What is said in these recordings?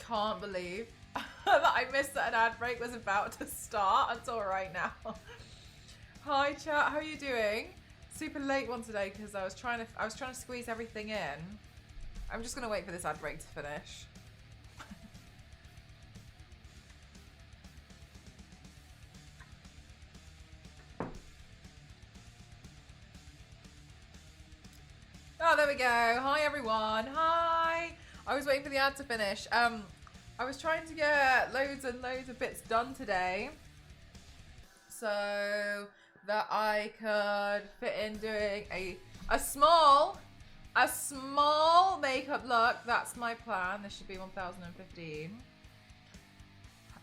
can't believe that I missed that an ad break was about to start until right now. Hi chat, how are you doing? Super late one today because I was trying to squeeze everything in. I'm just gonna wait for this ad break to finish. Oh, there we go. Hi everyone. Hi. I was waiting for the ad to finish. I was trying to get loads and loads of bits done today, so that I could fit in doing a small makeup look. That's my plan. This should be 1015.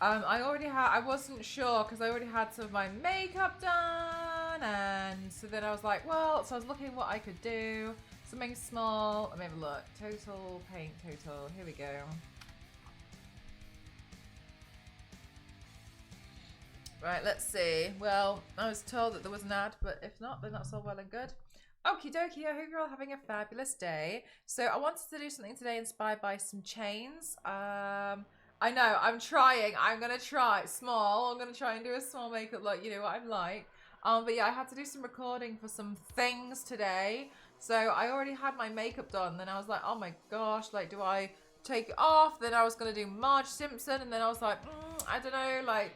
I wasn't sure because I already had some of my makeup done, and so then I was like, well, so I was looking what I could do. Something small. Let me have a look. Total paint total. Here we go. Right, let's see. Well, I was told that there was an ad, but if not, then that's all well and good. Okie dokie, I hope you're all having a fabulous day. So I wanted to do something today inspired by some chains. I know, I'm trying. I'm going to try small. I'm going to try and do a small makeup look. You know what I'm like. But yeah, I had to do some recording for some things today. So I already had my makeup done. Then I was like, oh my gosh, like, do I take it off? Then I was going to do Marge Simpson. And then I was like, I don't know, like,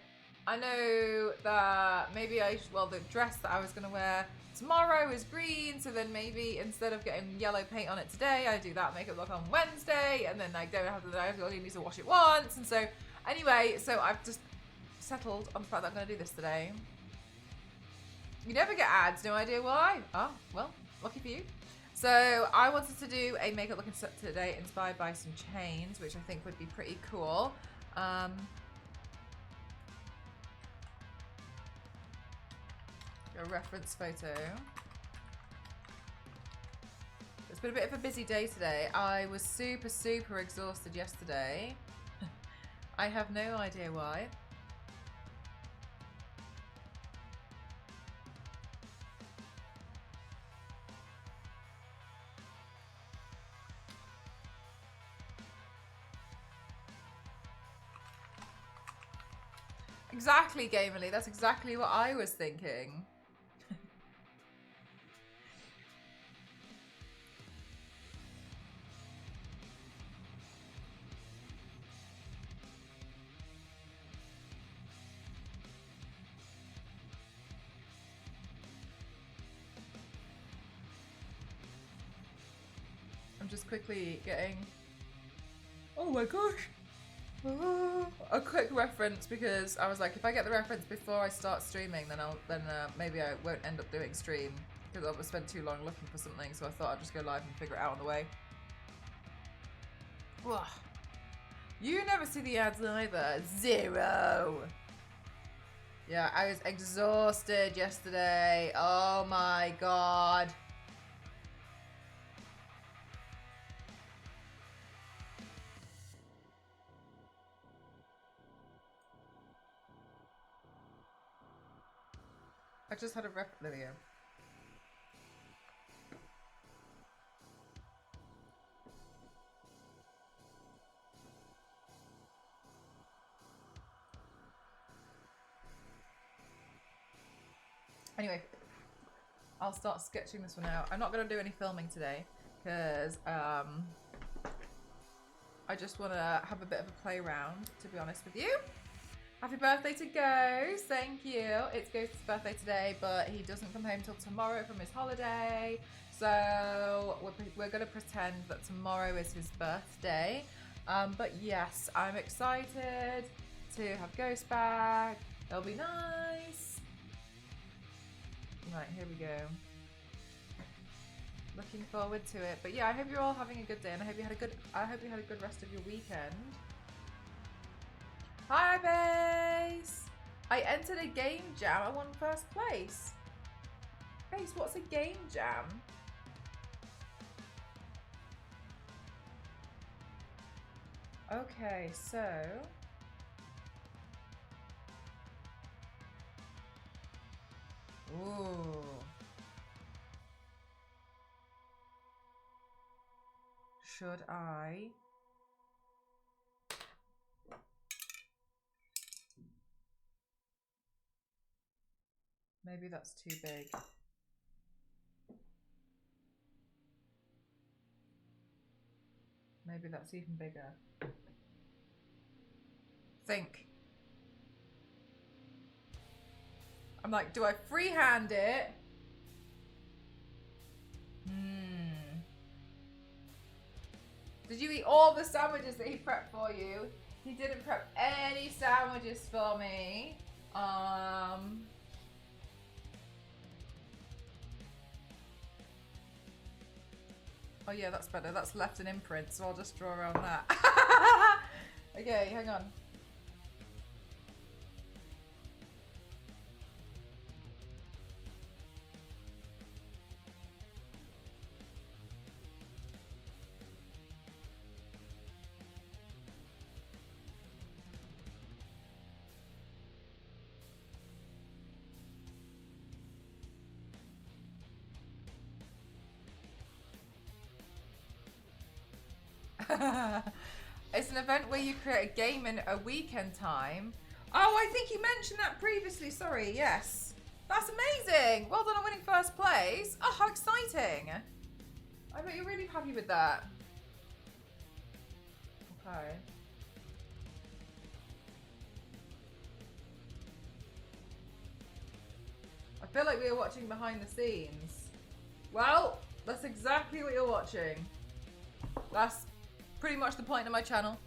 I know that maybe well, the dress that I was going to wear tomorrow is green. So then maybe instead of getting yellow paint on it today, I do that makeup look on Wednesday. And then I don't have to, I only need to wash it once. And so anyway, so I've just settled on the fact that I'm going to do this today. You never get ads, no idea why. Oh, well, lucky for you. So I wanted to do a makeup look today inspired by some chains, which I think would be pretty cool. A reference photo. It's been a bit of a busy day today. I was super exhausted yesterday. I have no idea why. Exactly, Gamerly. That's exactly what I was thinking. I'm just quickly getting... Oh my gosh! A quick reference, because I was like, if I get the reference before I start streaming, then maybe I won't end up doing stream because I'll spend too long looking for something. So I thought I'd just go live and figure it out on the way. Ugh. You never see the ads either. 0. Yeah, I was exhausted yesterday. Oh my god. I just had a there we go. Anyway, I'll start sketching this one out. I'm not going to do any filming today because I just want to have a bit of a play round, to be honest with you. Happy birthday to Ghost. Thank you. It's Ghost's birthday today, but he doesn't come home till tomorrow from his holiday. So we're going to pretend that tomorrow is his birthday. But yes, I'm excited to have Ghost back. It'll be nice. Right, here we go. Looking forward to it. But yeah, I hope you're all having a good day, and I hope you had a good rest of your weekend. Hi, Base! I entered a game jam. I won first place. Base, what's a game jam? Okay, so... Ooh. Should I... Maybe that's too big. Maybe that's even bigger. Think. I'm like, do I freehand it? Did you eat all the sandwiches that he prepped for you? He didn't prep any sandwiches for me. Oh yeah, that's better. That's left an imprint, so I'll just draw around that. Okay, hang on. It's an event where you create a game in a weekend time. Oh, I think you mentioned that previously. Sorry, yes. That's amazing. Well done on winning first place. Oh, how exciting. I bet you're really happy with that. Okay. I feel like we were watching behind the scenes. Well, that's exactly what you're watching. That's pretty much the point of my channel.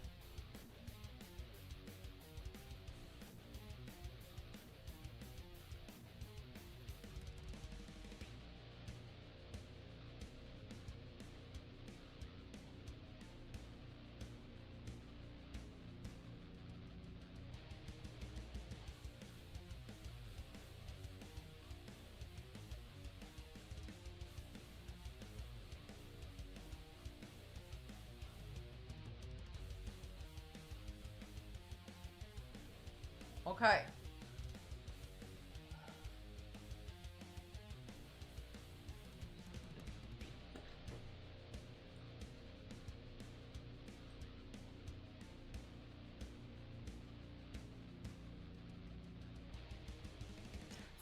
Okay.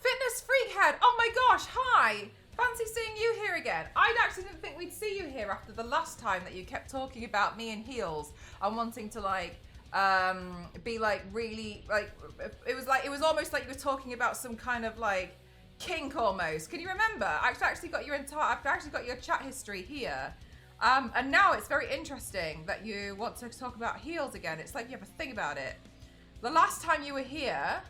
Fitness Freak Head. Oh my gosh, hi. Fancy seeing you here again. I actually didn't think we'd see you here after the last time that you kept talking about me and heels and wanting to like be like really like it was almost like you were talking about some kind of like kink almost. Can you remember? I've actually got your chat history here. And now it's very interesting that you want to talk about heels again. It's like you have a thing about it. The last time you were here,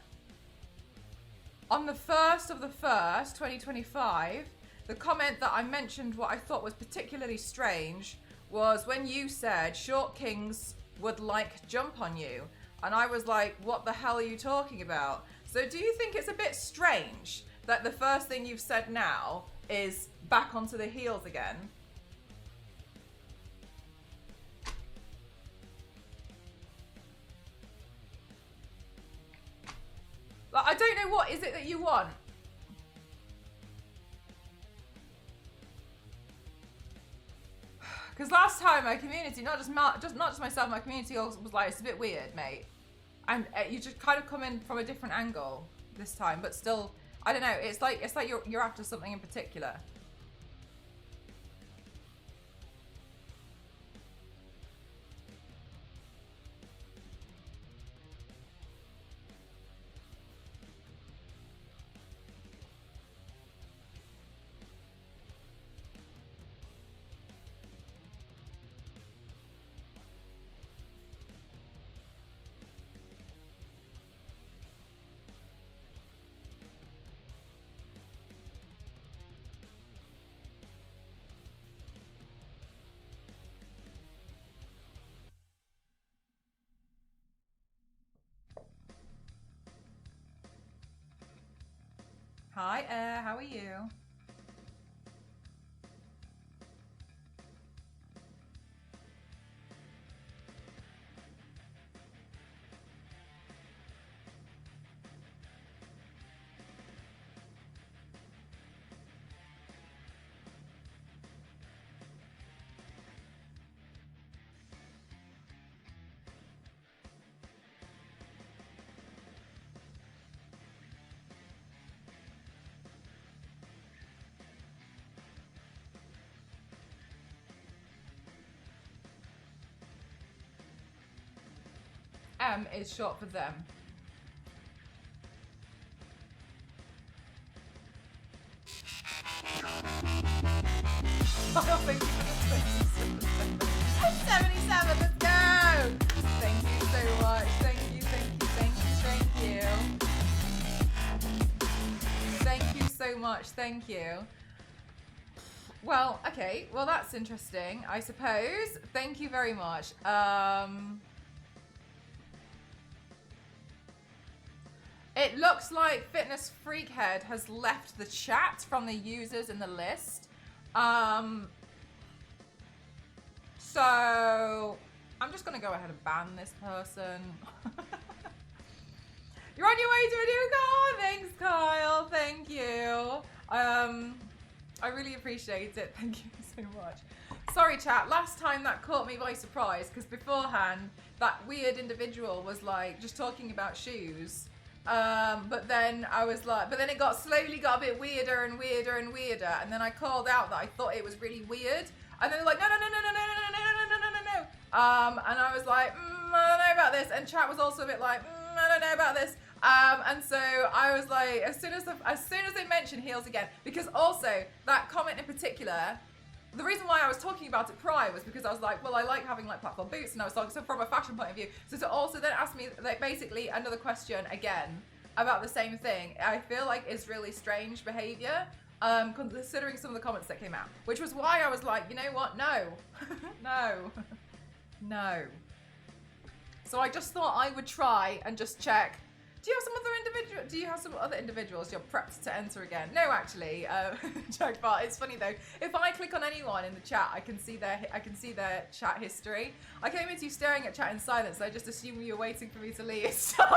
on the 1st of the 1st, 2025, the comment that I mentioned what I thought was particularly strange was when you said short kings would like jump on you. And I was like, what the hell are you talking about? So do you think it's a bit strange that the first thing you've said now is back onto the heels again? Like, I don't know, what is it that you want? Because last time my community, not just myself, my community also was like, it's a bit weird, mate. And you just kind of come in from a different angle this time, but still, I don't know. It's like you're after something in particular. Hi, Air. How are you? M is short for them. I don't think 77, let's go! Thank you so much. Thank you. Thank you so much. Thank you. Well, okay. Well, that's interesting, I suppose. Thank you very much. It looks like Fitness Freakhead has left the chat from the users in the list. So I'm just gonna go ahead and ban this person. You're on your way to a new car. Thanks, Kyle. Thank you. I really appreciate it. Thank you so much. Sorry, chat. Last time that caught me by surprise because beforehand that weird individual was like just talking about shoes. But then I was like, but then it slowly got a bit weirder and weirder and weirder. And then I called out that I thought it was really weird. And then they're like, no. And I was like, I don't know about this. And chat was also a bit like, I don't know about this. And so I was like, as soon as they mentioned heels again, because also that comment in particular, the reason why I was talking about it prior was because I was like, well, I like having like platform boots, and I was talking so from a fashion point of view. So to also then ask me like basically another question again about the same thing, I feel like is really strange behavior. Considering some of the comments that came out, which was why I was like, you know what? No, no. So I just thought I would try and just check. Do you have some other individuals you're prepped to enter again? No, actually, joke apart. It's funny though. If I click on anyone in the chat, I can see their chat history. I came into you staring at chat in silence. So I just assumed you were waiting for me to leave. Star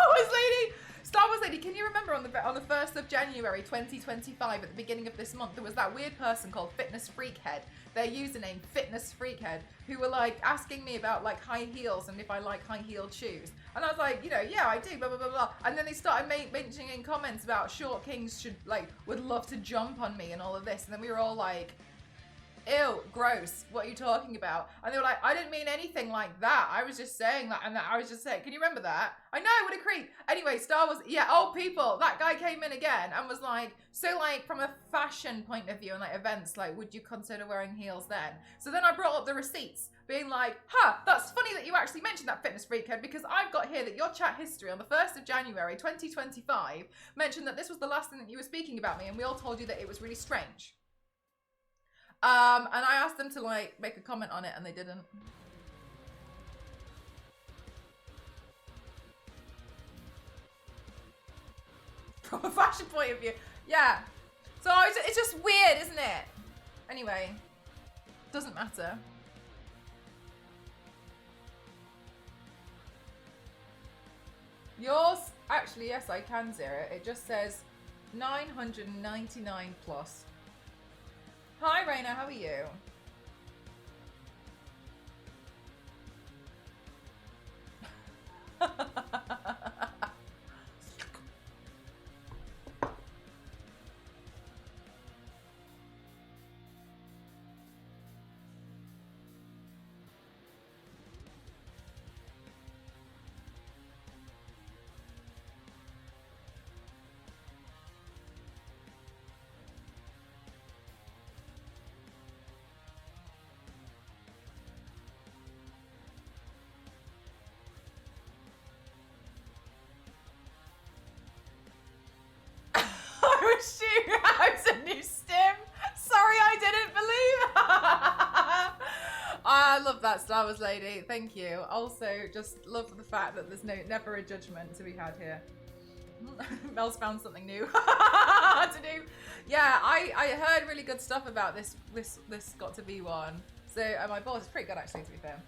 Wars Lady, can you remember on the 1st of January 2025 at the beginning of this month, there was that weird person called Fitness Freakhead, their username Fitness Freakhead, who were like asking me about like high heels and if I like high heeled shoes. And I was like, you know, yeah, I do, blah, blah, blah, blah. And then they started mentioning in comments about short kings would love to jump on me and all of this. And then we were all like, ew, gross, what are you talking about? And they were like, I didn't mean anything like that. I was just saying that, and I was just saying, can you remember that? I know, what a creep. Anyway, Star Wars, yeah, old people, that guy came in again and was like, so like from a fashion point of view and like events, like would you consider wearing heels then? So then I brought up the receipts, being like, that's funny that you actually mentioned that Fitness Freakhead, because I've got here that your chat history on the 1st of January 2025 mentioned that this was the last thing that you were speaking about me, and we all told you that it was really strange. And I asked them to like make a comment on it and they didn't. From a fashion point of view. Yeah. So it's just weird, isn't it? Anyway, doesn't matter. Yours, actually, yes, I can zero. It just says 999 plus. Hi, Raina, how are you? Out a new stim. Sorry, I didn't believe. I love that, Star Wars Lady. Thank you. Also, just love the fact that there's never a judgment to be had here. Mel's found something new to do. Yeah, I heard really good stuff about this got to be one. So my board is pretty good actually, to be fair.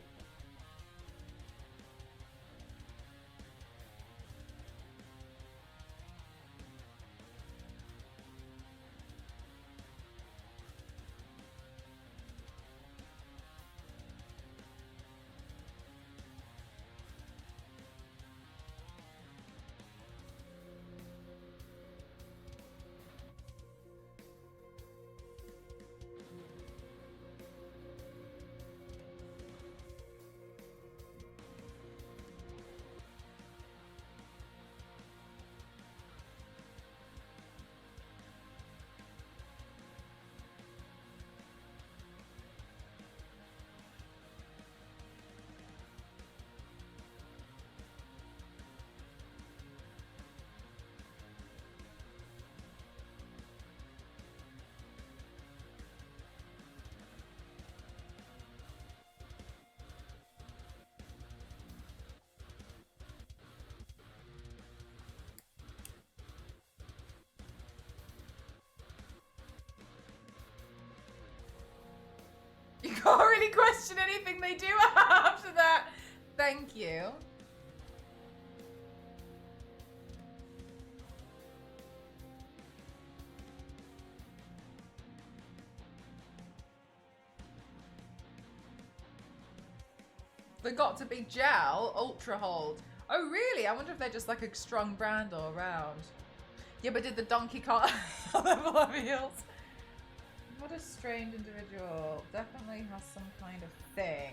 question anything they do after that. Thank you. They got to be gel, ultra hold. Oh really? I wonder if they're just like a strong brand all around. Yeah, but did the Donkey Kong level of heels? What a strange individual. Definitely has some kind of thing.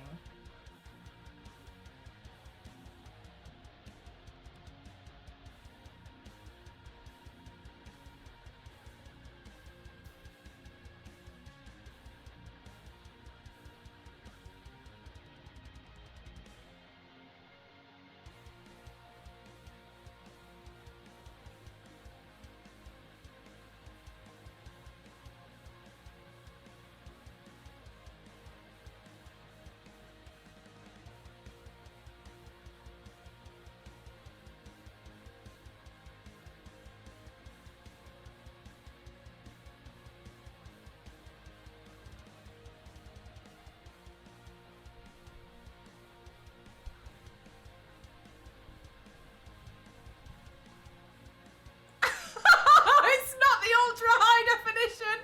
It's not the ultra high definition.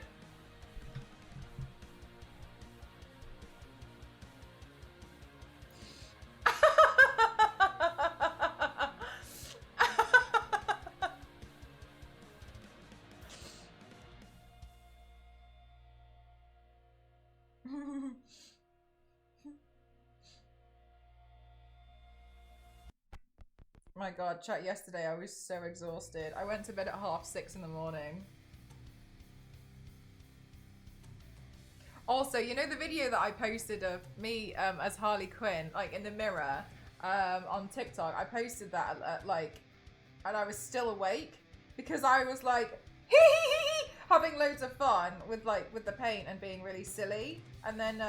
My God, chat, yesterday I was so exhausted. I went to bed at 6:30 in the morning. Also, you know the video that I posted of me as Harley Quinn, like in the mirror, on TikTok? I posted that at like, and I was still awake because I was like, having loads of fun with the paint and being really silly. And then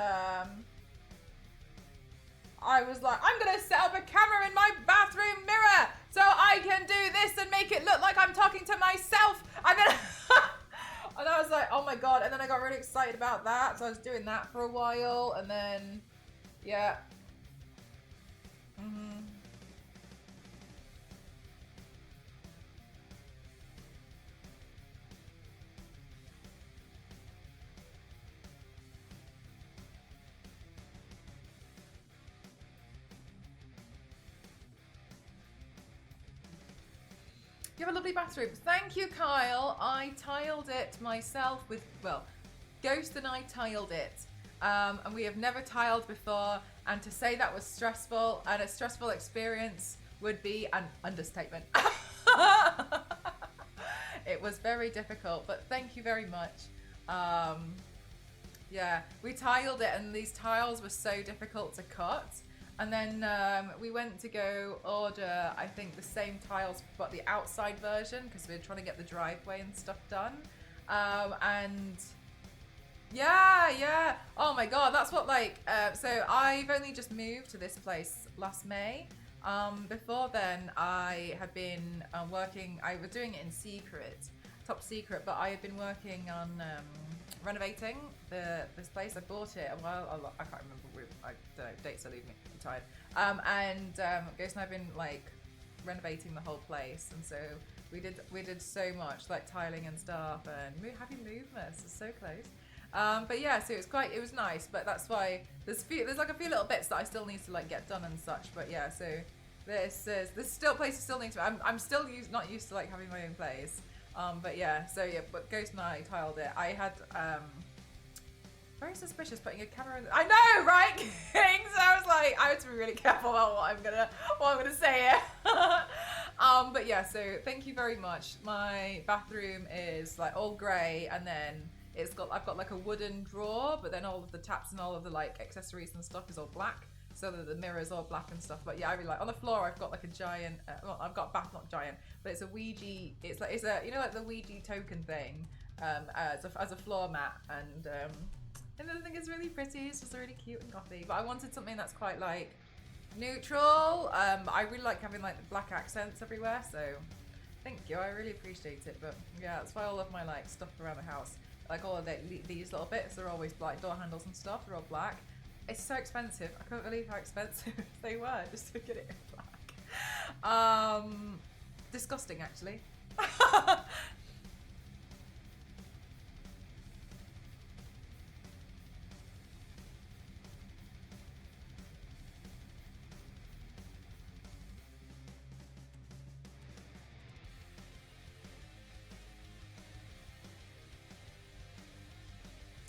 I was like, I'm gonna set up a camera in my bathroom mirror so I can do this and make it look like I'm talking to myself. I'm gonna and I was like, oh my God. And then I got really excited about that. So I was doing that for a while. And then, yeah. You have a lovely bathroom. Thank you, Kyle. I tiled it myself with, well, Ghost and I tiled it. And we have never tiled before. And to say that was stressful and a stressful experience would be an understatement. It was very difficult, but thank you very much. Yeah, we tiled it and these tiles were so difficult to cut. And then we went to go order, I think, the same tiles, but the outside version, because we were trying to get the driveway and stuff done. And yeah. Oh my God, that's what so I've only just moved to this place last May. Before then, I had been working, I was doing it in secret, top secret, but I had been working on renovating this place. I bought it a while, I can't remember, I don't know, dates are leaving me, I'm tired. And Ghost and I have been renovating the whole place, and so we did so much tiling and stuff, and happy movements, it's so close. But yeah, so it was nice, but that's why there's a few little bits that I still need to get done and such. But yeah, so this place is still needs to. I'm still not used to having my own place. But yeah, but Ghost and I tiled it. I had very suspicious putting a camera in. I know, right? Kings. I was like, I had to be really careful about what I'm gonna say here. But yeah, so thank you very much. My bathroom is all grey, and then I've got a wooden drawer, but then all of the taps and all of the accessories and stuff is all black, so that the mirror's all black and stuff. But yeah, I really on the floor I've got a giant. Well, I've got a bath, not giant, but it's a Ouija. It's a the Ouija token thing, as a floor mat, and I think it's really pretty. It's just really cute and gothy. But I wanted something that's quite neutral. I really like having the black accents everywhere. So thank you. I really appreciate it. But yeah, that's why all of my stuff around the house, all of these little bits, are always black. Door handles and stuff, they're all black. It's so expensive. I couldn't believe how expensive they were just to get it in black. Disgusting, actually.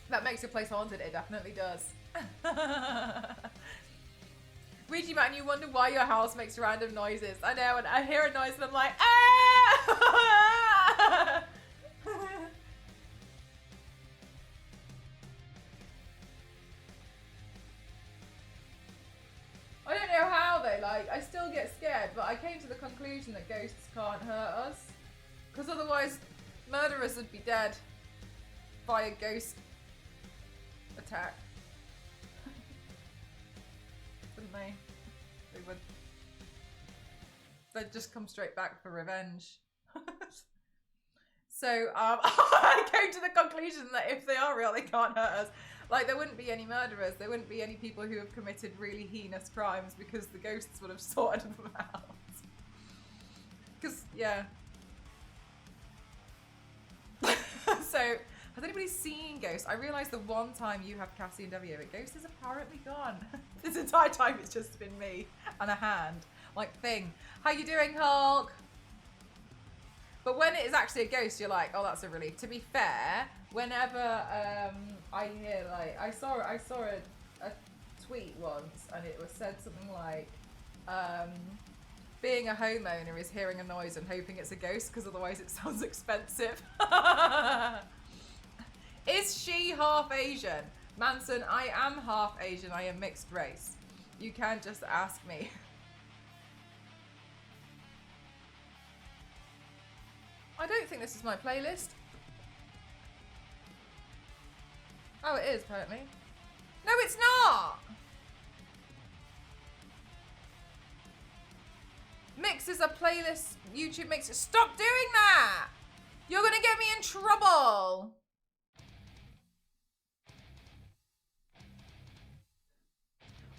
That makes your place haunted. It definitely does. Ouija man, you wonder why your house makes random noises. I know, and I hear a noise and I'm like, ah! I don't know how though, like, I still get scared, but I came to the conclusion that ghosts can't hurt us. Because otherwise, murderers would be dead by a ghost attack. Wouldn't they? They would. They'd just come straight back for revenge. So I came to the conclusion that if they are real, they can't hurt us. Like, there wouldn't be any murderers. There wouldn't be any people who have committed really heinous crimes because the ghosts would have sorted them out. Because, yeah. So, has anybody seen Ghost? I realised the one time you have Cassie and W, but Ghost is apparently gone. This entire time it's just been me and a hand. Like, thing. How you doing, Hulk? But when it is actually a ghost, you're like, oh, that's a relief. To be fair, whenever I hear, like, I saw a tweet once, and it was said something like, being a homeowner is hearing a noise and hoping it's a ghost, because otherwise it sounds expensive. Is she half Asian? Manson, I am half Asian. I am mixed race. You can just ask me. I don't think this is my playlist. Oh, it is, apparently. No, it's not! Mix is a playlist. YouTube mix. Stop doing that! You're gonna get me in trouble!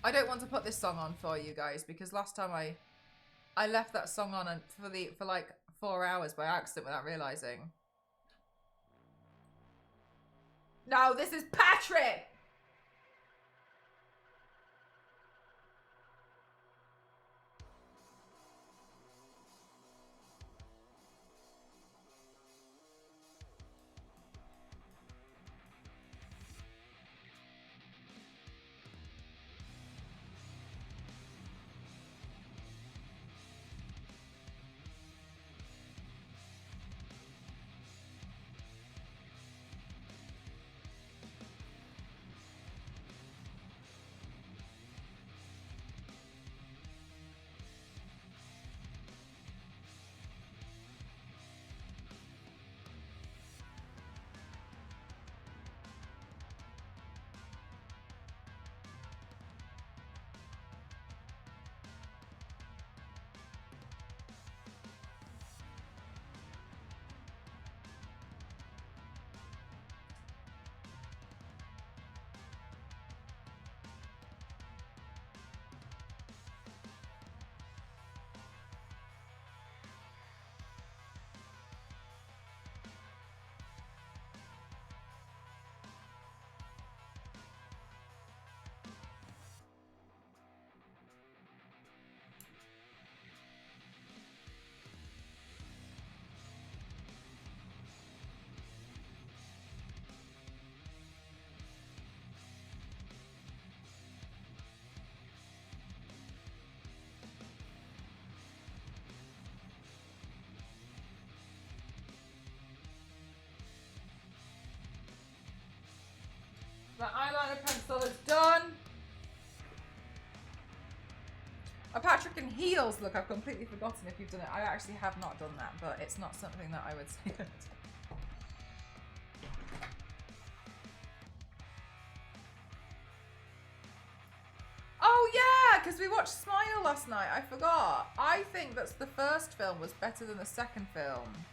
I don't want to put this song on for you guys because last time I left that song on and for like 4 hours by accident without realizing. No, this is Patrick! My eyeliner pencil is done. A Patrick in heels. Look, I've completely forgotten if you've done it. I actually have not done that, but it's not something that I would say that. Oh yeah, because we watched Smile last night. I forgot. I think that the first film was better than the second film.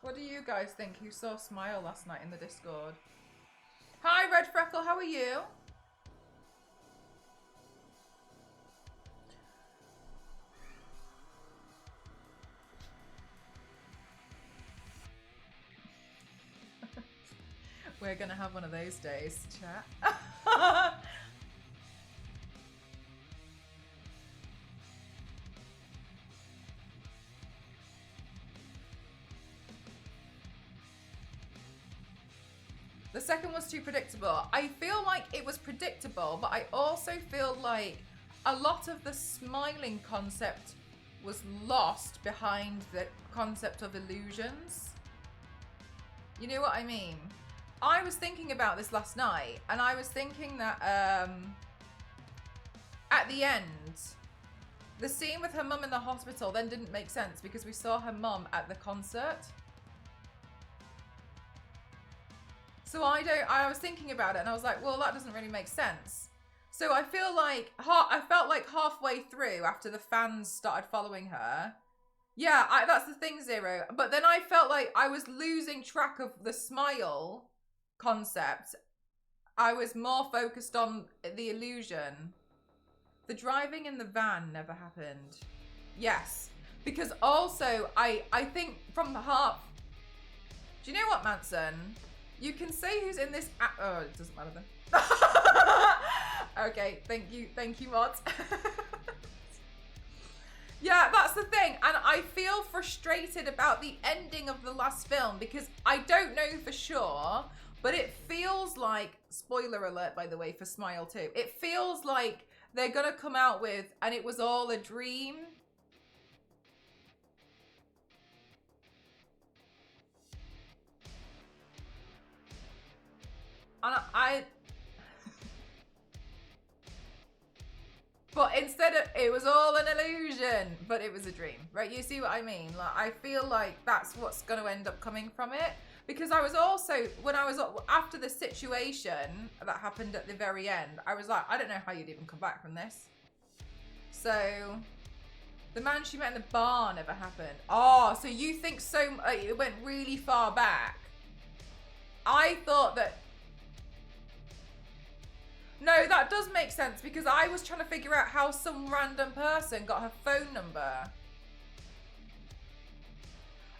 What do you guys think who saw Smile last night in the Discord? Hi, Red Freckle, how are you? We're gonna have one of those days, chat. The second was too predictable. I feel like it was predictable, but I also feel like a lot of the smiling concept was lost behind the concept of illusions. You know what I mean? I was thinking about this last night, and I was thinking that at the end, the scene with her mum in the hospital then didn't make sense because we saw her mum at the concert. So I was thinking about it and I was like, well, that doesn't really make sense. So I feel like, I felt like halfway through after the fans started following her. Yeah, that's the thing, Zero. But then I felt like I was losing track of the smile concept. I was more focused on the illusion. The driving in the van never happened. Yes. Because also, I think from the half... Do you know what, Manson? You can say who's in this... Oh, it doesn't matter then. Okay, thank you, mods. Yeah, that's the thing. And I feel frustrated about the ending of the last film because I don't know for sure, but it feels like, spoiler alert, by the way, for Smile 2. It feels like they're going to come out with, and it was all a dream. And but instead of, it was all an illusion, but it was a dream, right? You see what I mean? Like, I feel like that's what's going to end up coming from it. Because I was also, when I was, after the situation that happened at the very end, I was like, I don't know how you'd even come back from this. So, the man she met in the bar never happened. Oh, so you think it went really far back. I thought that, no, that does make sense because I was trying to figure out how some random person got her phone number.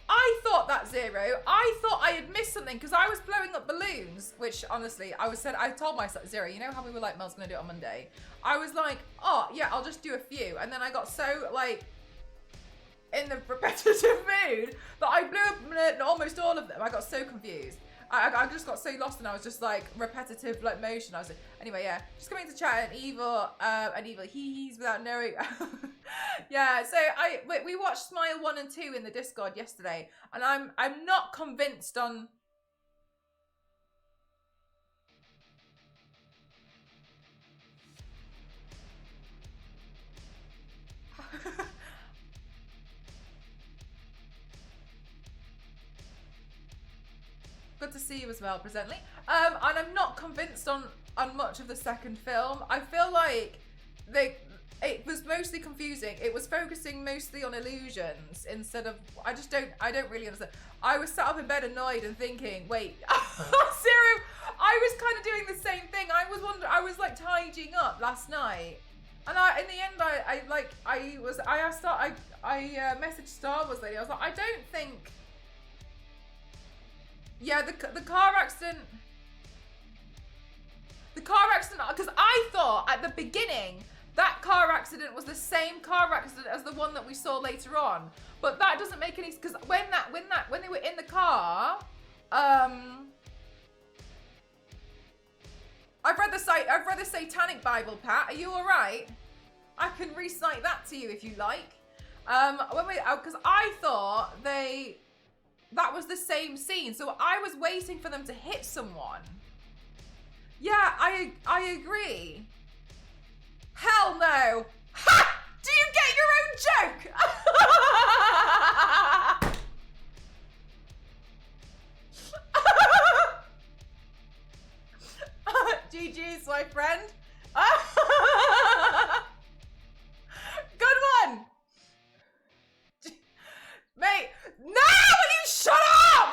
I thought that, Zero. I thought I had missed something because I was blowing up balloons, which honestly, I told myself, Zero, you know how we were like, Mel's going to do it on Monday? I was like, oh, yeah, I'll just do a few. And then I got so, like, in the repetitive mood that I blew up almost all of them. I got so confused. I just got so lost and I was just like repetitive like motion. I was like, anyway, yeah, just coming to chat and evil hee-hees without knowing. Yeah, so we watched Smile 1 and 2 in the Discord yesterday, and I'm not convinced on. Good to see you as well, presently. And I'm not convinced on much of the second film. I feel like it was mostly confusing. It was focusing mostly on illusions instead of, I don't really understand. I was sat up in bed annoyed and thinking, wait, Zero, I was kind of doing the same thing. I was like tidying up last night. And in the end, I messaged Star Wars lady. I was like, I don't think. Yeah, the car accident. The car accident, because I thought at the beginning that car accident was the same car accident as the one that we saw later on. But that doesn't make any sense because when they were in the car, I've read the Satanic Bible, Pat. Are you all right? I can recite that to you if you like. Because I thought that was the same scene, so I was waiting for them to hit someone. Yeah, I agree. Hell no! Ha! Do you get your own joke? GG's, my friend. Good one! Mate, no! Will you shut up?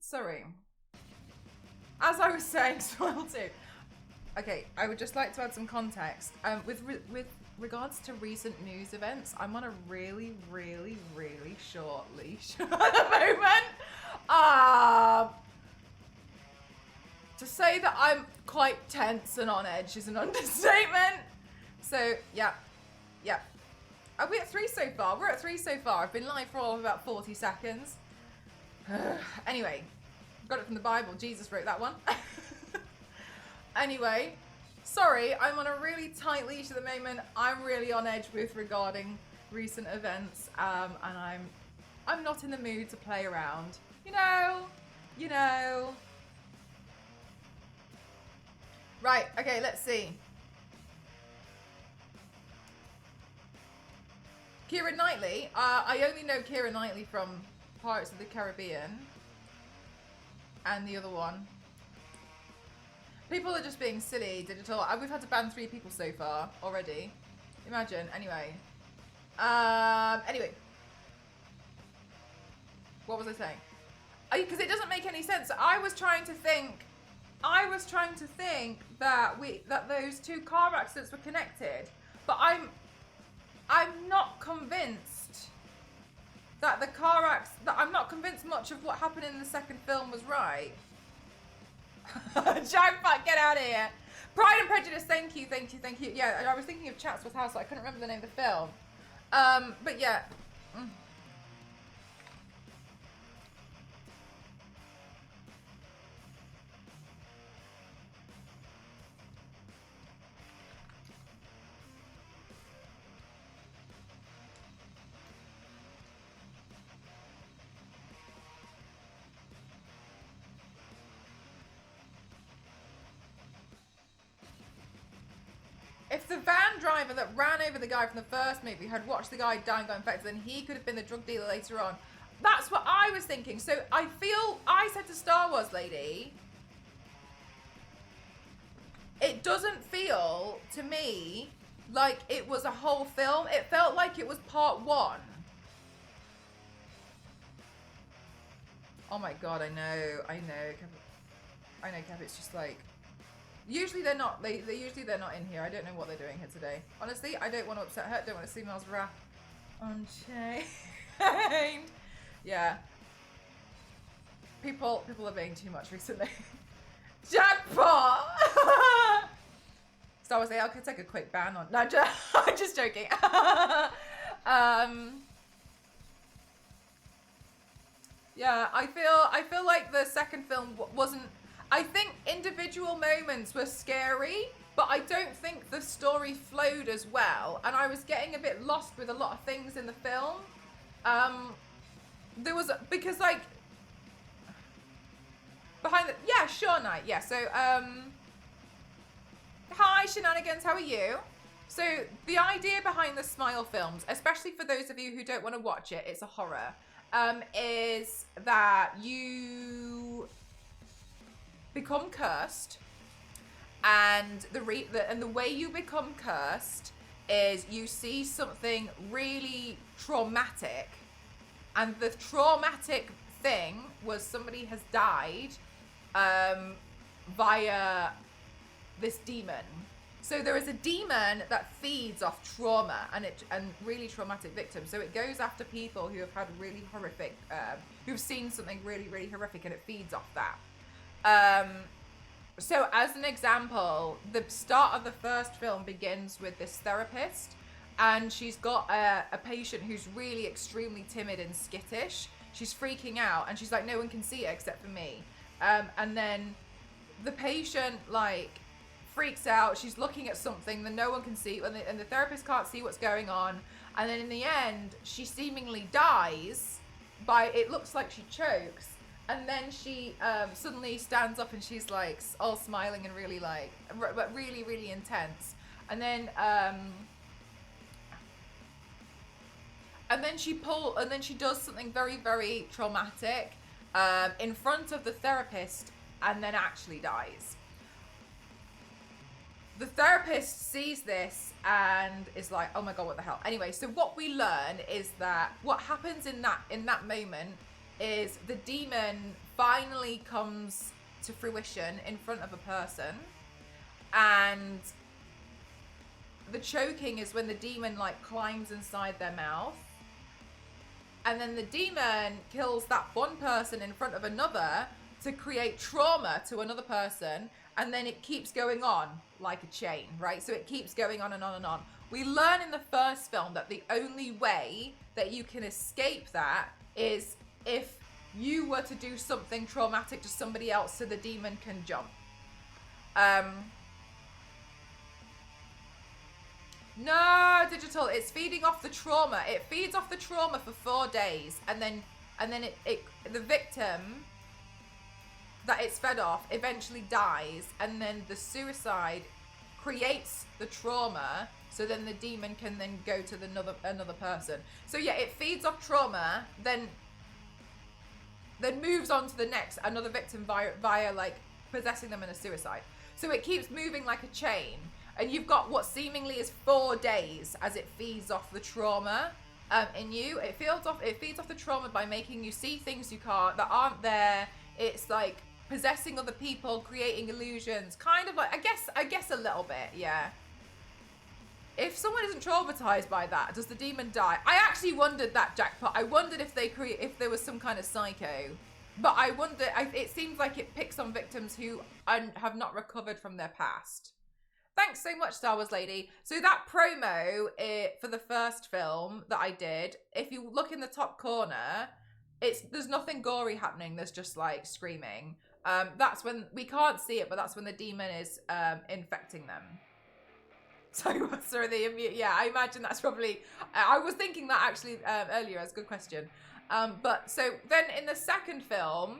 Sorry. As I was saying, Smile too. Okay, I would just like to add some context. With regards to recent news events, I'm on a really, really, really short leash at the moment. To say that I'm quite tense and on edge is an understatement. So, yeah. Are we at 3 so far? We're at 3 so far. I've been live for all of about 40 seconds. Anyway, got it from the Bible. Jesus wrote that one. Anyway, sorry, I'm on a really tight leash at the moment. I'm really on edge with regarding recent events, and I'm not in the mood to play around. You know. Right, okay, let's see. Keira Knightley. I only know Keira Knightley from Pirates of the Caribbean and the other one. People are just being silly, digital. We've had to ban 3 people so far already. Imagine. Anyway. Anyway. What was I saying? Because it doesn't make any sense. I was trying to think that those 2 car accidents were connected, but I'm not convinced that I'm not convinced much of what happened in the second film was right. Jackpot, get out of here. Pride and Prejudice, thank you. Yeah, I was thinking of Chatsworth House, so I couldn't remember the name of the film. But yeah. If the van driver that ran over the guy from the first movie had watched the guy die and got infected, then he could have been the drug dealer later on. That's what I was thinking. So I said to Star Wars lady, it doesn't feel to me like it was a whole film. It felt like it was part 1. Oh my God, I know, Kev, it's just like, usually they're not. Usually they're not in here. I don't know what they're doing here today. Honestly, I don't want to upset her. Don't want to see Mel's wrath unchained. Yeah. People are being too much recently. Jackpot. Star Wars. I could take a quick ban on. No, I'm just joking. Yeah, I feel like the second film wasn't. I think individual moments were scary, but I don't think the story flowed as well. And I was getting a bit lost with a lot of things in the film. There was, because like, behind the, yeah, sure, Night. Yeah, so, hi, Shenanigans, how are you? So the idea behind the Smile films, especially for those of you who don't want to watch it, it's a horror, is that you become cursed, and the way you become cursed is you see something really traumatic, and the traumatic thing was somebody has died via this demon. So there is a demon that feeds off trauma and really traumatic victims. So it goes after people who have had really horrific, who've seen something really, really horrific, and it feeds off that. So as an example, the start of the first film begins with this therapist, and she's got a patient who's really extremely timid and skittish. She's freaking out, and she's like, no one can see it except for me. And then the patient like freaks out. She's looking at something that no one can see, and the therapist can't see what's going on. And then in the end, she seemingly dies it looks like she chokes. And then she suddenly stands up, and she's like all smiling and really like, but really, really intense. And then she does something very, very traumatic in front of the therapist, and then actually dies. The therapist sees this and is like, oh my God, what the hell? Anyway, so what we learn is that what happens in that moment is the demon finally comes to fruition in front of a person, and the choking is when the demon like climbs inside their mouth, and then the demon kills that one person in front of another to create trauma to another person, and then it keeps going on like a chain, right? So it keeps going on and on and on. We learn in the first film that the only way that you can escape that is if you were to do something traumatic to somebody else so the demon can jump. No, digital, it's feeding off the trauma. It feeds off the trauma for 4 days, and then the victim that it's fed off eventually dies, and then the suicide creates the trauma, so then the demon can then go to another person. So yeah, it feeds off trauma, then moves on to the next, another victim via like possessing them in a suicide. So it keeps moving like a chain, and you've got what seemingly is 4 days as it feeds off the trauma in you. It feeds off the trauma by making you see things you can't, that aren't there. It's like possessing other people, creating illusions, kind of like, I guess a little bit, yeah. If someone isn't traumatized by that, does the demon die? I actually wondered that, Jackpot. I wondered if there was some kind of psycho, but I wonder. It seems like it picks on victims who have not recovered from their past. Thanks so much, Star Wars Lady. So that promo for the first film that I did, if you look in the top corner, there's nothing gory happening. There's just like screaming. That's when we can't see it, but that's when the demon is infecting them. So, sorry, yeah, I imagine that's probably. I was thinking that actually earlier. That's a good question. But so then in the second film,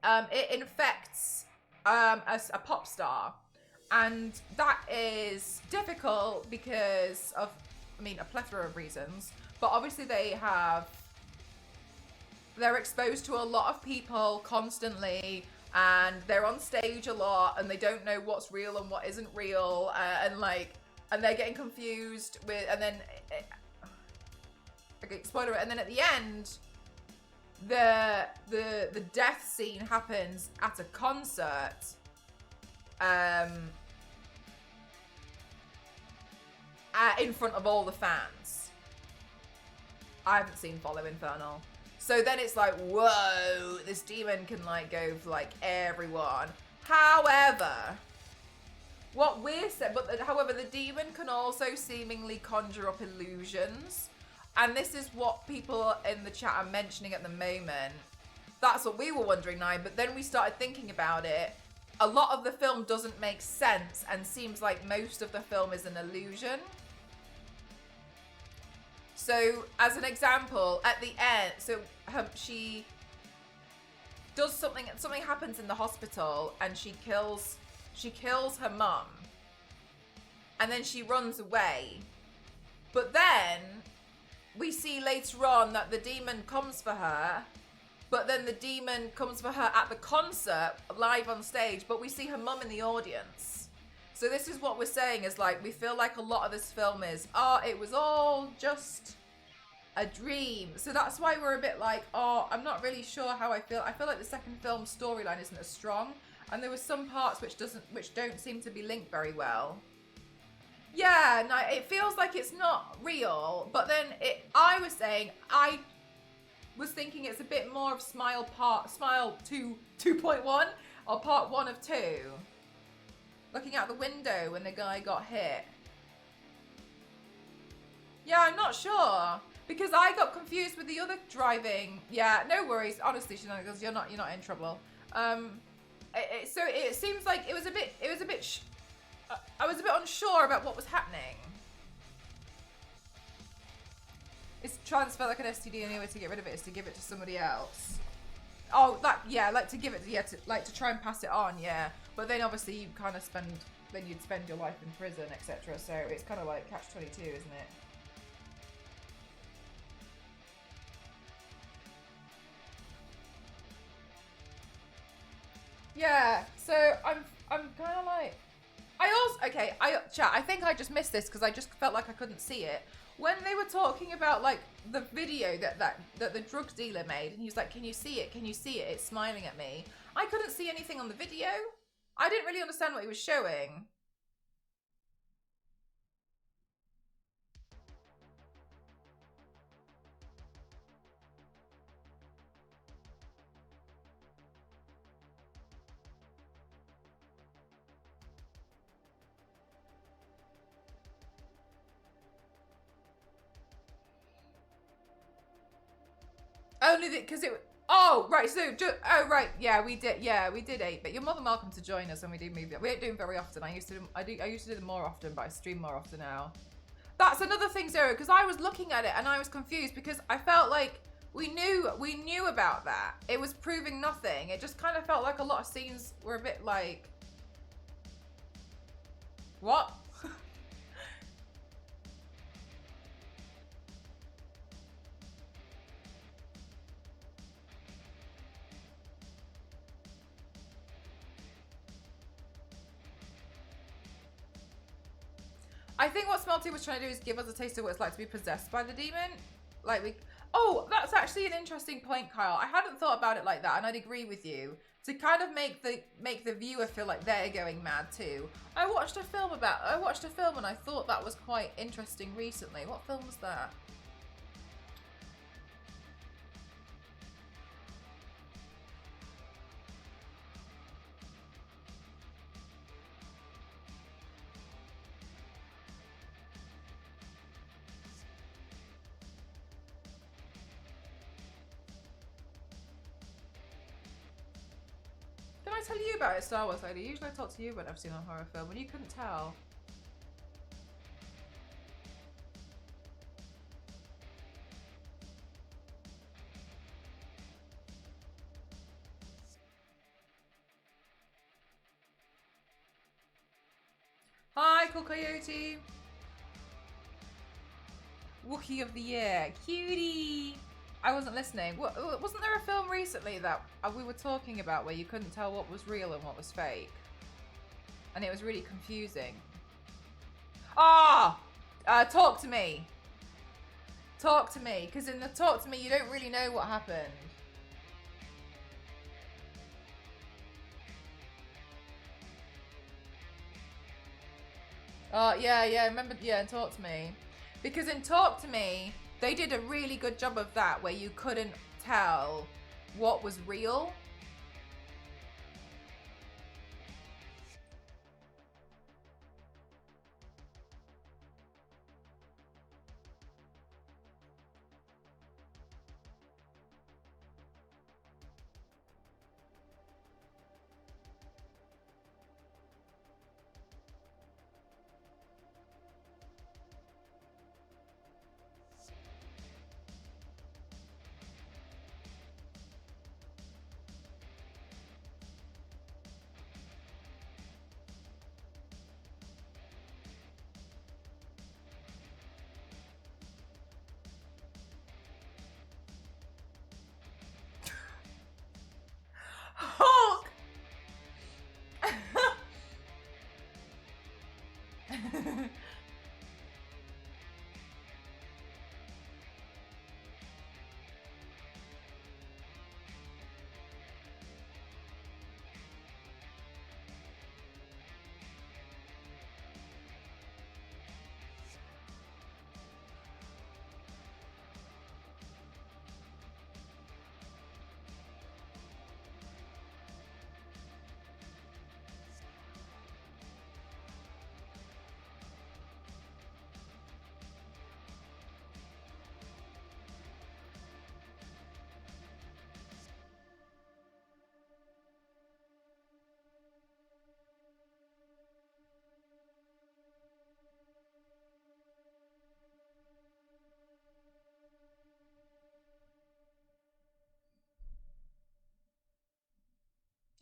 it infects a pop star. And that is difficult because of, a plethora of reasons. But obviously they're exposed to a lot of people constantly, and they're on stage a lot, and they don't know what's real and what isn't real, and they're getting confused with, and then, okay, spoiler, and then at the end, the death scene happens at a concert. In front of all the fans. I haven't seen Follow Infernal. So then it's like, whoa, this demon can like go for like everyone. However, however, the demon can also seemingly conjure up illusions. And this is what people in the chat are mentioning at the moment. That's what we were wondering now, but then we started thinking about it. A lot of the film doesn't make sense and seems like most of the film is an illusion. So, as an example, at the end, she does something happens in the hospital, and she kills her mum, and then she runs away. But then we see later on that the demon comes for her, but then the demon comes for her at the concert, live on stage, but we see her mum in the audience. So this is what we're saying, is like, we feel like a lot of this film is, it was all just a dream. So that's why we're a bit like, I'm not really sure how I feel. I feel like the second film storyline isn't as strong, and there were some parts which don't seem to be linked very well. Yeah, no, it feels like it's not real, but then I was thinking it's a bit more of Smile 2.1 or part 1 of 2. Looking out the window when the guy got hit. Yeah, I'm not sure, because I got confused with the other driving. Yeah, no worries. Honestly, Shenanigans, you're not in trouble. So it seems like I was a bit unsure about what was happening. It's transfer like an STD, and the way to get rid of it is to give it to somebody else. Oh, like to give it, to try and pass it on, yeah. But then obviously you kind of you'd spend your life in prison, etc. So it's kind of like catch-22, isn't it? Yeah. So I'm kind of like, I okay, I think I just missed this because I just felt like I couldn't see it. When they were talking about like the video that the drug dealer made, and he was like, "Can you see it? Can you see it? It's smiling at me." I couldn't see anything on the video. I didn't really understand what he was showing. Only because it. Oh right, so right, yeah, we did 8. But you're more than welcome to join us when we do movie. We don't do them very often. I used to do them more often, but I stream more often now. That's another thing, Zero, because I was looking at it and I was confused because I felt like we knew about that. It was proving nothing. It just kind of felt like a lot of scenes were a bit like, what? I think what Smelty was trying to do is give us a taste of what it's like to be possessed by the demon. Like we. Oh, that's actually an interesting point, Kyle. I hadn't thought about it like that, and I'd agree with you. To kind of make the viewer feel like they're going mad too. I watched a film and I thought that was quite interesting recently. What film was that? Did I tell you about it, Star Wars Lady? Usually I talk to you when I've seen a horror film, and you couldn't tell. Hi, Cool Coyote. Wookiee of the Year. Cutie. I wasn't listening. Wasn't there a film recently that we were talking about where you couldn't tell what was real and what was fake? And it was really confusing. Ah! Talk to me. Talk to me. Because in the Talk to Me, you don't really know what happened. Oh, yeah, remember, yeah, Talk to Me. Because in Talk to Me, they did a really good job of that where you couldn't tell what was real. Hulk!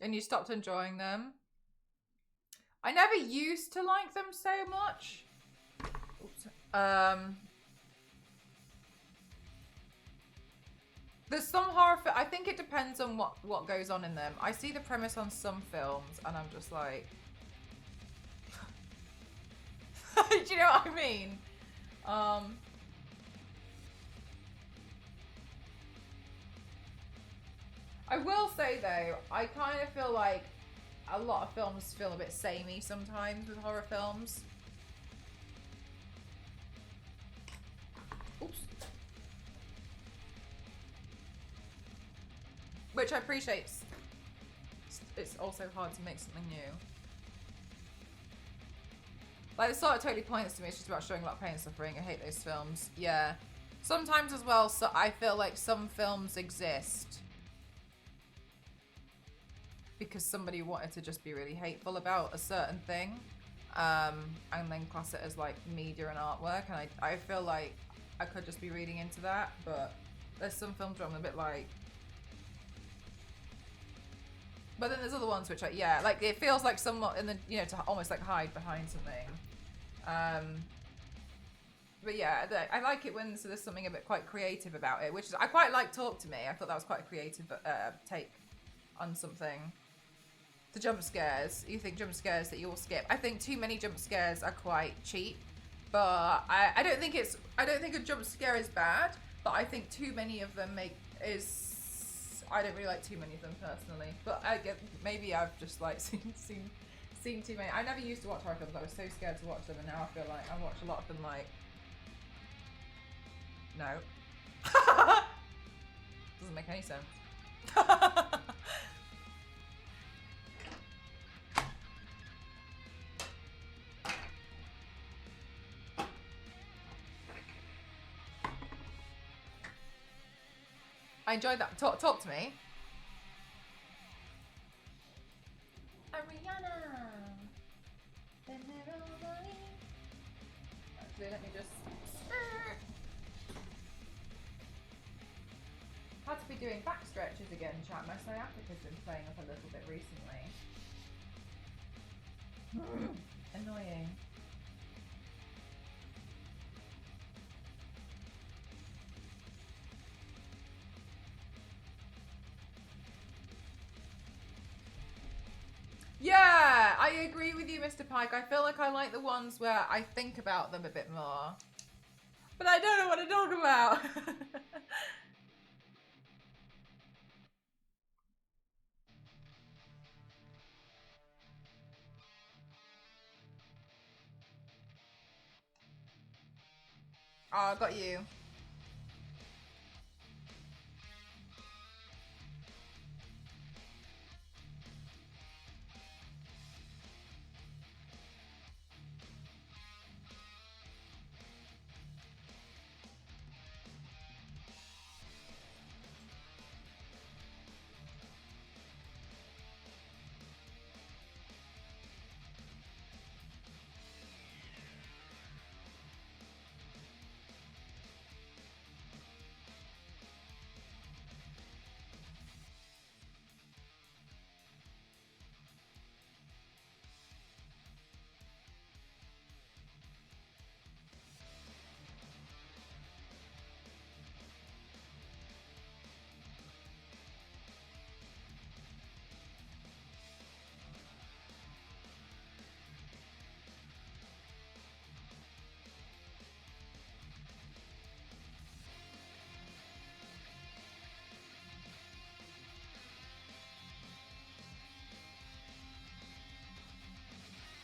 And you stopped enjoying them. I never used to like them so much. Oops. There's some horror. I think it depends on what goes on in them. I see the premise on some films, and I'm just like, Do you know what I mean? I will say though, I kind of feel like a lot of films feel a bit samey sometimes with horror films. Oops. Which I appreciate. It's also hard to make something new. Like, it's sort of totally pointless to me. It's just about showing a lot of pain and suffering. I hate those films. Yeah. Sometimes as well, so I feel like some films exist because somebody wanted to just be really hateful about a certain thing, and then class it as like media and artwork, and I feel like I could just be reading into that, but there's some films where I'm a bit like, but then there's other ones which are, yeah, like it feels like somewhat in the, you know, to almost like hide behind something. But yeah, I like it when there's something a bit quite creative about it, which is, I quite like Talk to Me. I thought that was quite a creative take on something. The jump scares, you think jump scares that you'll skip. I think too many jump scares are quite cheap, but I don't think a jump scare is bad, but I think too many of them I don't really like too many of them personally. But I get, maybe I've just like seen too many. I never used to watch horror films. I was so scared to watch them, and now I feel like I watch a lot of them like, no. Doesn't make any sense. I enjoyed that. Talk to me. Ariana. Actually, let me just. Had to be doing back stretches again, chat. My sciatica's been playing up a little bit recently. Annoying. Yeah, I agree with you, Mr. Pike. I feel like I like the ones where I think about them a bit more. But I don't know what to talk about. Oh, I got you.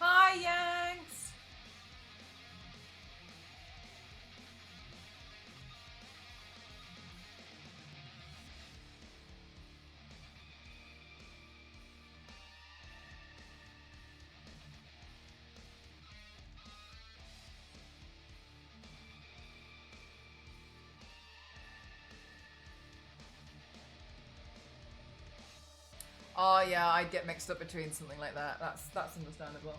Hi, Yanks. Oh yeah, I'd get mixed up between something like that. That's understandable.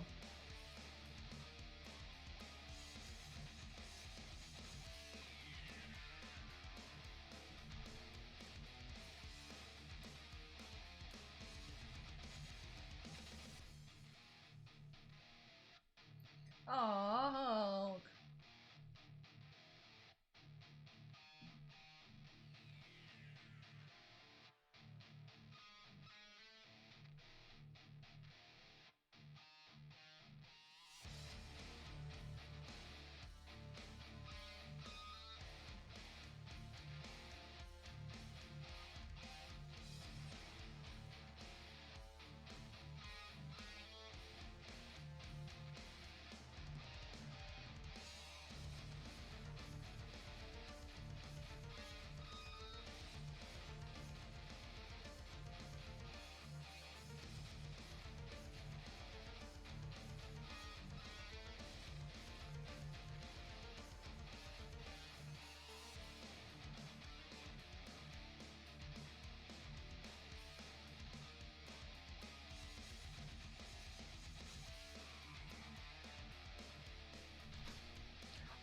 Oh.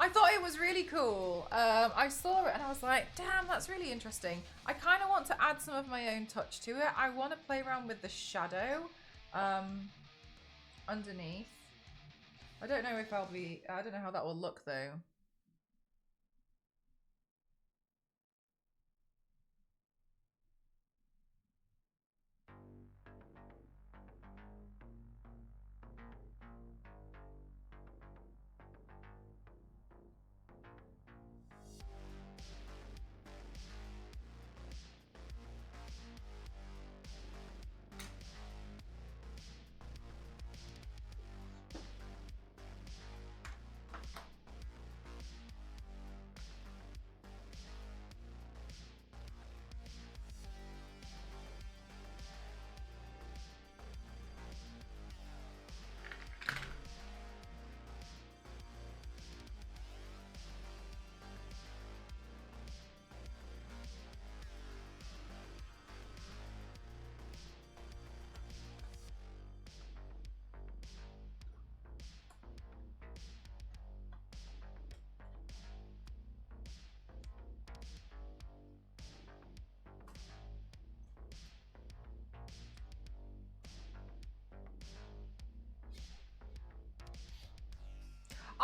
I thought it was really cool. I saw it and I was like, damn, that's really interesting. I kind of want to add some of my own touch to it. I want to play around with the shadow underneath. I don't know if I don't know how that will look though.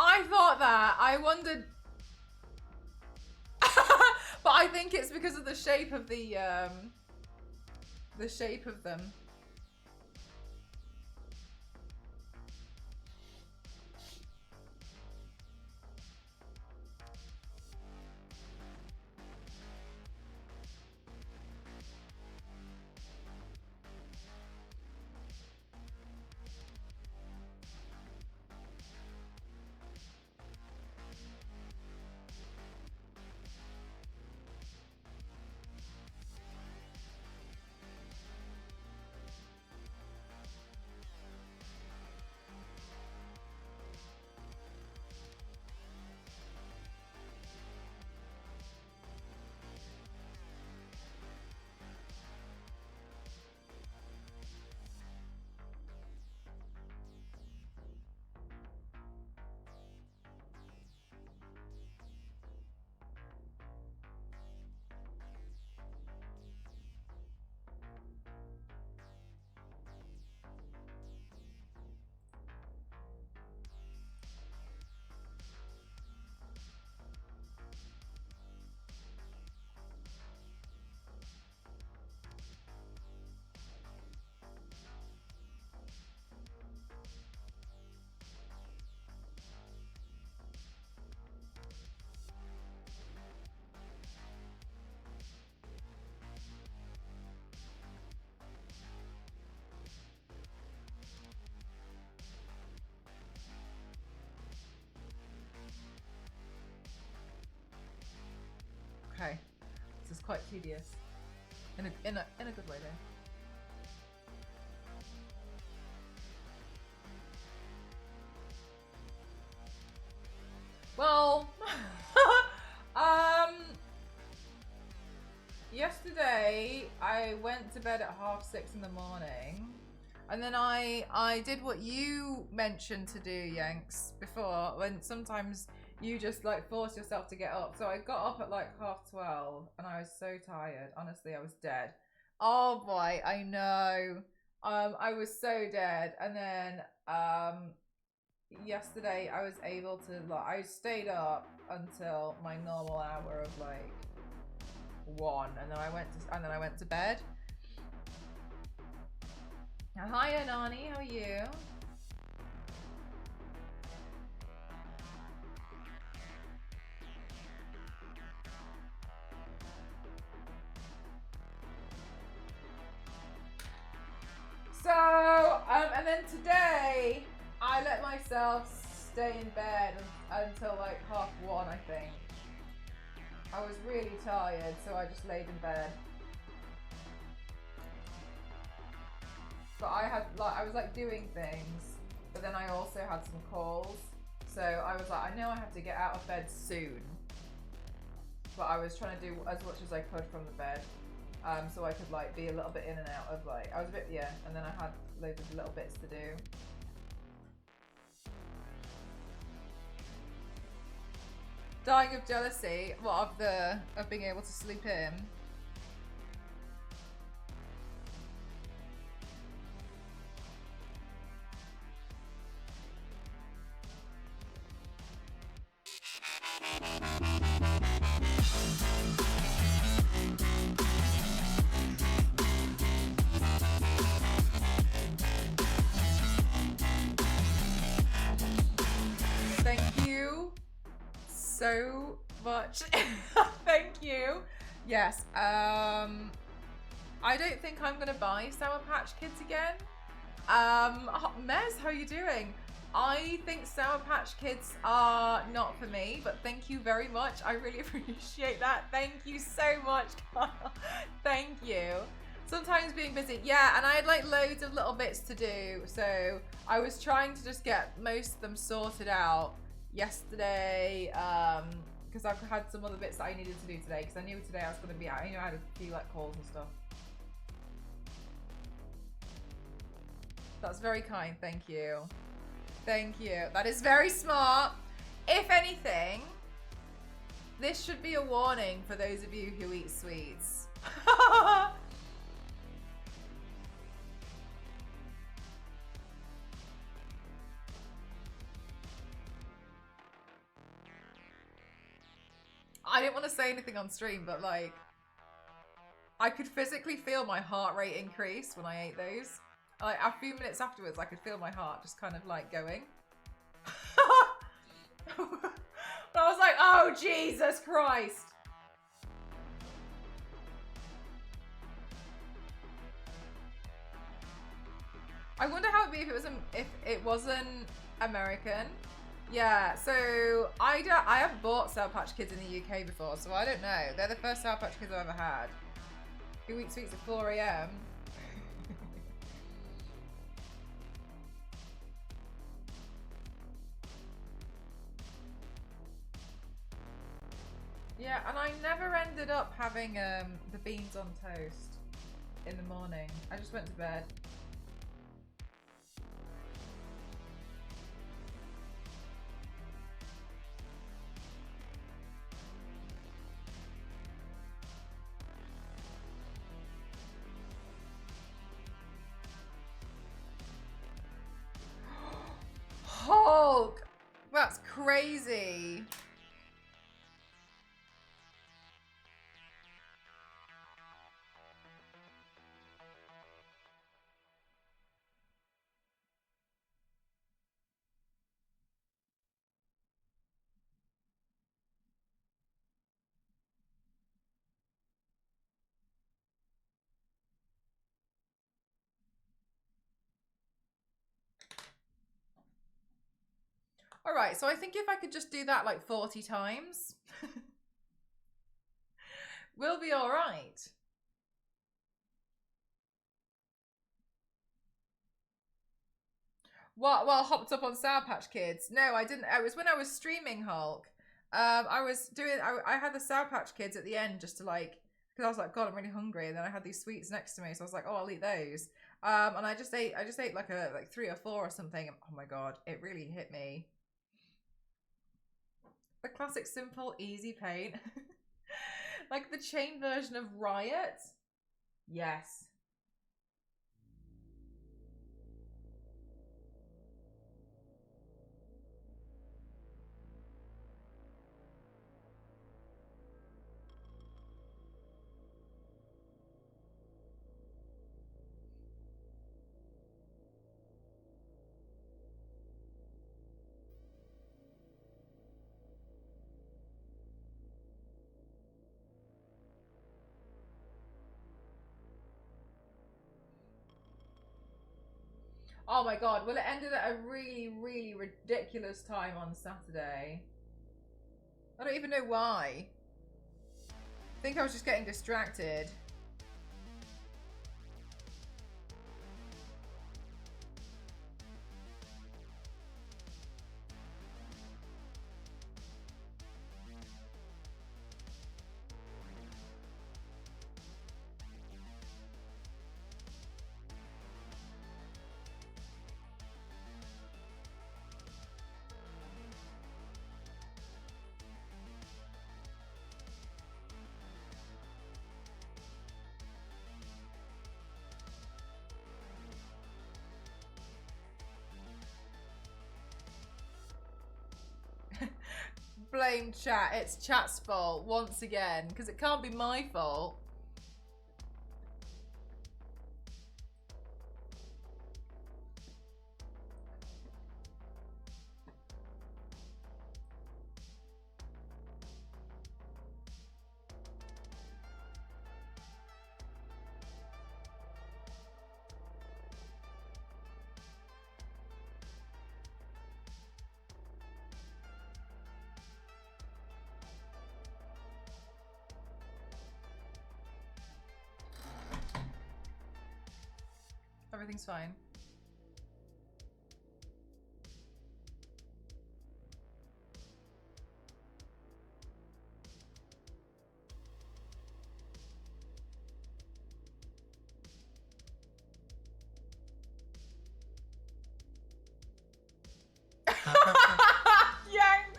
I thought that. I wondered. But I think it's because of the shape of the shape of them. Okay, this is quite tedious. In a good way though. Well, yesterday I went to bed at 6:30 in the morning, and then I did what you mentioned to do, Yanks, before, when sometimes you just like force yourself to get up. So I got up at like 12:30 and I was so tired. Honestly, I was dead. Oh boy, I know. I was so dead. And then yesterday I was able to like I stayed up until my normal hour of like 1, and then I went to bed. Hi Anani, how are you? So, and then today, I let myself stay in bed until like 1:30, I think. I was really tired, so I just laid in bed. But I was like doing things, but then I also had some calls. So I was like, I know I have to get out of bed soon. But I was trying to do as much as I could from the bed. So I could like be a little bit in and out of like, I was a bit, yeah, and then I had loads of little bits to do. Dying of jealousy. What, of being able to sleep in? Thank you so much. Thank you. Yes. I don't think I'm gonna buy Sour Patch Kids again. Mez, how are you doing? I think Sour Patch Kids are not for me, but thank you very much. I really appreciate that. Thank you so much, Kyle. Thank you. Sometimes being busy. Yeah, and I had like loads of little bits to do, so I was trying to just get most of them sorted out yesterday, because I've had some other bits that I needed to do today, because I knew today I was going to be out. You know, I had a few like calls and stuff. That's very kind, thank you. Thank you. That is very smart. If anything, this should be a warning for those of you who eat sweets. I didn't want to say anything on stream, but like, I could physically feel my heart rate increase when I ate those. Like, a few minutes afterwards, I could feel my heart just kind of like going. And I was like, oh, Jesus Christ. I wonder how it'd be if it wasn't American. Yeah, so I have bought Sour Patch Kids in the UK before, so I don't know. They're the first Sour Patch Kids I've ever had. Who eats sweets at 4 AM? Yeah, and I never ended up having the beans on toast in the morning. I just went to bed. Hulk! That's crazy. All right, so I think if I could just do that like 40 times, we'll be all right. What? Well, hopped up on Sour Patch Kids. No, I didn't. It was when I was streaming Hulk. I was doing. I had the Sour Patch Kids at the end just to like, because I was like, God, I'm really hungry. And then I had these sweets next to me, so I was like, oh, I'll eat those. And I just ate like 3 or 4 or something. Oh my God, it really hit me. The classic, simple, easy paint. Like the chain version of Riot. Yes. Oh my God. Well, it ended at a really, really ridiculous time on Saturday. I don't even know why. I think I was just getting distracted. blame chat. It's chat's fault once again, because it can't be my fault. Everything's fine. Yanks!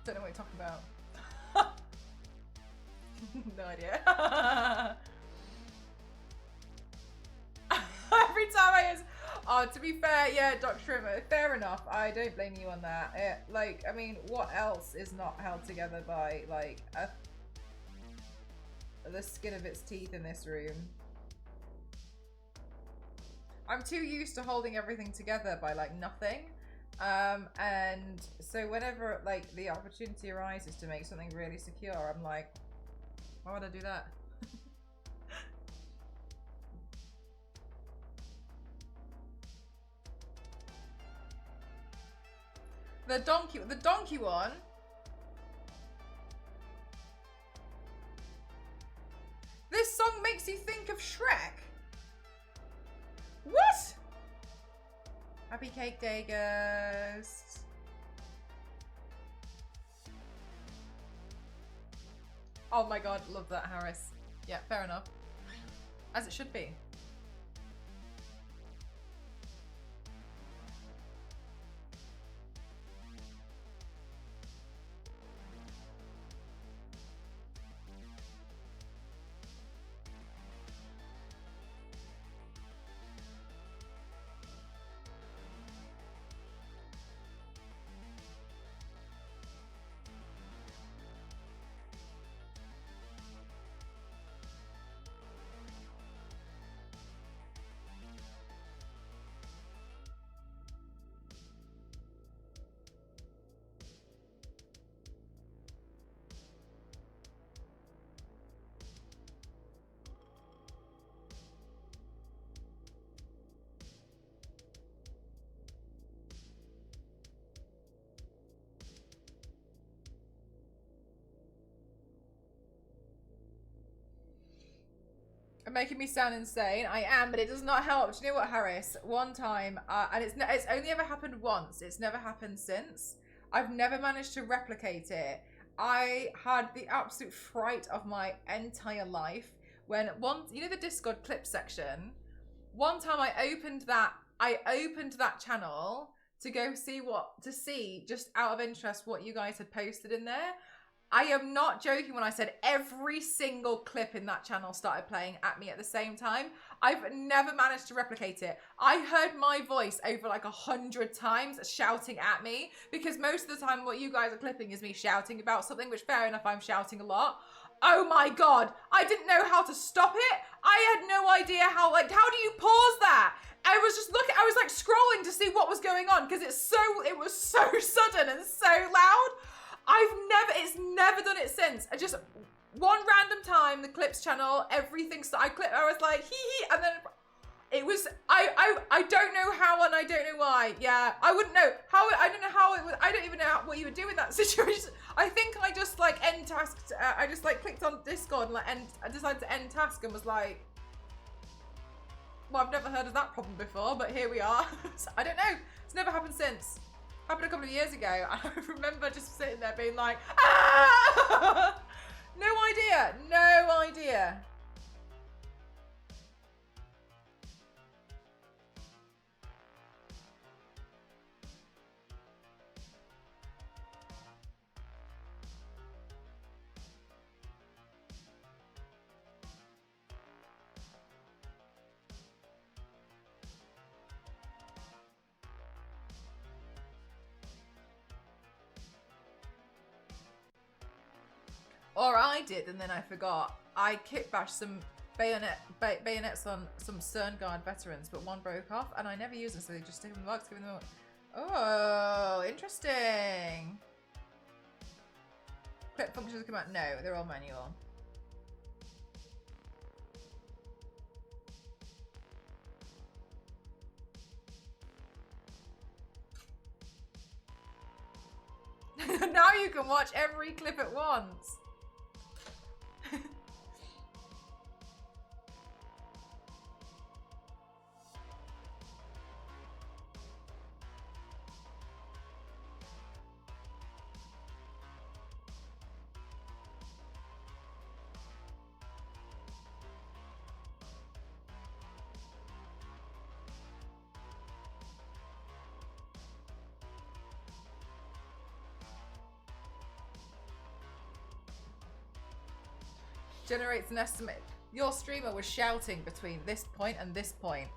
Don't know what you're talking about. No idea. Every time I use... Oh, to be fair, yeah, Dr. Shrimmer, fair enough. I don't blame you on that. Like, I mean, what else is not held together by, like, the skin of its teeth in this room? I'm too used to holding everything together by, like, nothing. And so whenever, like, the opportunity arises to make something really secure, I'm like, why would I do that? The donkey one. This song makes you think of Shrek. What? Happy Cake Day, Ghost. Oh my god, love that, Harris. Yeah, fair enough. As it should be. Making me sound insane. I am, but it does not help. Do you know what, Harris? One time, and it's only ever happened once. It's never happened since. I've never managed to replicate it. I had the absolute fright of my entire life when you know the Discord clip section? One time I opened that channel to go see just out of interest what you guys had posted in there. I am not joking when I said every single clip in that channel started playing at me at the same time. I've never managed to replicate it. I heard my voice over like 100 times shouting at me, because most of the time what you guys are clipping is me shouting about something, which fair enough, I'm shouting a lot. Oh my god, I didn't know how to stop it. I had no idea how do you pause that? I was just looking, I was like scrolling to see what was going on, because it was so sudden and so loud. It's never done it since. I just, one random time, the clips channel, everything, I was like, hee hee, and then it was, I don't know how and I don't know why. Yeah, I wouldn't know how, I don't know how it was, I don't even know what you would do in that situation. I think I just like end tasked, I just like clicked on Discord and like I decided to end task and was like, well, I've never heard of that problem before, but here we are. So, I don't know, it's never happened since. Happened a couple of years ago. I remember just sitting there being like, ah! No idea. No idea. Or I did, and then I forgot. I kit bashed some bayonets on some Cern Guard veterans, but one broke off, and I never used them, so they just stick them in the box, giving them. Oh, interesting. Clip functions come out. No, they're all manual. Now you can watch every clip at once. Generates an estimate. Your streamer was shouting between this point and this point.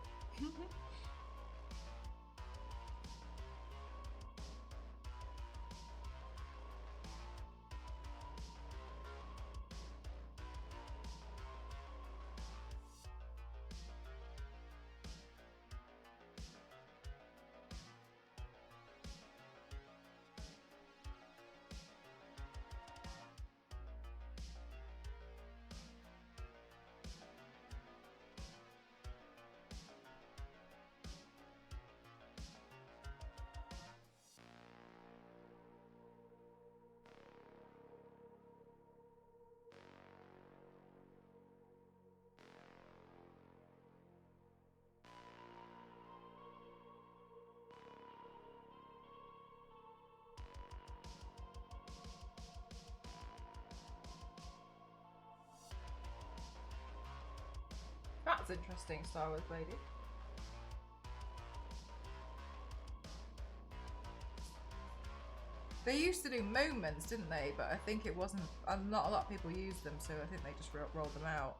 That's interesting, Star Wars lady. They used to do moments, didn't they? But I think it wasn't. Not a lot of people used them, so I think they just rolled them out.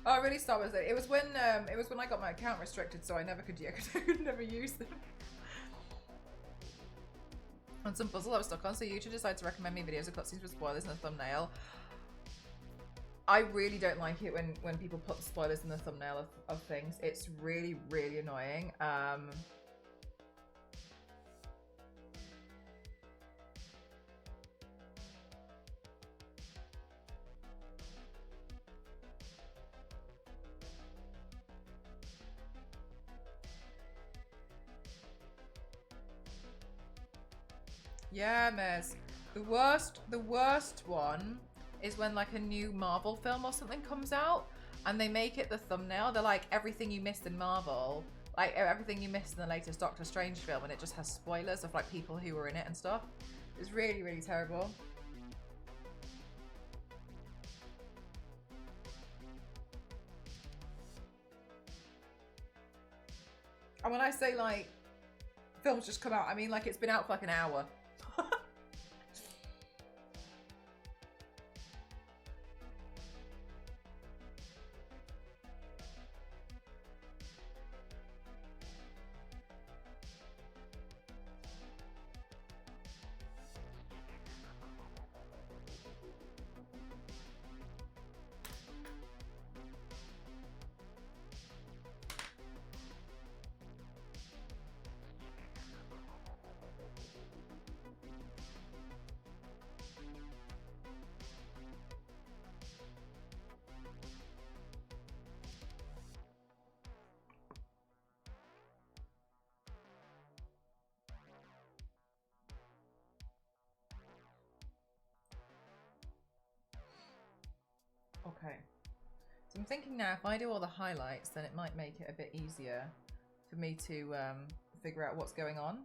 Oh, really? Star Wars. It was when I got my account restricted, so I never could. I could never use them. On some puzzle I was stuck on, so YouTube decided to recommend me videos of cutscenes with spoilers in the thumbnail. I really don't like it when people put spoilers in the thumbnail of things. It's really, really annoying. Yeah, Mez. The worst one is when like a new Marvel film or something comes out and they make it the thumbnail. They're like, everything you missed in Marvel, like everything you missed in the latest Doctor Strange film, and it just has spoilers of like people who were in it and stuff. It's really, really terrible. And when I say like films just come out, I mean like it's been out for like an hour. Okay. So I'm thinking now, if I do all the highlights, then it might make it a bit easier for me to figure out what's going on.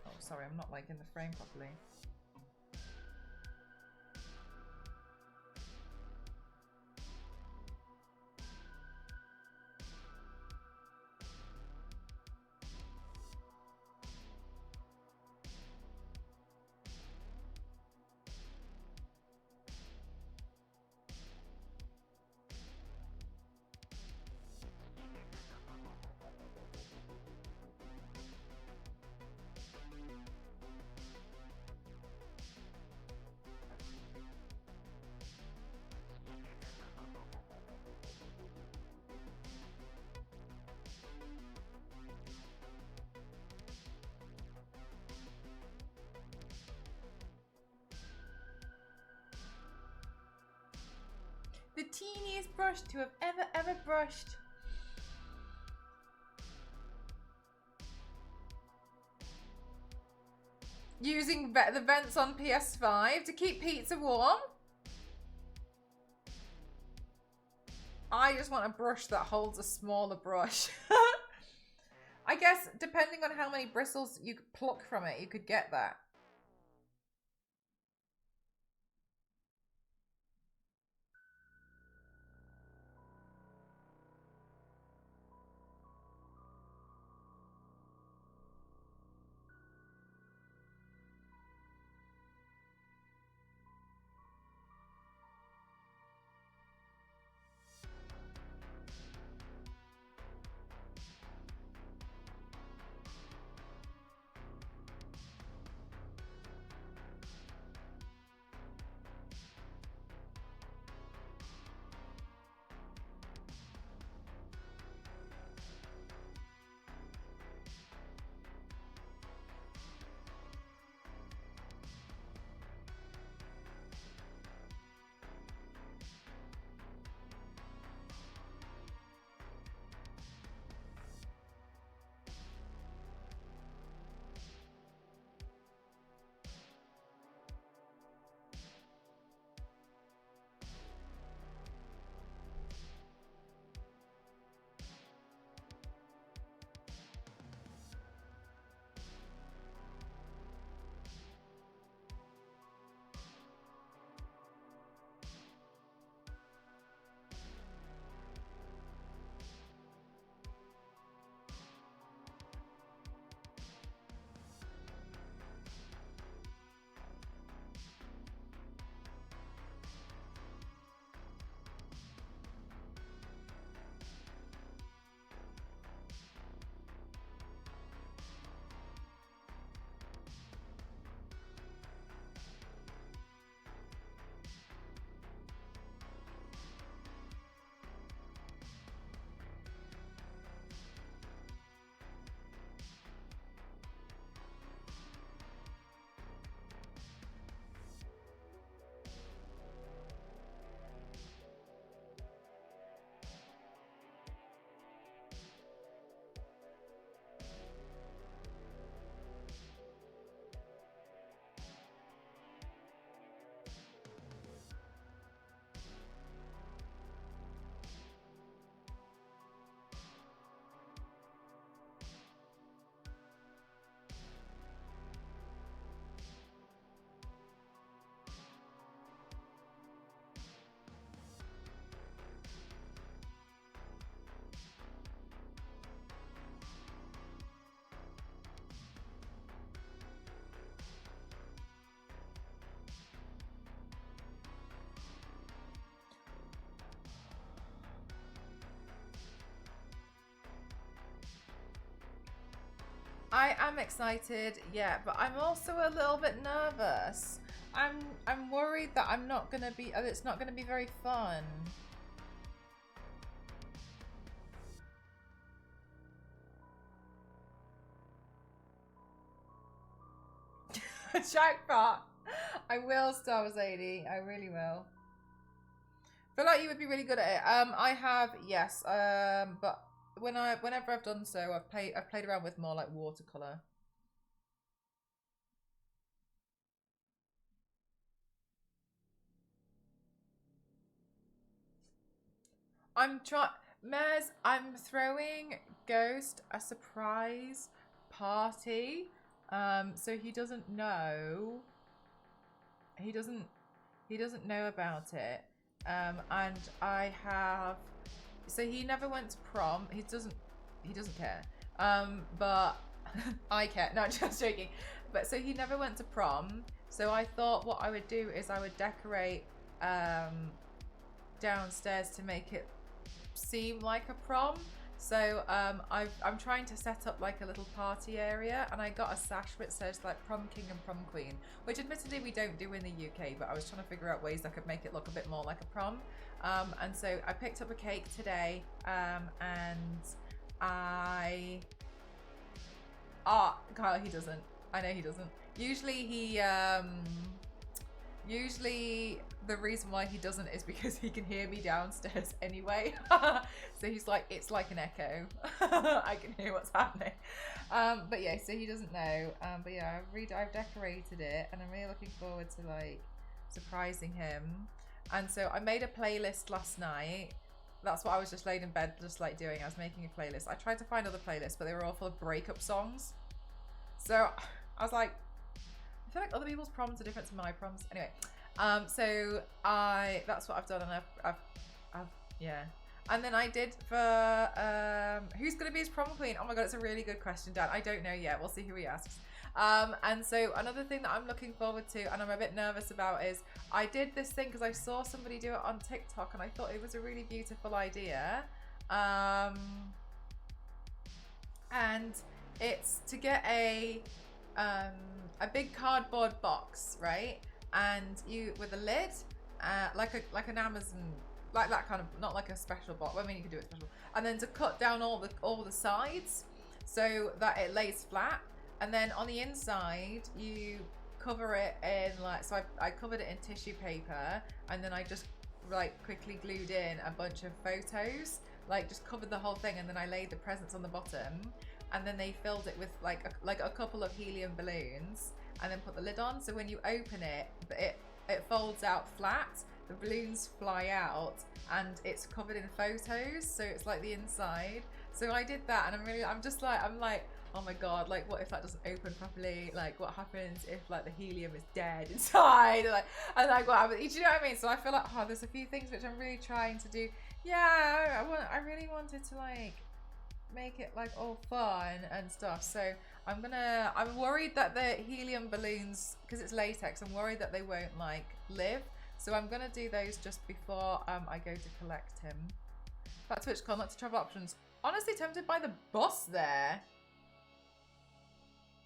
Oh, sorry, I'm not like in the frame properly. The teeniest brush to have ever brushed. Using the vents on PS5 to keep pizza warm. I just want a brush that holds a smaller brush. I guess depending on how many bristles you could pluck from it, you could get that. I am excited, yeah, but I'm also a little bit nervous. I'm worried that I'm not gonna be. It's not gonna be very fun. Jackpot! I will, Star Wars 80. I really will. Feel like you would be really good at it. I have, yes. But whenever I've done so, I've played around with more like watercolor. I'm trying, Mez, I'm throwing Ghost a surprise party. So he doesn't know. He doesn't know about it. And I have, so he never went to prom. He doesn't care. But I care. No, I'm just joking. But so he never went to prom. So I thought what I would do is I would decorate downstairs to make it seem like a prom. So I'm trying to set up like a little party area, and I got a sash that says like prom king and prom queen, which admittedly we don't do in the UK, but I was trying to figure out ways I could make it look a bit more like a prom. And so I picked up a cake today, and Kyle, he doesn't. I know he doesn't. Usually the reason why he doesn't is because he can hear me downstairs anyway. So he's like, it's like an echo. I can hear what's happening. But yeah, so he doesn't know. But yeah, I've decorated it, and I'm really looking forward to like surprising him. And so I made a playlist last night. That's what I was just laid in bed just like doing. I was making a playlist. I tried to find other playlists, but they were all full of breakup songs. So I was like, I feel like other people's proms are different to my proms. Anyway, so that's what I've done, and I've yeah. And then I did for who's gonna be his prom queen? Oh my god, it's a really good question, Dan. I don't know yet. We'll see who he asks. And so another thing that I'm looking forward to, and I'm a bit nervous about, is I did this thing because I saw somebody do it on TikTok, and I thought it was a really beautiful idea. And it's to get a big cardboard box, right? And you with a lid, like an Amazon, like that kind of, not like a special box. I mean, you can do it special. And then to cut down all the sides so that it lays flat. And then on the inside, you cover it in like, so I covered it in tissue paper, and then I just like quickly glued in a bunch of photos, like just covered the whole thing, and then I laid the presents on the bottom, and then they filled it with like a couple of helium balloons, and then put the lid on. So when you open it, it folds out flat, the balloons fly out, and it's covered in photos, so it's like the inside. So I did that, and I'm like, oh my god, like what if that doesn't open properly? Like what happens if like the helium is dead inside? And like what happens? Do you know what I mean? So I feel like, oh, there's a few things which I'm really trying to do. Yeah, I really wanted to like make it like all fun and stuff. So I'm worried that the helium balloons, because it's latex, I'm worried that they won't like live. So I'm gonna do those just before I go to collect him. Back to TwitchCon, lots of travel options. Honestly tempted by the bus there.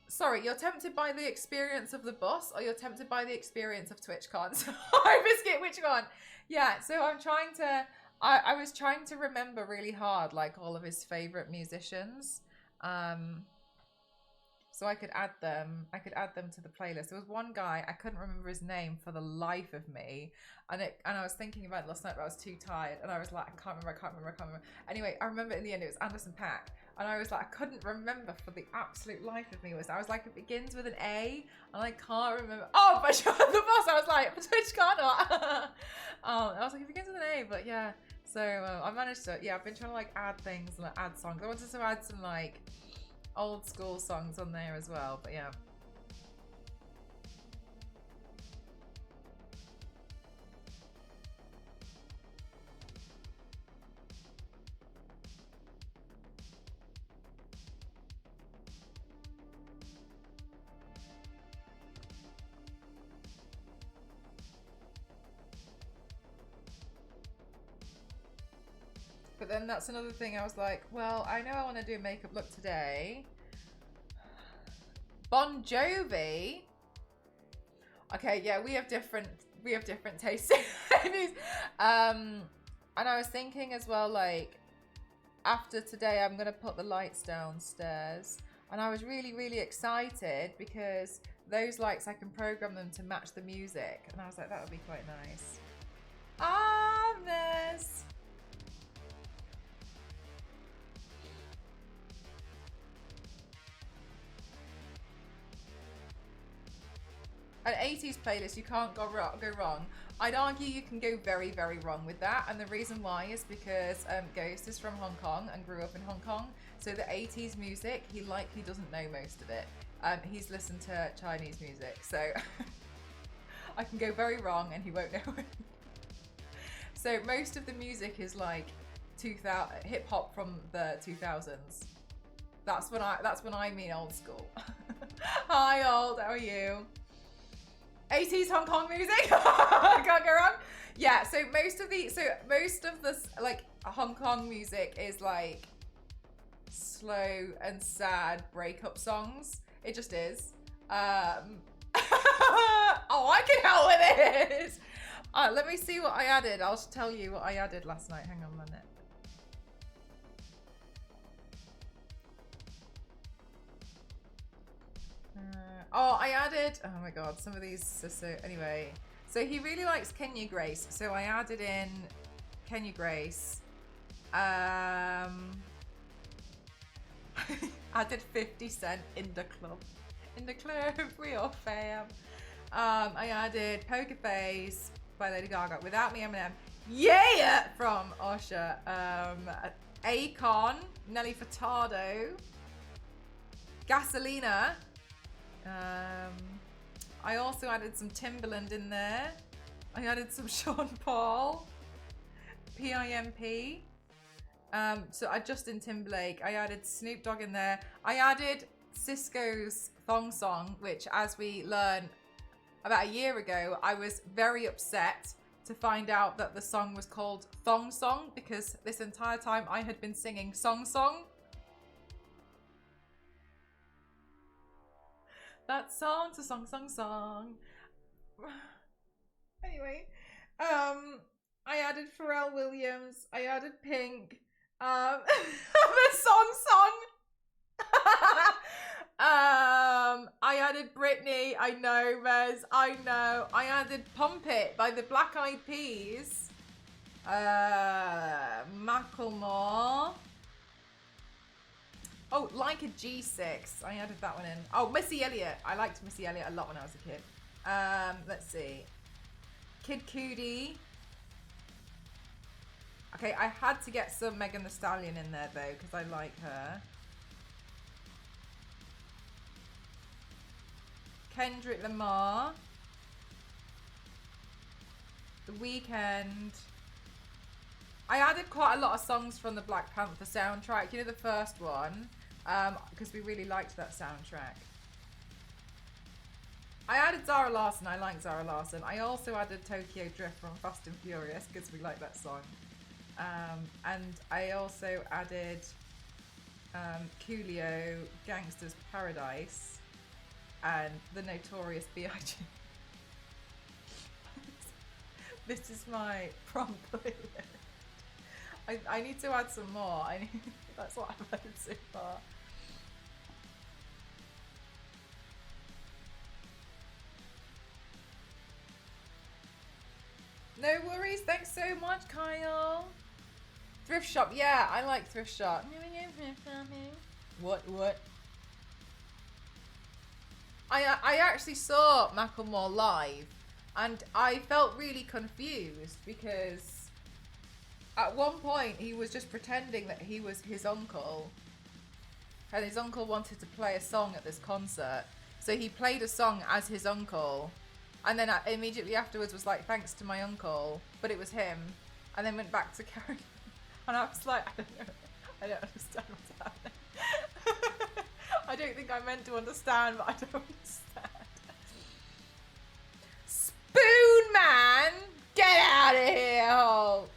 Sorry, you're tempted by the experience of the bus, or you're tempted by the experience of TwitchCon? Sorry, Biscuit, which one? Yeah, so I'm trying to, I was trying to remember really hard, like all of his favorite musicians. So I could add them to the playlist. There was one guy, I couldn't remember his name for the life of me. And I was thinking about it last night, but I was too tired. And I was like, I can't remember. Anyway, I remember in the end it was Anderson .Paak. And I was like, I couldn't remember for the absolute life of me. I was like, it begins with an A, and I can't remember. Oh, but the boss, I was like, TwitchCon or I was like, it begins with an A, but yeah. So I managed to, yeah, I've been trying to like add things and like, add songs. I wanted to add some like old school songs on there as well, but yeah. But then that's another thing. I was like, well, I know I want to do a makeup look today. Bon Jovi. Okay, yeah, we have different tastes. And I was thinking as well, like after today, I'm gonna put the lights downstairs, and I was really excited because those lights, I can program them to match the music, and I was like, that would be quite nice. Ah, miss. an 80s playlist, you can't go wrong. I'd argue you can go very, very wrong with that. And the reason why is because Ghost is from Hong Kong and grew up in Hong Kong. So the 80s music, he likely doesn't know most of it. He's listened to Chinese music. So I can go very wrong and he won't know it. So most of the music is like 2000 hip hop from the 2000s. That's when I mean old school. Hi old, how are you? 80s Hong Kong music. Can't go wrong. Yeah, so most of this like Hong Kong music is like slow and sad breakup songs. It just is. Oh, I can help with it. Let me see what I added. I'll tell you what I added last night. Hang on a minute. I added, oh my god, some of these are so, anyway. So he really likes Kenya Grace. So I added in Kenya Grace. I did 50 Cent in the club. In the club, we all fam. I added Poker Face by Lady Gaga, Without Me Eminem, yeah, from Usher. Akon, Nelly Furtado, Gasolina. I also added some Timbaland in there. I added some Sean Paul, PIMP. So I Justin Timberlake. I added Snoop Dogg in there. I added Cisco's Thong Song, which, as we learned about a year ago, I was very upset to find out that the song was called Thong Song because this entire time I had been singing Song Song. That song's a song. Anyway, I added Pharrell Williams. I added Pink. The song. I added Britney. I know, Rez. I know. I added Pump It by the Black Eyed Peas. Macklemore. Oh, Like a G6. I added that one in. Oh, Missy Elliott. I liked Missy Elliott a lot when I was a kid. Let's see. Kid Cudi. Okay, I had to get some Megan Thee Stallion in there though, because I like her. Kendrick Lamar. The Weeknd. I added quite a lot of songs from the Black Panther soundtrack. You know, the first one, because we really liked that soundtrack. I added Zara Larsson. I like Zara Larsson. I also added Tokyo Drift from Fast and Furious because we like that song. And I also added Coolio, Gangsta's Paradise, and the Notorious B.I.G. This is my prom playlist. I need to add some more. That's what I've added so far. No worries. Thanks so much, Kyle. Thrift shop. Yeah, I like thrift shop. What? I actually saw Macklemore live, and I felt really confused because at one point he was just pretending that he was his uncle, and his uncle wanted to play a song at this concert, so he played a song as his uncle, and then immediately afterwards was like, thanks to my uncle, but it was him, and then went back to carry on. And I was like, I don't understand what's happening. I don't think I meant to understand, but I don't understand. Spoon Man, get out of here!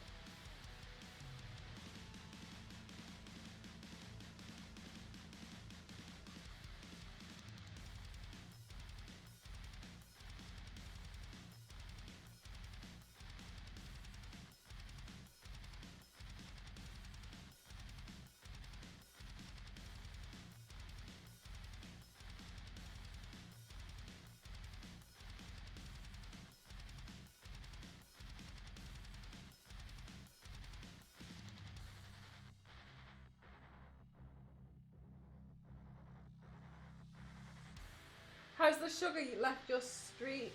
Has the sugar left your street?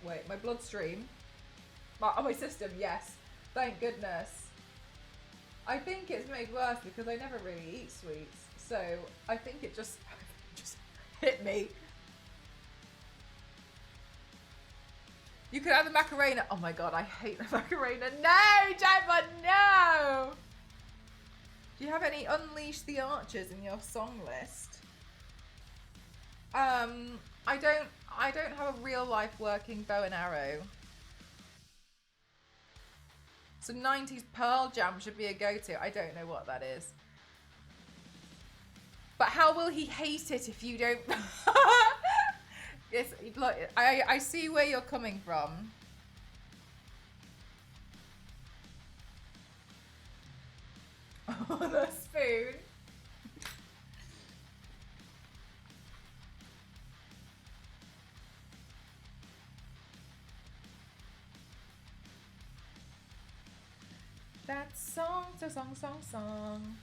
Wait, my bloodstream? My system, yes. Thank goodness. I think it's made worse because I never really eat sweets. So I think it just hit me. You could have the Macarena. Oh my god, I hate the Macarena. No, Gemma, no! Do you have any Unleash the Archers in your song list? I don't have a real life working bow and arrow. So 90s Pearl Jam should be a go-to. I don't know what that is. But how will he hate it if you don't? Yes, look, I see where you're coming from. Oh, the spoon. That song, song.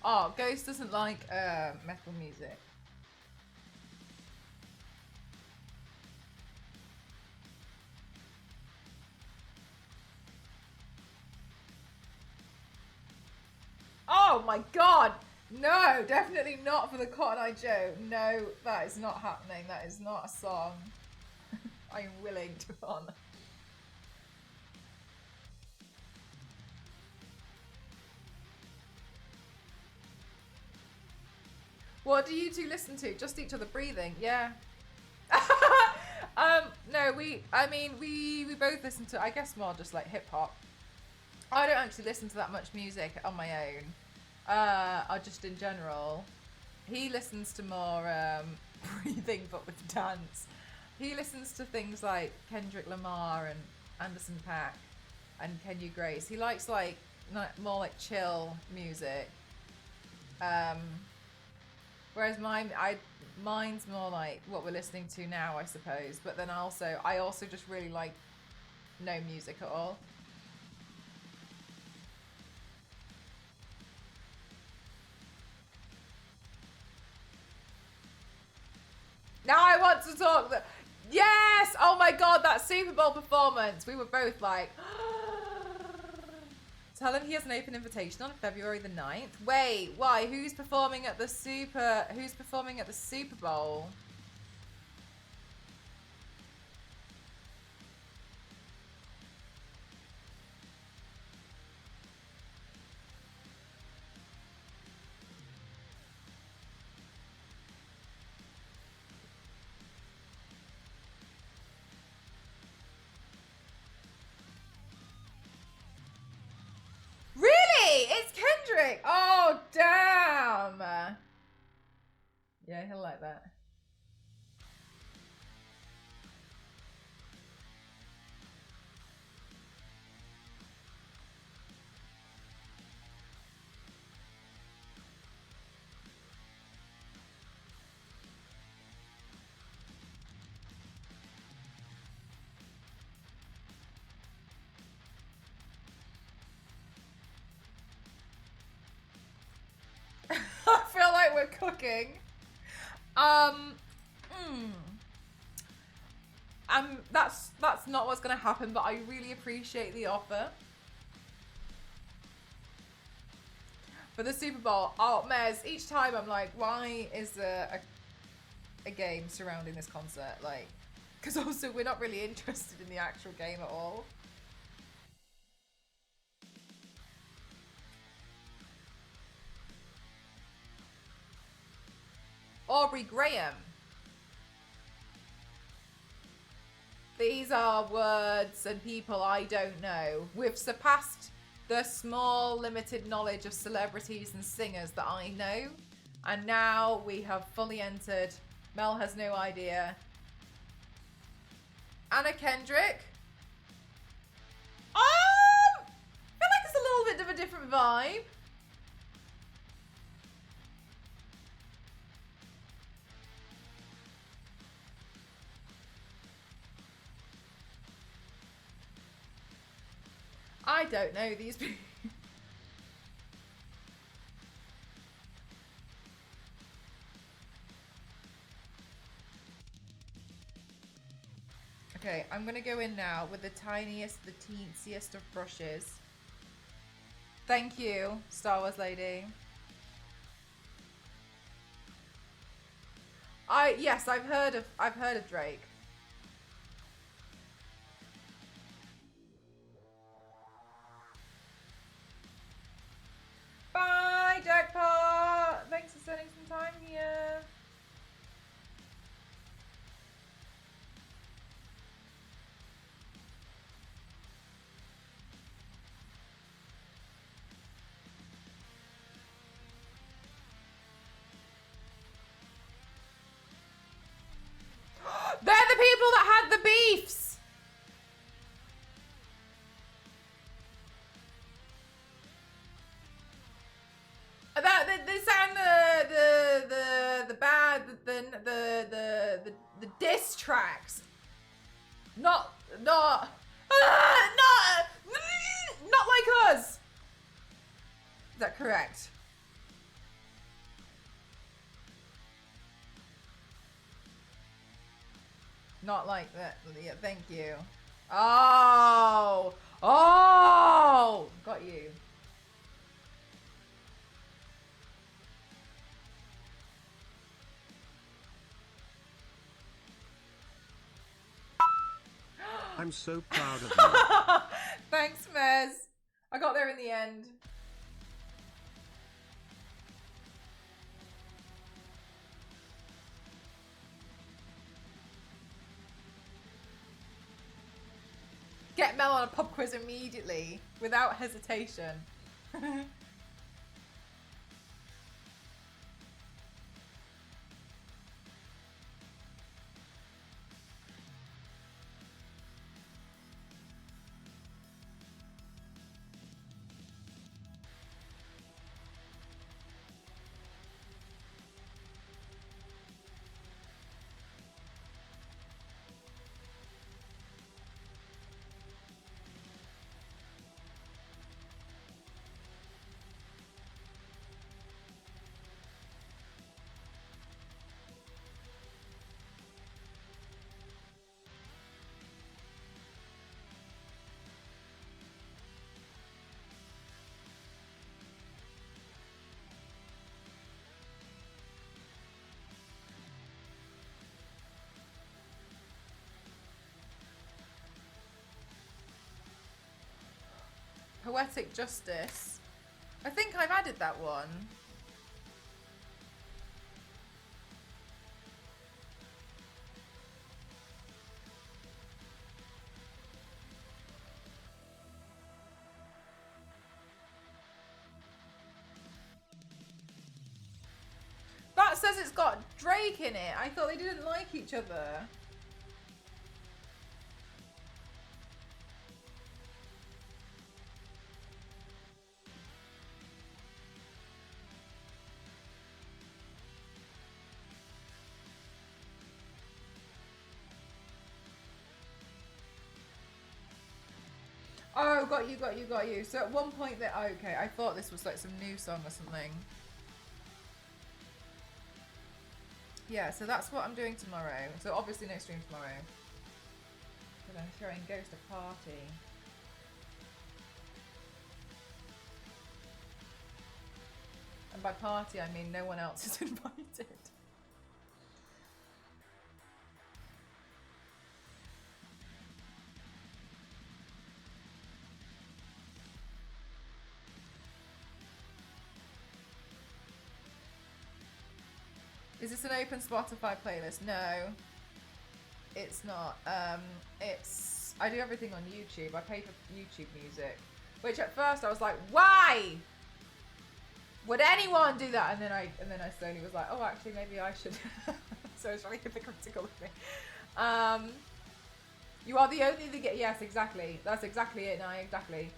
Oh, Ghost doesn't like metal music. Oh my god! No, definitely not for the Cotton Eye Joe. No, that is not happening. That is not a song I'm willing to honor. What do you two listen to? Just each other breathing, yeah. No, we both listen to, I guess, more just like hip hop. I don't actually listen to that much music on my own. Or just in general. He listens to more breathing but with dance. He listens to things like Kendrick Lamar and Anderson .Paak and Kenya Grace. He likes like more like chill music. Whereas mine's more like what we're listening to now, I suppose. But then I also just really like no music at all. Now I want to talk. Yes! Oh my god, that Super Bowl performance. We were both like, tell him he has an open invitation on February the 9th. Wait, why? Who's performing at the Super Bowl? It's Kendrick! Oh, damn! Yeah, he'll like that. I feel like we're cooking. That's not what's gonna happen, but I really appreciate the offer. For the Super Bowl, oh, Mez, each time I'm like, why is there a game surrounding this concert? Like, because also we're not really interested in the actual game at all. Aubrey Graham. These are words and people I don't know. We've surpassed the small, limited knowledge of celebrities and singers that I know. And now we have fully entered. Mel has no idea. Anna Kendrick. I feel like it's a little bit of a different vibe. I don't know these people. Okay, I'm gonna go in now with the tiniest, the teensiest of brushes. Thank you, Star Wars lady. Yes, I've heard of Drake. Bye, Jackpot! Thanks for spending some time here. They're the people that had the beefs! They sound the bad the diss tracks. Not like us. Is that correct? Not like that. Yeah, thank you. Oh, got you. I'm so proud of you. Thanks, Mez. I got there in the end. Get Mel on a pub quiz immediately, without hesitation. Poetic Justice. I think I've added that one. That says it's got Drake in it. I thought they didn't like each other. Oh, got you. So at one point that okay, I thought this was like some new song or something. Yeah, so that's what I'm doing tomorrow. So obviously no stream tomorrow. But I'm throwing Ghost a party. And by party I mean no one else is invited. Is this an open Spotify playlist? No, it's not. I do everything on YouTube. I pay for YouTube music, which at first I was like, why would anyone do that? And then I slowly was like, oh, actually, maybe I should. So it's really hypocritical of me. You are the only that get. Yes, exactly. That's exactly it. No, exactly.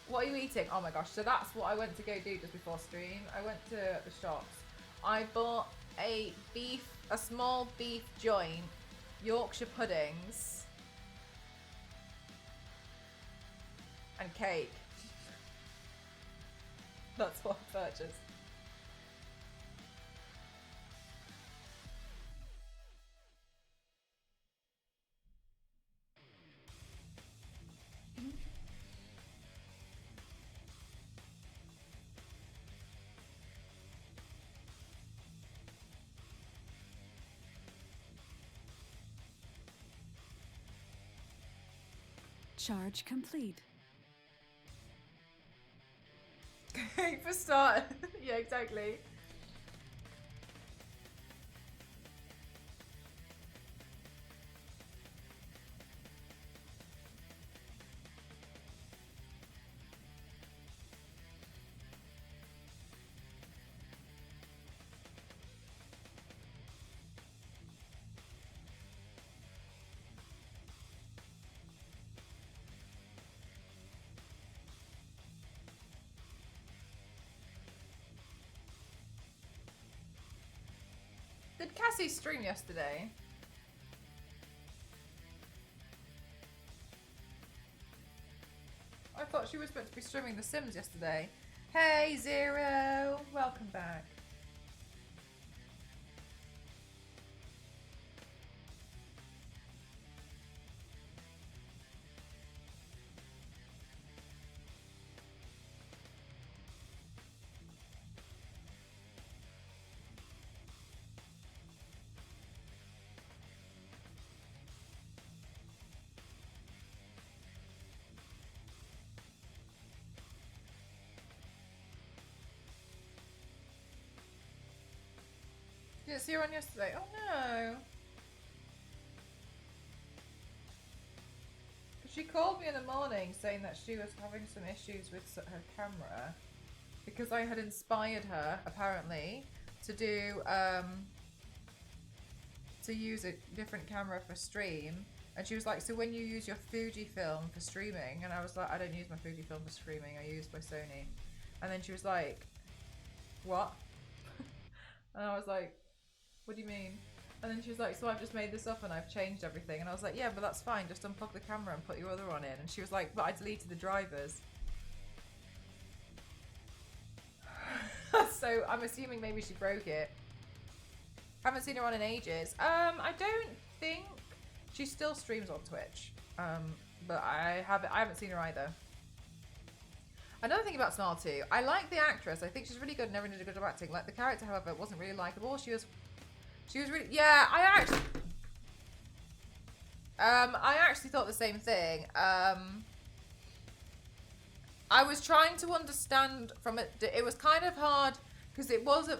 What are you eating? Oh my gosh. So that's what I went to go do just before stream. I went to the shops. I bought a small beef joint, Yorkshire puddings, And cake. That's what I purchased. Charge complete. Cake for start. Yeah, exactly. Did Cassie stream yesterday? I thought she was meant to be streaming The Sims yesterday. Hey, Zero! Welcome back. Didn't see her on yesterday. Oh no! She called me in the morning saying that she was having some issues with her camera because I had inspired her, apparently, to do to use a different camera for stream. And she was like, so when you use your Fujifilm for streaming, and I was like, I don't use my Fujifilm for streaming, I use my Sony. And then she was like, what? And I was like, what do you mean? And then she was like, so I've just made this up and I've changed everything. And I was like, yeah, but that's fine, just unplug the camera and put your other one in. And she was like, but I deleted the drivers. So I'm assuming maybe she broke it. Haven't seen her on in ages. I don't think she still streams on Twitch. But I haven't seen her either. Another thing about Smile 2, I like the actress. I think she's really good and never did a good job acting. Like the character, however, wasn't really likable. She was really, yeah. I actually thought the same thing. I was trying to understand from it. It was kind of hard because it wasn't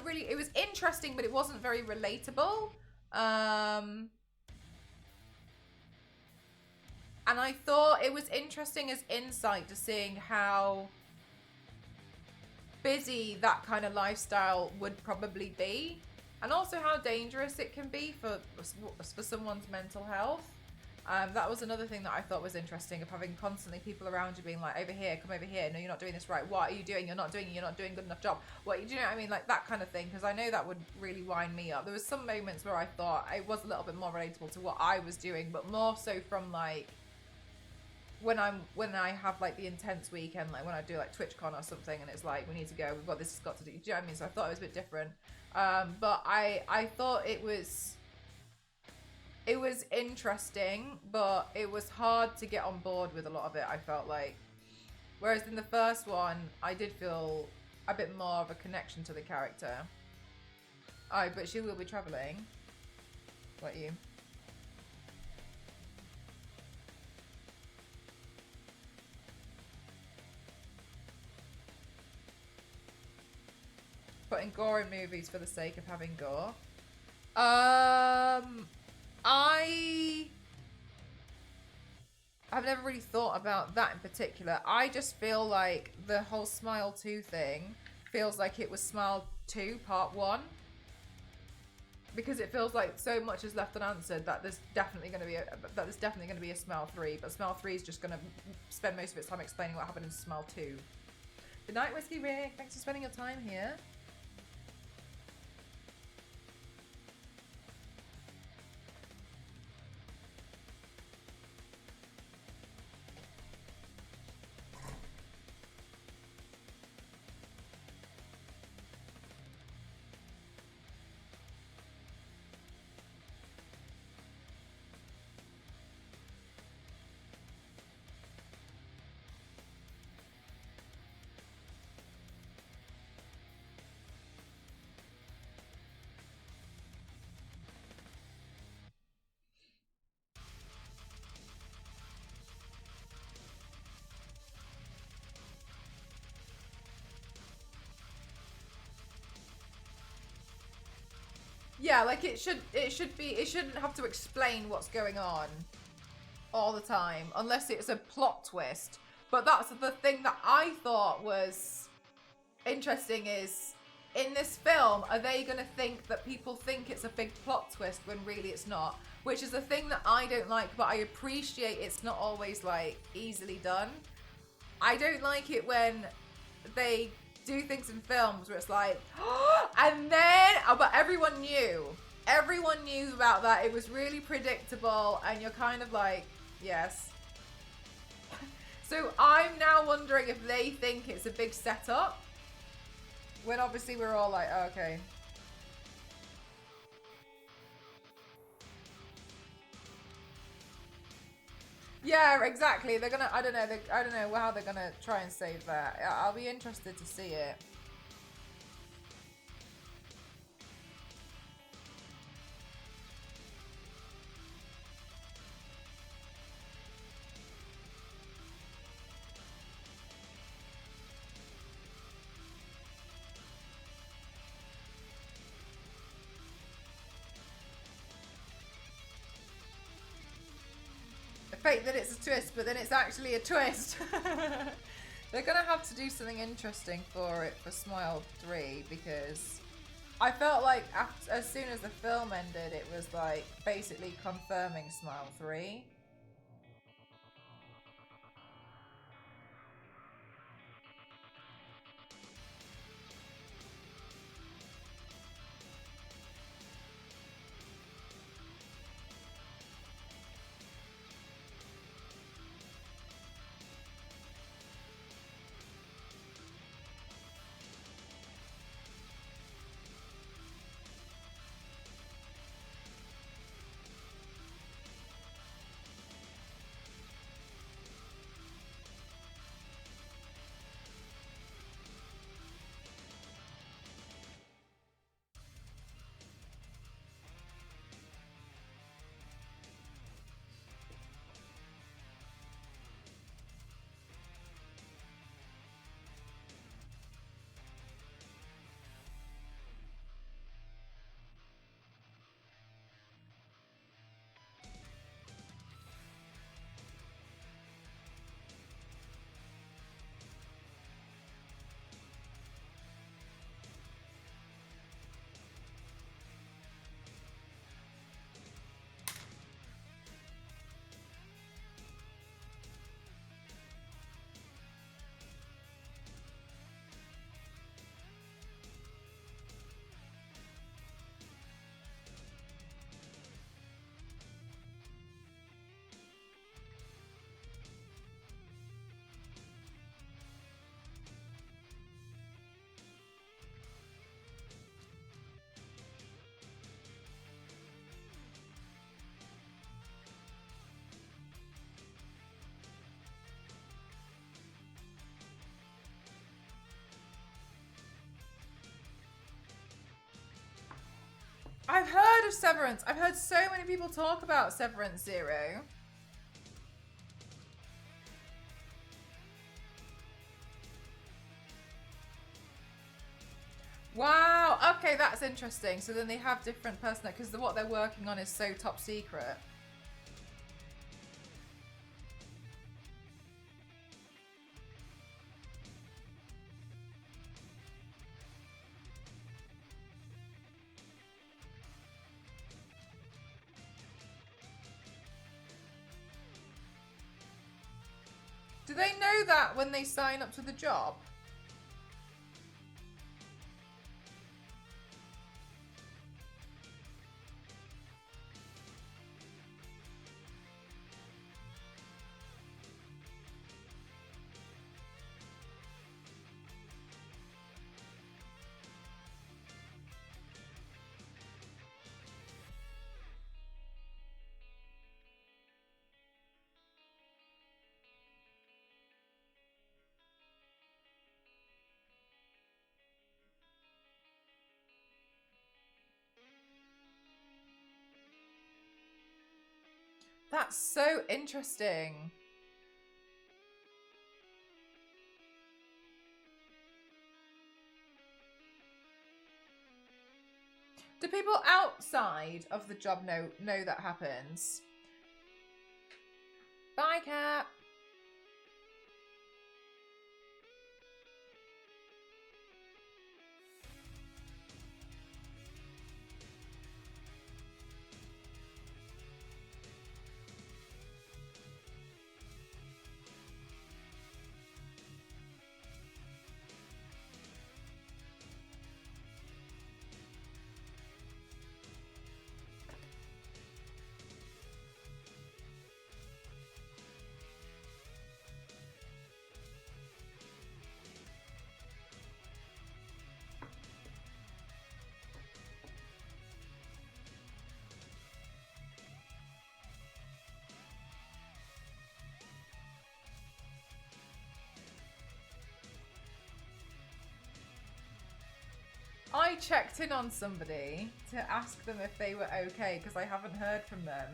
really. It was interesting, but it wasn't very relatable. And I thought it was interesting as insight to seeing how busy that kind of lifestyle would probably be, and also how dangerous it can be for someone's mental health. That was another thing that I thought was interesting, of having constantly people around you being like, over here, come over here, no, you're not doing this right, what are you doing, you're not doing a good enough job, what, do you know what I mean, like that kind of thing, because I know that would really wind me up. There was some moments where I thought it was a little bit more relatable to what I was doing, but more so from like when I have like the intense weekend, like when I do like TwitchCon or something, and it's like, we need to go, we've got this, got to do, do you know what I mean? So I thought it was a bit different, but I thought it was interesting, but it was hard to get on board with a lot of it, I felt like. Whereas in the first one, I did feel a bit more of a connection to the character. Oh, but she will be travelling. What, you? Putting gore in movies for the sake of having gore. I've never really thought about that in particular. I just feel like the whole Smile 2 thing feels like it was Smile 2 Part 1. Because it feels like so much is left unanswered that there's definitely going to be a Smile 3, but Smile 3 is just going to spend most of its time explaining what happened in Smile 2. Good night, Whiskey Rick. Thanks for spending your time here. Yeah, like it shouldn't have to explain what's going on all the time unless it's a plot twist. But that's the thing that I thought was interesting is in this film, are they going to think that people think it's a big plot twist when really it's not? Which is a thing that I don't like, but I appreciate it's not always like easily done. I don't like it when they do things in films where it's like, and then, but everyone knew. Everyone knew about that. It was really predictable, and you're kind of like, yes. So I'm now wondering if they think it's a big setup, when obviously we're all like, oh, okay. Yeah, exactly. They're gonna. I don't know. I don't know how they're gonna try and save that. I'll be interested to see it. Fake that it's a twist, but then it's actually a twist. They're gonna have to do something interesting for it for Smile 3 because I felt like as soon as the film ended, it was like basically confirming Smile 3. I've heard of Severance. I've heard so many people talk about Severance Zero. Wow. Okay, that's interesting. So then they have different personnel because what they're working on is so top secret. Do they know that when they sign up to the job? That's so interesting. Do people outside of the job know that happens? Bye, cat. I checked in on somebody to ask them if they were okay because I haven't heard from them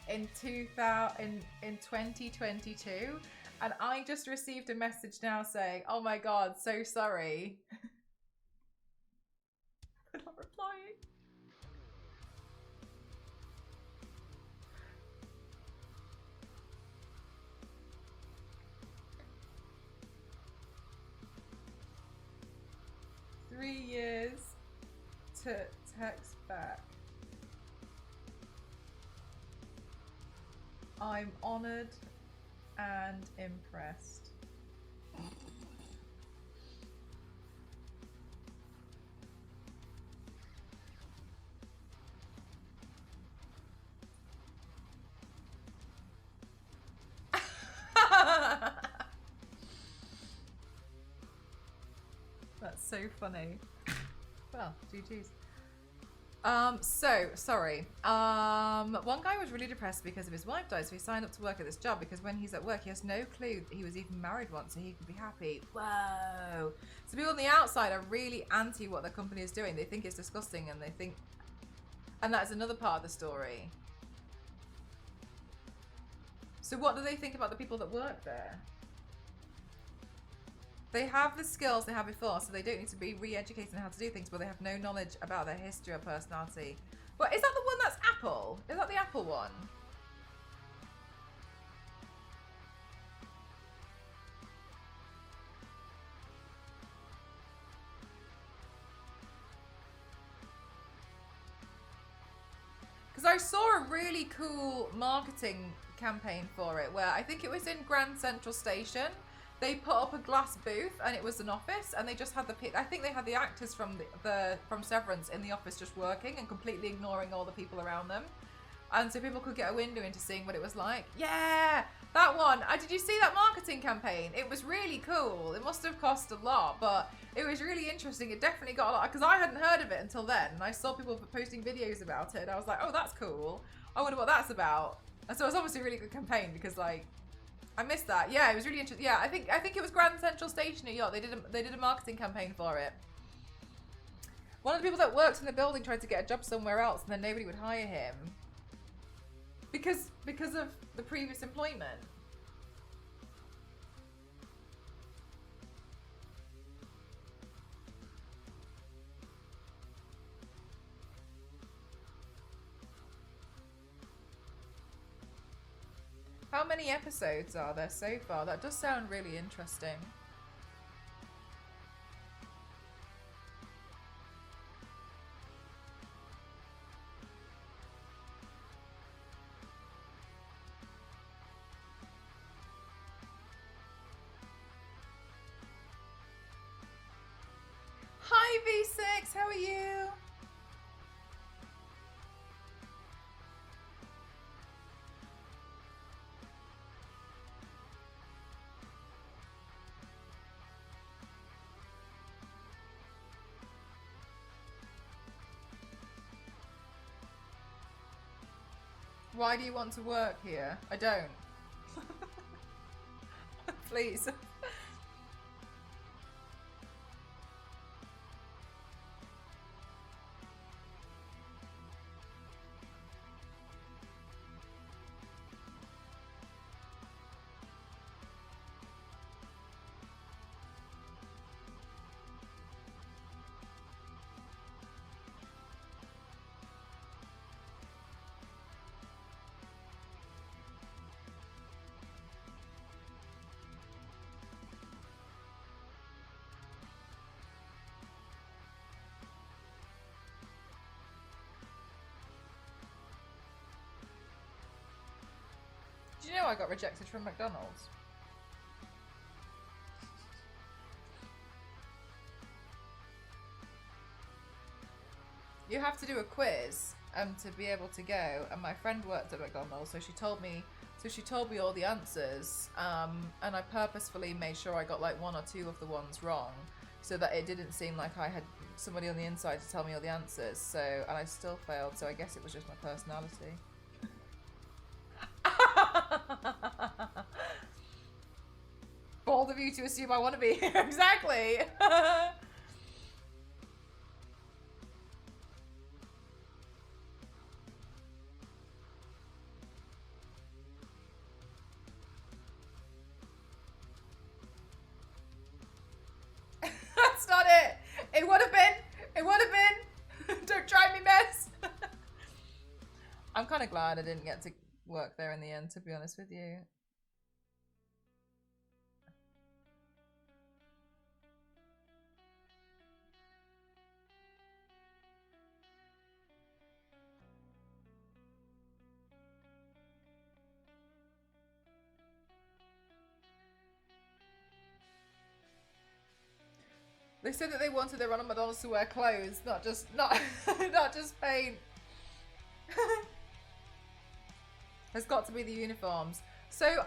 in 2022, and I just received a message now saying, "Oh my god, so sorry." They're not replying. Three years to text back. I'm honored and impressed. That's so funny. Well, GG's. Sorry. One guy was really depressed because of his wife died, so he signed up to work at this job because when he's at work, he has no clue that he was even married once, so he could be happy. Whoa. So people on the outside are really anti what the company is doing. They think it's disgusting, and they think, and that's another part of the story. So what do they think about the people that work there? They have the skills they had before, so they don't need to be re-educated on how to do things, but they have no knowledge about their history or personality. But is that the one that's Apple? Is that the Apple one? Because I saw a really cool marketing campaign for it, where I think it was in Grand Central Station. They put up a glass booth, and it was an office, and they just had I think they had the actors from from Severance in the office just working and completely ignoring all the people around them, and so people could get a window into seeing what it was like. Yeah, that one. Did you see that marketing campaign? It was really cool. It must have cost a lot, but it was really interesting. It definitely got a lot, because I hadn't heard of it until then, and I saw people posting videos about it, and I was like, oh, that's cool. I wonder what that's about. And so it was obviously a really good campaign, because like, I missed that. Yeah, it was really interesting. Yeah, I think it was Grand Central Station at York. They did a marketing campaign for it. One of the people that worked in the building tried to get a job somewhere else, and then nobody would hire him because of the previous employment. How many episodes are there so far? That does sound really interesting. Hi V6, how are you? Why do you want to work here? I don't. Please. Do you know I got rejected from McDonald's? You have to do a quiz to be able to go, and my friend worked at McDonald's, so she told me all the answers, and I purposefully made sure I got like one or two of the ones wrong, so that it didn't seem like I had somebody on the inside to tell me all the answers. So, and I still failed. So I guess it was just my personality. Bold of you to assume I want to be here. Exactly. That's not it. It would have been. It would have been. Don't try me, miss. I'm kind of glad I didn't get to work there in the end, to be honest with you. They said that they wanted their Ronald McDonald's to wear clothes, not just paint. There's got to be the uniforms. So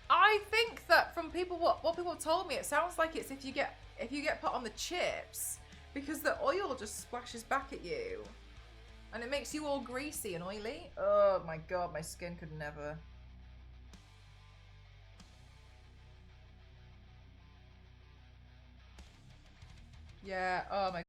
I think that from people what people have told me, it sounds like it's if you get put on the chips, because the oil just splashes back at you. And it makes you all greasy and oily. Oh my god, my skin could never. Yeah, oh my.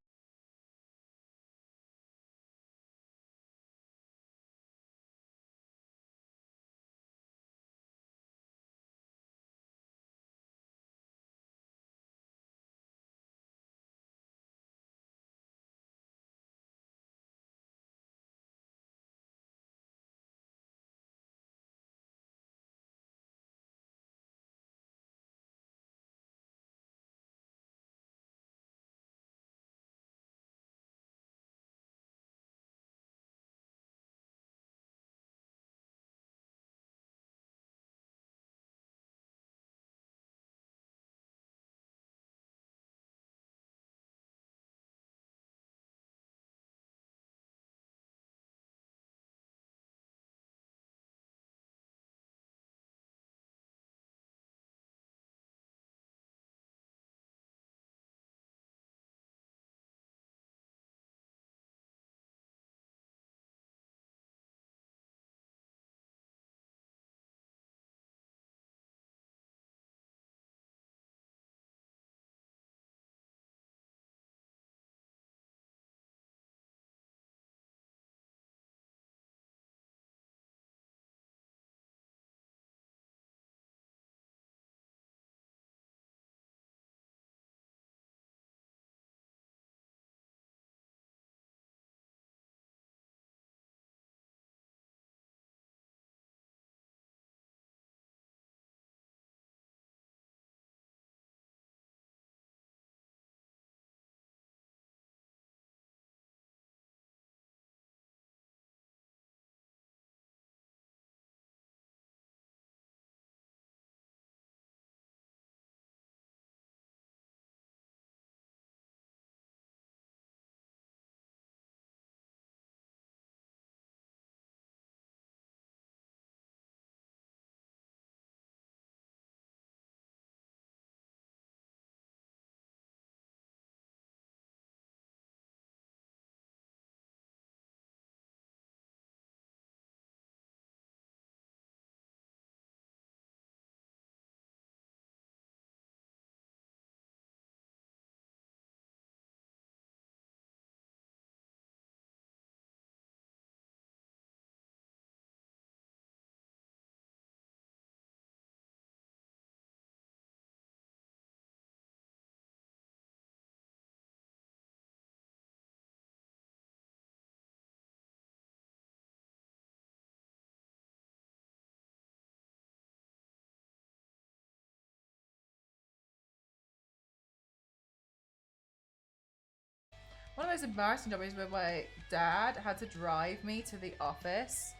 One of the most embarrassing jobs where my dad had to drive me to the office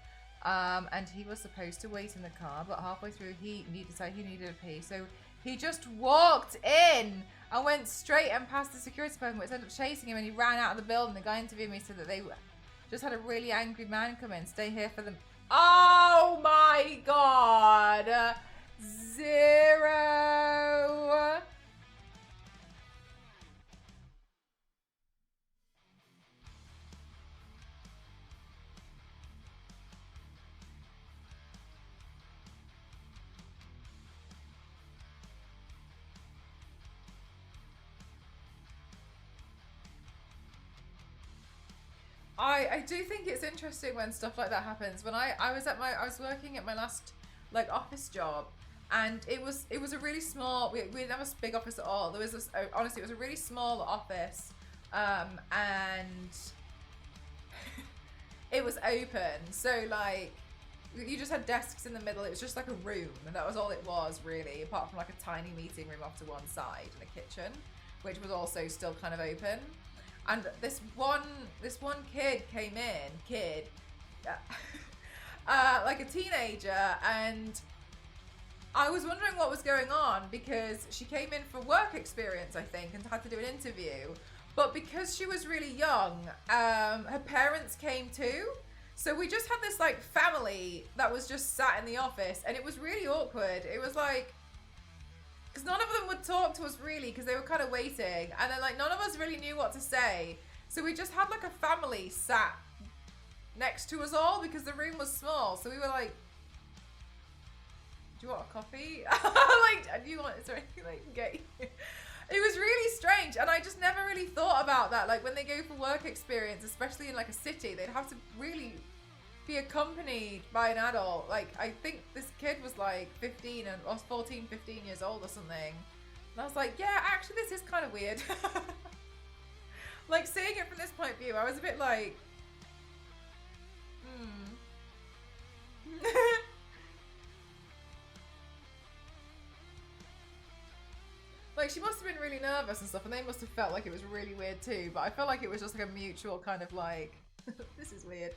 And he was supposed to wait in the car, but halfway through he decided he needed a pee, so he just walked in and went straight and past the security person, which ended up chasing him, and he ran out of the building. The guy interviewed me said that they just had a really angry man come in, stay here for them. Oh my god! 0. I do think it's interesting when stuff like that happens. When I was working at my last like office job, and it was a really small. We didn't have a big office at all. There was this, honestly, it was a really small office, and it was open. So like you just had desks in the middle. It was just like a room, and that was all it was really, apart from like a tiny meeting room off to one side and a kitchen, which was also still kind of open. And this one kid came in, like a teenager, and I was wondering what was going on because she came in for work experience, I think, and had to do an interview. But because she was really young, her parents came too. So we just had this like family that was just sat in the office, and it was really awkward. It was like, because none of them would talk to us really, because they were kind of waiting, and then like none of us really knew what to say. So we just had like a family sat next to us all because the room was small. So we were like, "Do you want a coffee?" Like, "Do you want? Is there anything I can get you?" It was really strange, and I just never really thought about that. Like when they go for work experience, especially in like a city, they'd have to really be accompanied by an adult. Like I think this kid was like 15 and or 14, 15 years old or something. And I was like, yeah, actually this is kind of weird. Like seeing it from this point of view, I was a bit like, Like she must have been really nervous and stuff, and they must have felt like it was really weird too, but I felt like it was just like a mutual kind of like, this is weird.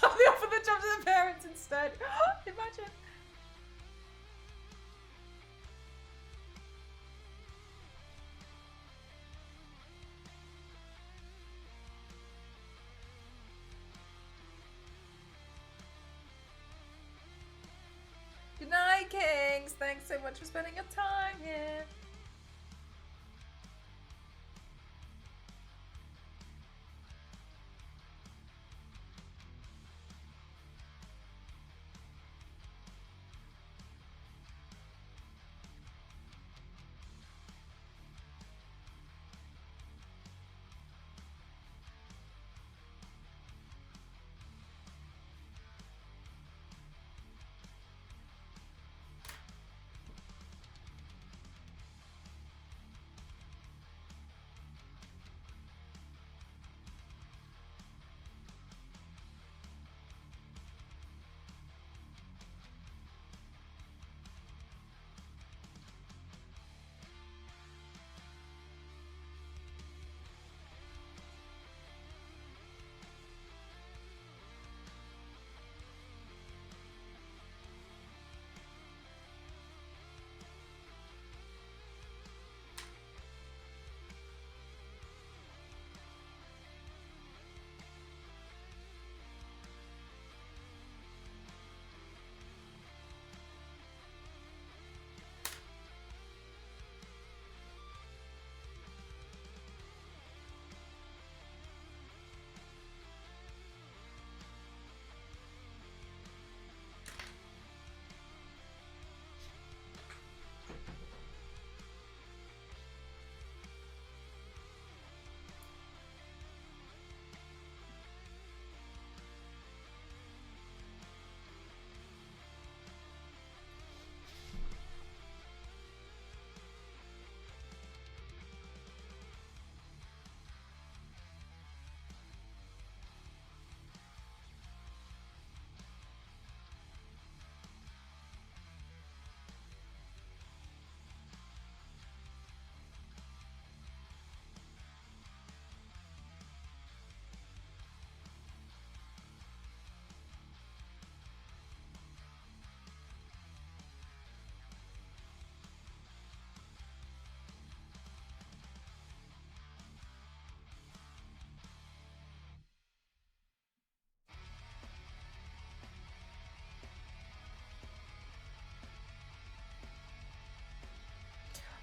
They offered the job to the parents instead. Imagine. Good night, Kings. Thanks so much for spending your time here.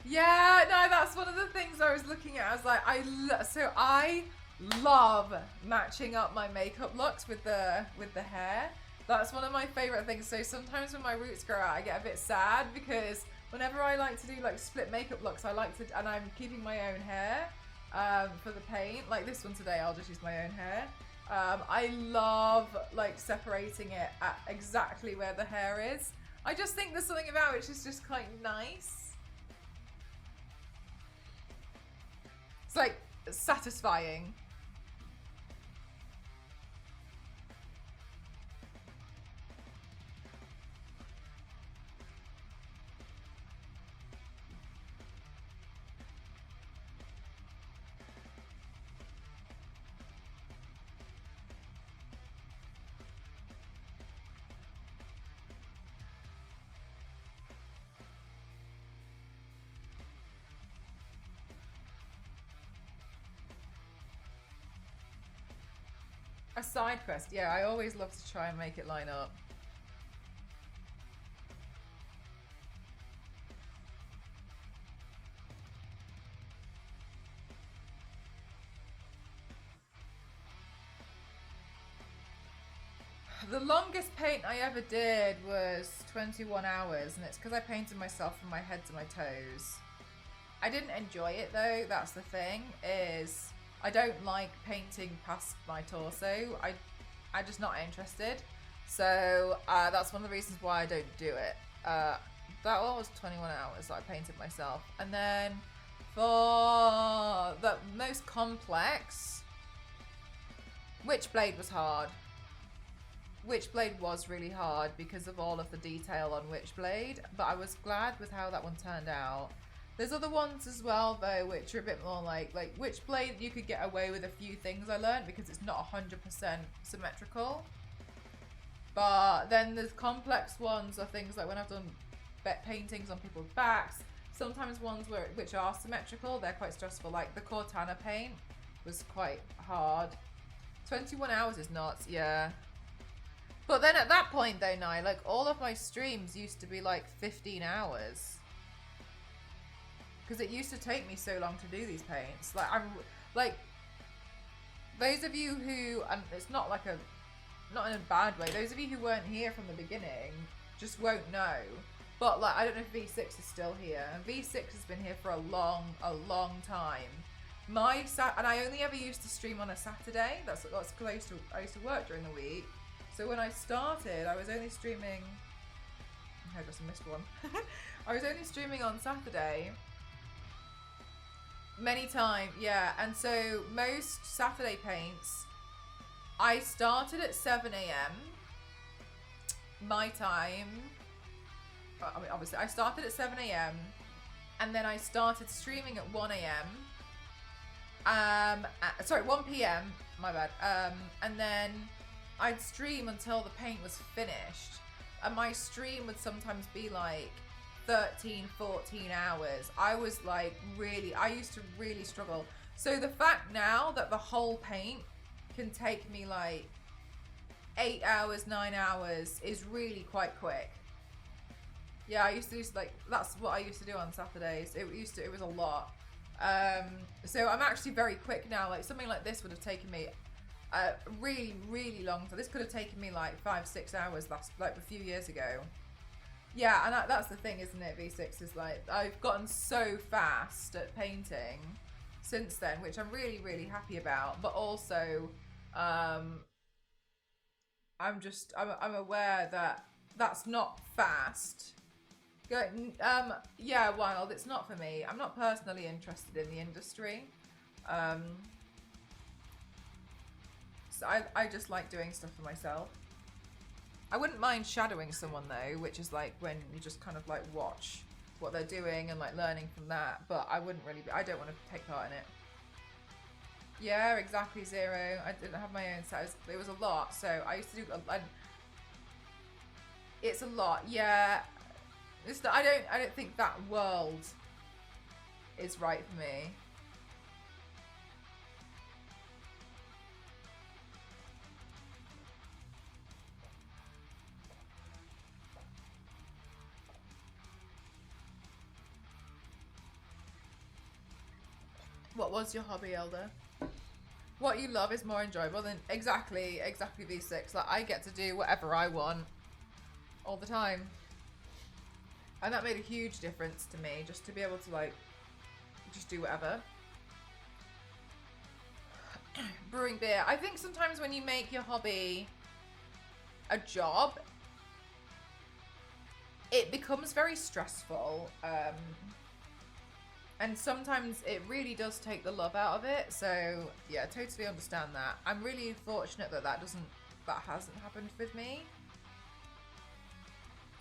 Yeah, no, that's one of the things I was looking at. I was like, I love matching up my makeup looks with the hair. That's one of my favorite things. So sometimes when my roots grow out, I get a bit sad because whenever I like to do like split makeup looks, I like to, and I'm keeping my own hair for the paint. Like this one today, I'll just use my own hair. I love like separating it at exactly where the hair is. I just think there's something about it which is just quite nice. It's like satisfying. A side quest, yeah, I always love to try and make it line up. The longest paint I ever did was 21 hours, and it's because I painted myself from my head to my toes. I didn't enjoy it though, that's the thing, is I don't like painting past my torso. I'm just not interested. So that's one of the reasons why I don't do it. That one was 21 hours that I painted myself. And then for the most complex, Witchblade was hard. Witchblade was really hard because of all of the detail on Witchblade, but I was glad with how that one turned out. There's other ones as well though which are a bit more like Witchblade, you could get away with a few things I learned because it's not 100% symmetrical. But then there's complex ones are things like when I've done paintings on people's backs, sometimes ones which are symmetrical, they're quite stressful. Like the Cortana paint was quite hard. 21 hours is nuts, yeah. But then at that point though, Nye, like all of my streams used to be like 15 hours. Because it used to take me so long to do these paints. Like I'm like those of you who, and it's not like not in a bad way, those of you who weren't here from the beginning just won't know. But like I don't know if V6 is still here. And V6 has been here for a long time. And I only ever used to stream on a Saturday. That's because I used to work during the week. So when I started, I was only streaming. I just missed one. I was only streaming on Saturday. Many times, yeah. And so most Saturday paints, I started at 7 a.m. my time. I mean, obviously, I started at 7 a.m. and then I started streaming at 1 a.m. Sorry, 1 p.m. My bad. And then I'd stream until the paint was finished, and my stream would sometimes be like 13, 14 hours. I was like I used to really struggle. So the fact now that the whole paint can take me like 8 hours, 9 hours is really quite quick. Yeah, I used to like, that's what I used to do on Saturdays. It was a lot. So I'm actually very quick now. Like something like this would have taken me a really long time. This could have taken me like 5-6 hours like a few years ago. Yeah, and that's the thing, isn't it? V6 is like, I've gotten so fast at painting since then, which I'm really happy about. But also, I'm aware that that's not fast. Yeah, Wild, it's not for me. I'm not personally interested in the industry. So I just like doing stuff for myself. I wouldn't mind shadowing someone though, which is like when you just kind of like watch what they're doing and like learning from that. But I wouldn't really. I don't want to take part in it. Yeah, exactly, Zero. I didn't have my own set. It was a lot, so I used to do. It's a lot, yeah. I don't think that world is right for me. What was your hobby, Elder? What you love is more enjoyable than exactly V6. Like, I get to do whatever I want all the time. And that made a huge difference to me, just to be able to, like, just do whatever. Brewing beer. I think sometimes when you make your hobby a job, it becomes very stressful. And sometimes it really does take the love out of it. So yeah, totally understand that. I'm really fortunate that that hasn't happened with me.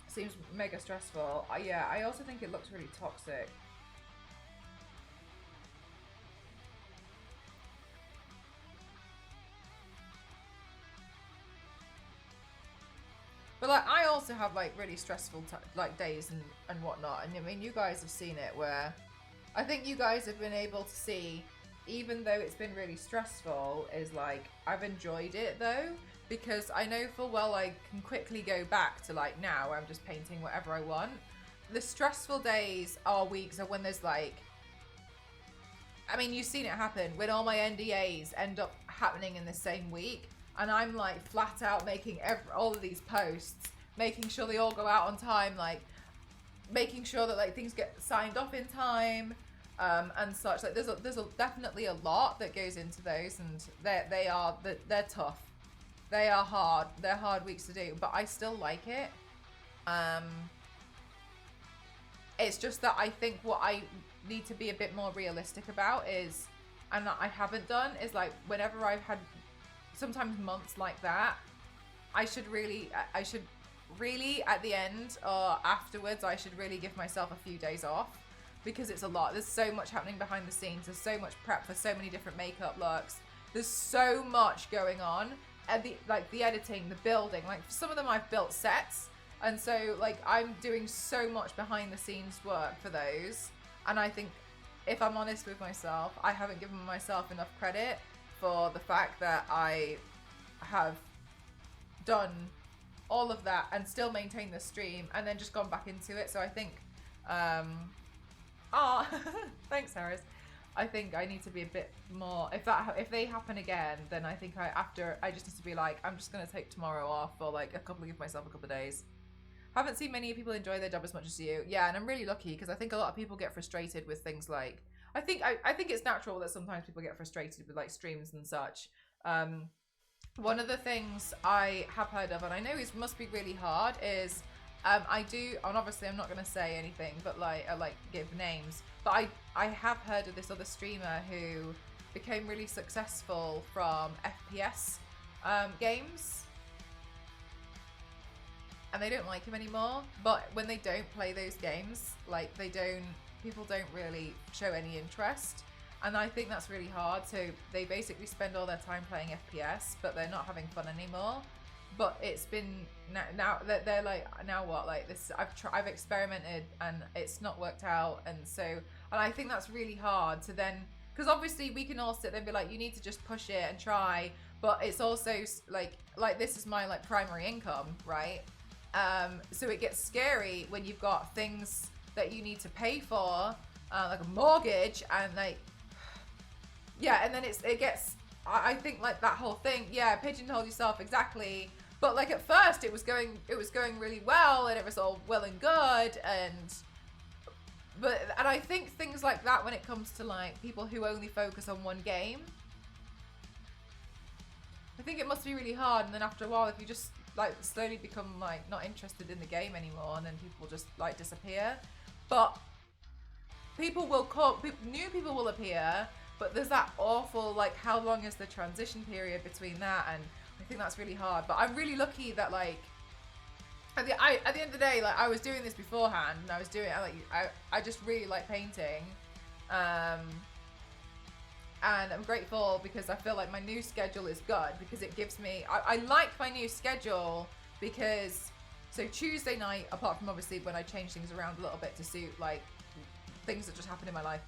Seems mega stressful. Yeah, I also think it looks really toxic. But like, I also have like really stressful like days and whatnot. And I mean, you guys have seen it where I think you guys have been able to see, even though it's been really stressful, is like, I've enjoyed it though, because I know full well I can quickly go back to like now where I'm just painting whatever I want. The stressful days are weeks of when there's like, I mean, you've seen it happen when all my NDAs end up happening in the same week, and I'm like flat out making all of these posts, making sure they all go out on time, like making sure that like things get signed off in time. And such. Like there's definitely a lot that goes into those, and they're tough. They are hard. They're hard weeks to do, but I still like it. It's just that I think what I need to be a bit more realistic about is, and that I haven't done, is like whenever I've had sometimes months like that, I should really at the end or afterwards, I should really give myself a few days off. Because it's a lot. There's so much happening behind the scenes. There's so much prep for so many different makeup looks. There's so much going on. And the editing, the building. Like some of them I've built sets. And so like I'm doing so much behind the scenes work for those. And I think if I'm honest with myself, I haven't given myself enough credit for the fact that I have done all of that and still maintained the stream and then just gone back into it. So I think thanks, Harris. I think I need to be a bit more. If they happen again, then I think I just need to be like, I'm just gonna take tomorrow off, or like give myself a couple of days. Haven't seen many people enjoy their job as much as you. Yeah, and I'm really lucky because I think a lot of people get frustrated with things like. I think it's natural that sometimes people get frustrated with like streams and such. One of the things I have heard of, and I know it must be really hard, is. I do, and obviously I'm not going to say anything, but like give names. But I have heard of this other streamer who became really successful from FPS games, and they don't like him anymore. But when they don't play those games, like people don't really show any interest, and I think that's really hard. So they basically spend all their time playing FPS, but they're not having fun anymore. But it's been now that they're like, now what, like this, I've experimented and it's not worked out. And I think that's really hard to then, because obviously we can all sit there and be like, you need to just push it and try, but it's also like this is my like primary income, right? So it gets scary when you've got things that you need to pay for, like a mortgage, and like, yeah, and then it gets, I think like that whole thing, yeah, pigeonhole yourself, exactly. But like at first it was going really well, and it was all well and good, and I think things like that, when it comes to like people who only focus on one game, I think it must be really hard. And then after a while, if you just like slowly become like not interested in the game anymore, and then people just like disappear. But people will come, new people will appear, but there's that awful like, how long is the transition period between that? And I think that's really hard. But I'm really lucky that like at the end of the day, like I was doing this beforehand, and I was doing I just really like painting, and I'm grateful because I feel like my new schedule is good, because it gives me, I like my new schedule because, so Tuesday night, apart from obviously when I change things around a little bit to suit like things that just happen in my life,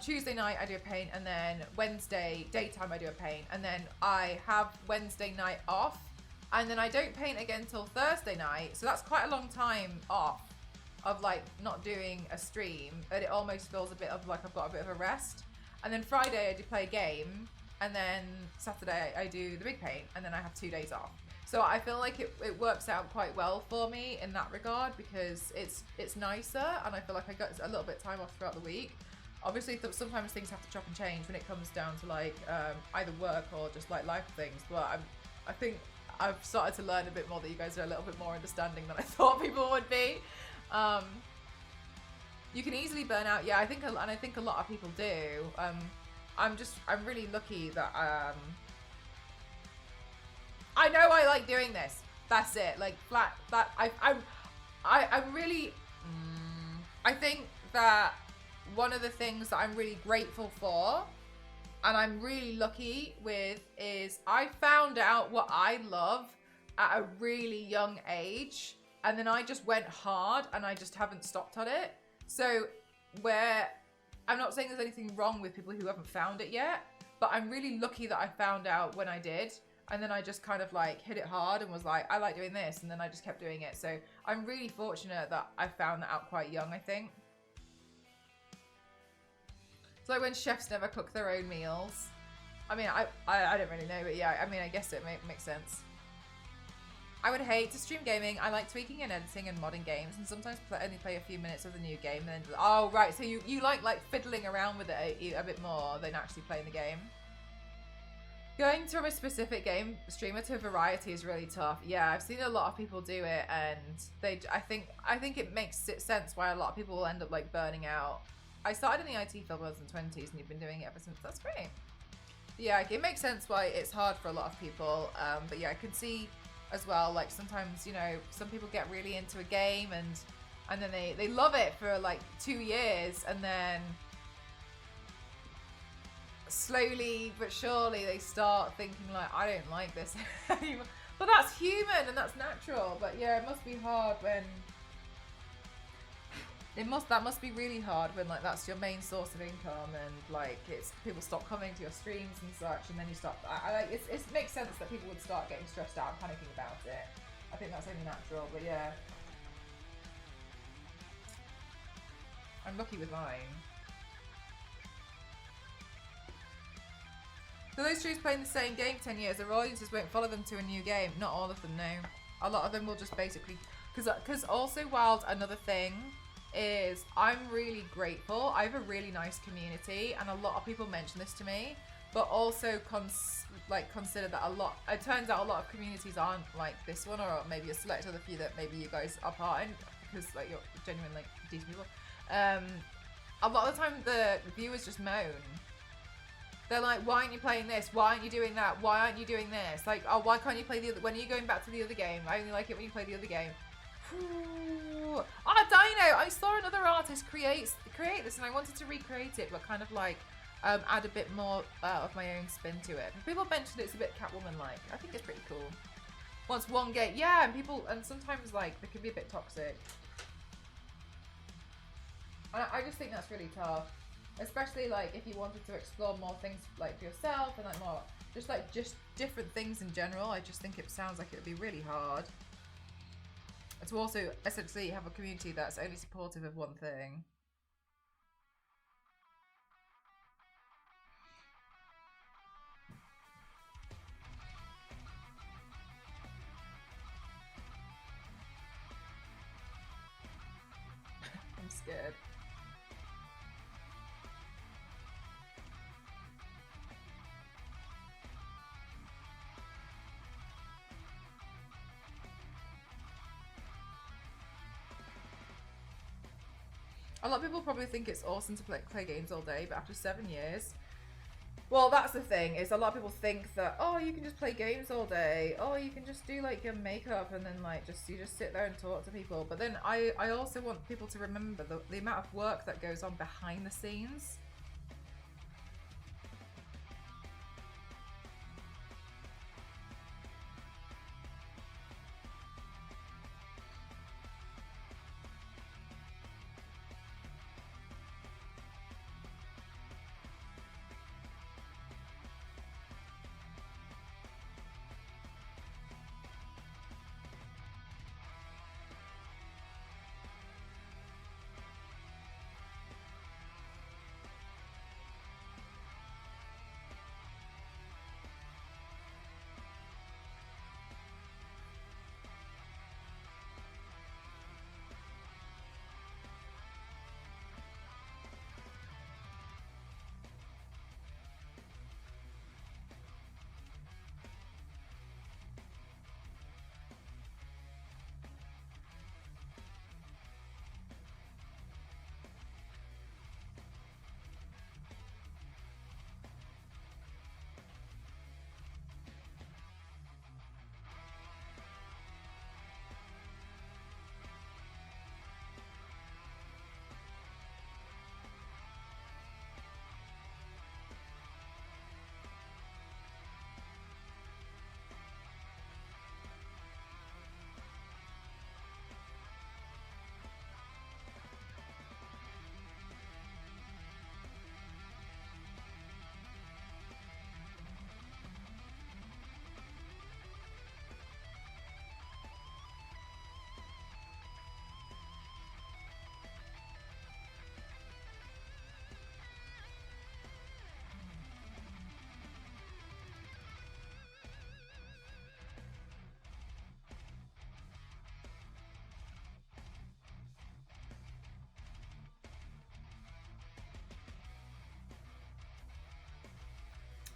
Tuesday night I do a paint, and then Wednesday daytime I do a paint, and then I have Wednesday night off, and then I don't paint again till Thursday night. So that's quite a long time off of like not doing a stream, but it almost feels a bit of like I've got a bit of a rest. And then Friday I do play a game, and then Saturday I do the big paint, and then I have 2 days off. So I feel like it works out quite well for me in that regard, because it's nicer, and I feel like I got a little bit of time off throughout the week. Obviously, sometimes things have to chop and change when it comes down to like either work or just like life things. But I think I've started to learn a bit more that you guys are a little bit more understanding than I thought people would be. You can easily burn out, yeah. I think a lot of people do. I'm really lucky that I know I like doing this. That's it. Like flat. That I'm really. I think that one of the things that I'm really grateful for, and I'm really lucky with, is I found out what I love at a really young age, and then I just went hard, and I just haven't stopped on it. So where I'm not saying there's anything wrong with people who haven't found it yet, but I'm really lucky that I found out when I did. And then I just kind of like hit it hard and was like, I like doing this. And then I just kept doing it. So I'm really fortunate that I found that out quite young, I think. It's like when chefs never cook their own meals. I mean, I don't really know, but yeah, I mean, I guess it makes sense. I would hate to stream gaming. I like tweaking and editing and modding games, and sometimes only play a few minutes of the new game. And then, oh right, so you like fiddling around with it a bit more than actually playing the game. Going from a specific game streamer to variety is really tough. Yeah, I've seen a lot of people do it, and I think it makes sense why a lot of people will end up like burning out. I started in the IT field when I was in 20s, and you've been doing it ever since. That's great. Yeah, it makes sense why it's hard for a lot of people. But yeah, I can see as well, like sometimes, you know, some people get really into a game and then they love it for like 2 years, and then slowly but surely they start thinking like, I don't like this anymore. But that's human and that's natural. But yeah, it must be hard when that must be really hard when like that's your main source of income, and like it's people stop coming to your streams and such, and then you start. I like it makes sense that people would start getting stressed out and panicking about it. I think that's only natural, but yeah, I'm lucky with mine. So those streamers playing the same game 10 years, their audiences won't follow them to a new game. Not all of them, no. A lot of them will just basically, because also Wild, another thing is I'm really grateful. I have a really nice community, and a lot of people mention this to me, but also consider that it turns out a lot of communities aren't like this one, or maybe a select other few that maybe you guys are part in, because like you're genuinely like decent people. A lot of the time the viewers just moan. They're like, why aren't you playing this? Why aren't you doing that? Why aren't you doing this? Like, oh, why can't you play the other? When are you going back to the other game? I only like it when you play the other game. Dino! I saw another artist create this, and I wanted to recreate it, but kind of like add a bit more of my own spin to it. People mentioned it's a bit Catwoman-like. I think it's pretty cool. Once one game, yeah, and sometimes like they can be a bit toxic. I just think that's really tough. Especially like if you wanted to explore more things like for yourself, and like more just different things in general. I just think it sounds like it would be really hard. And to also essentially have a community that's only supportive of one thing. I'm scared. A lot of people probably think it's awesome to play games all day, but after 7 years, well, that's the thing, is a lot of people think that, oh, you can just play games all day, oh, you can just do like your makeup and then like you just sit there and talk to people. But then I also want people to remember the amount of work that goes on behind the scenes.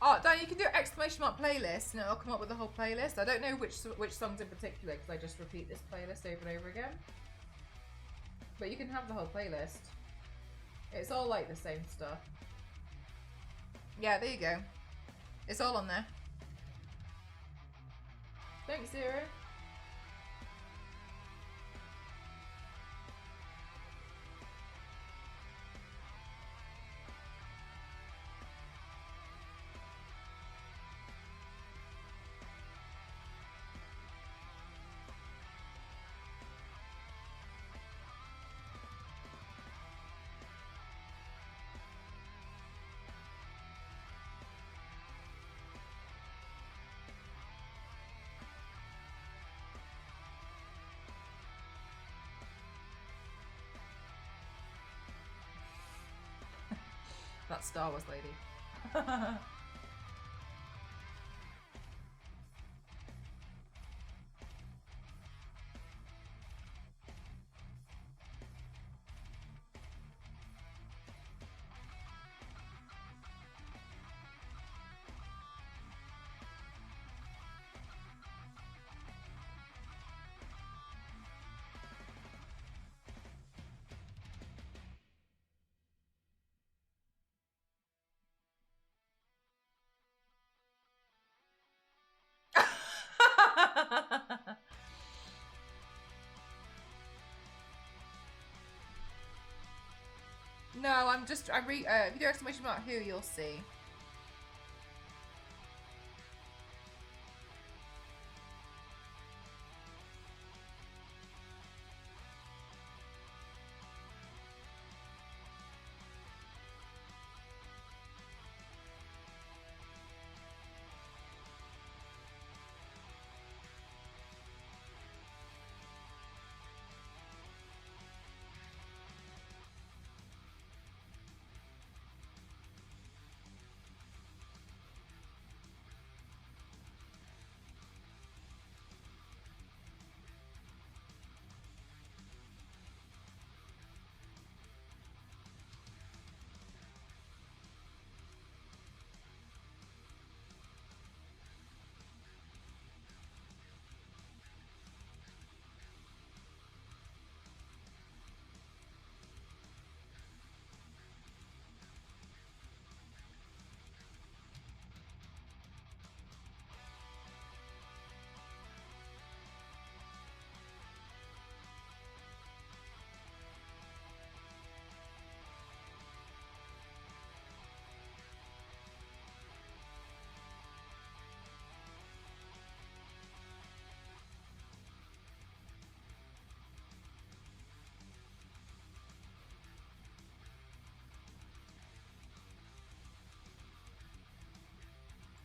Oh, Dan, you can do exclamation mark playlist and it'll come up with the whole playlist. I don't know which songs in particular because I just repeat this playlist over and over again. But you can have the whole playlist. It's all like the same stuff. Yeah, there you go. It's all on there. Thanks, Zero. That Star Wars lady. No, if you do exclamation mark who, you'll see.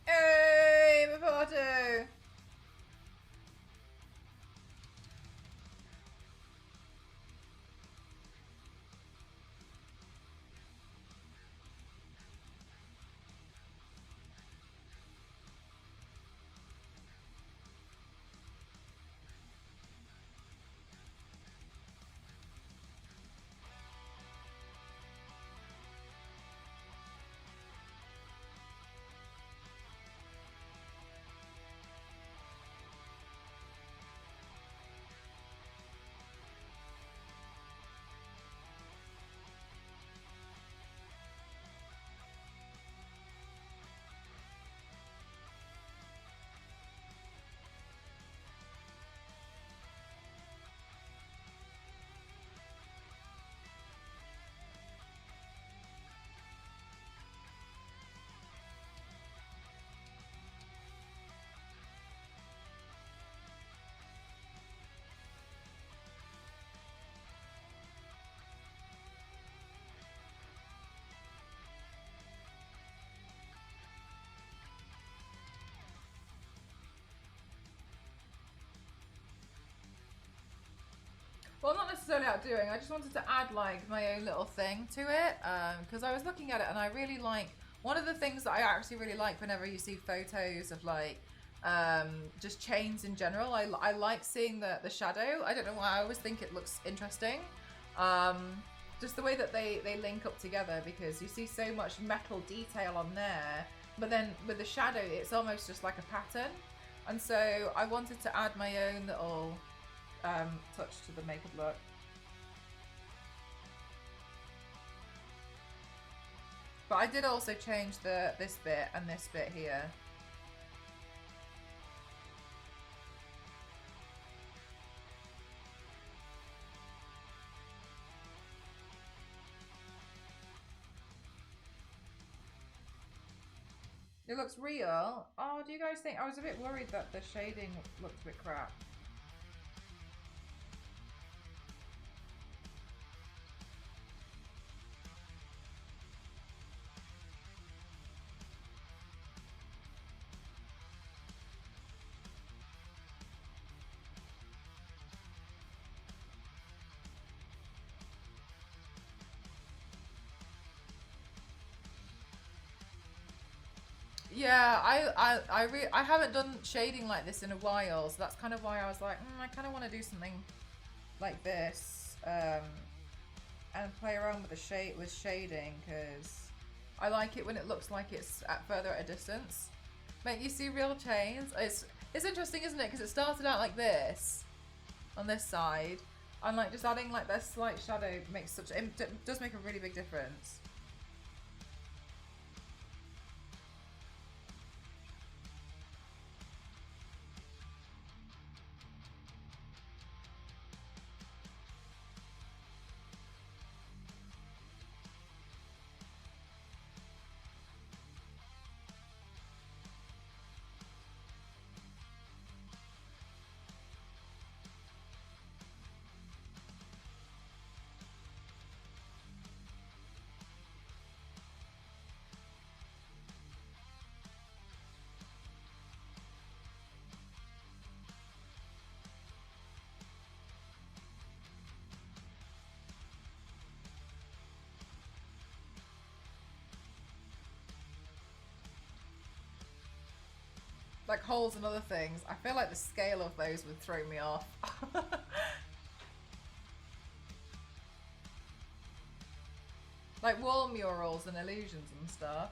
Hey, Mapato! Well, not necessarily outdoing. I just wanted to add like my own little thing to it because I was looking at it and I really like one of the things that I actually really like whenever you see photos of like just chains in general. I like seeing the shadow. I don't know why. I always think it looks interesting. just the way that they link up together, because you see so much metal detail on there, but then with the shadow it's almost just like a pattern. And so I wanted to add my own little touch to the makeup look. But I did also change this bit and this bit here. It looks real. Oh, do you guys think? I was a bit worried that the shading looked a bit crap. Yeah, I haven't done shading like this in a while, so that's kind of why I was like, I kind of want to do something like this, and play around with the shading, because I like it when it looks like it's further at a distance. Make you see real chains. It's interesting, isn't it? Because it started out like this on this side, and like just adding like that slight shadow makes it does make a really big difference. Like holes and other things. I feel like the scale of those would throw me off. Like wall murals and illusions and stuff.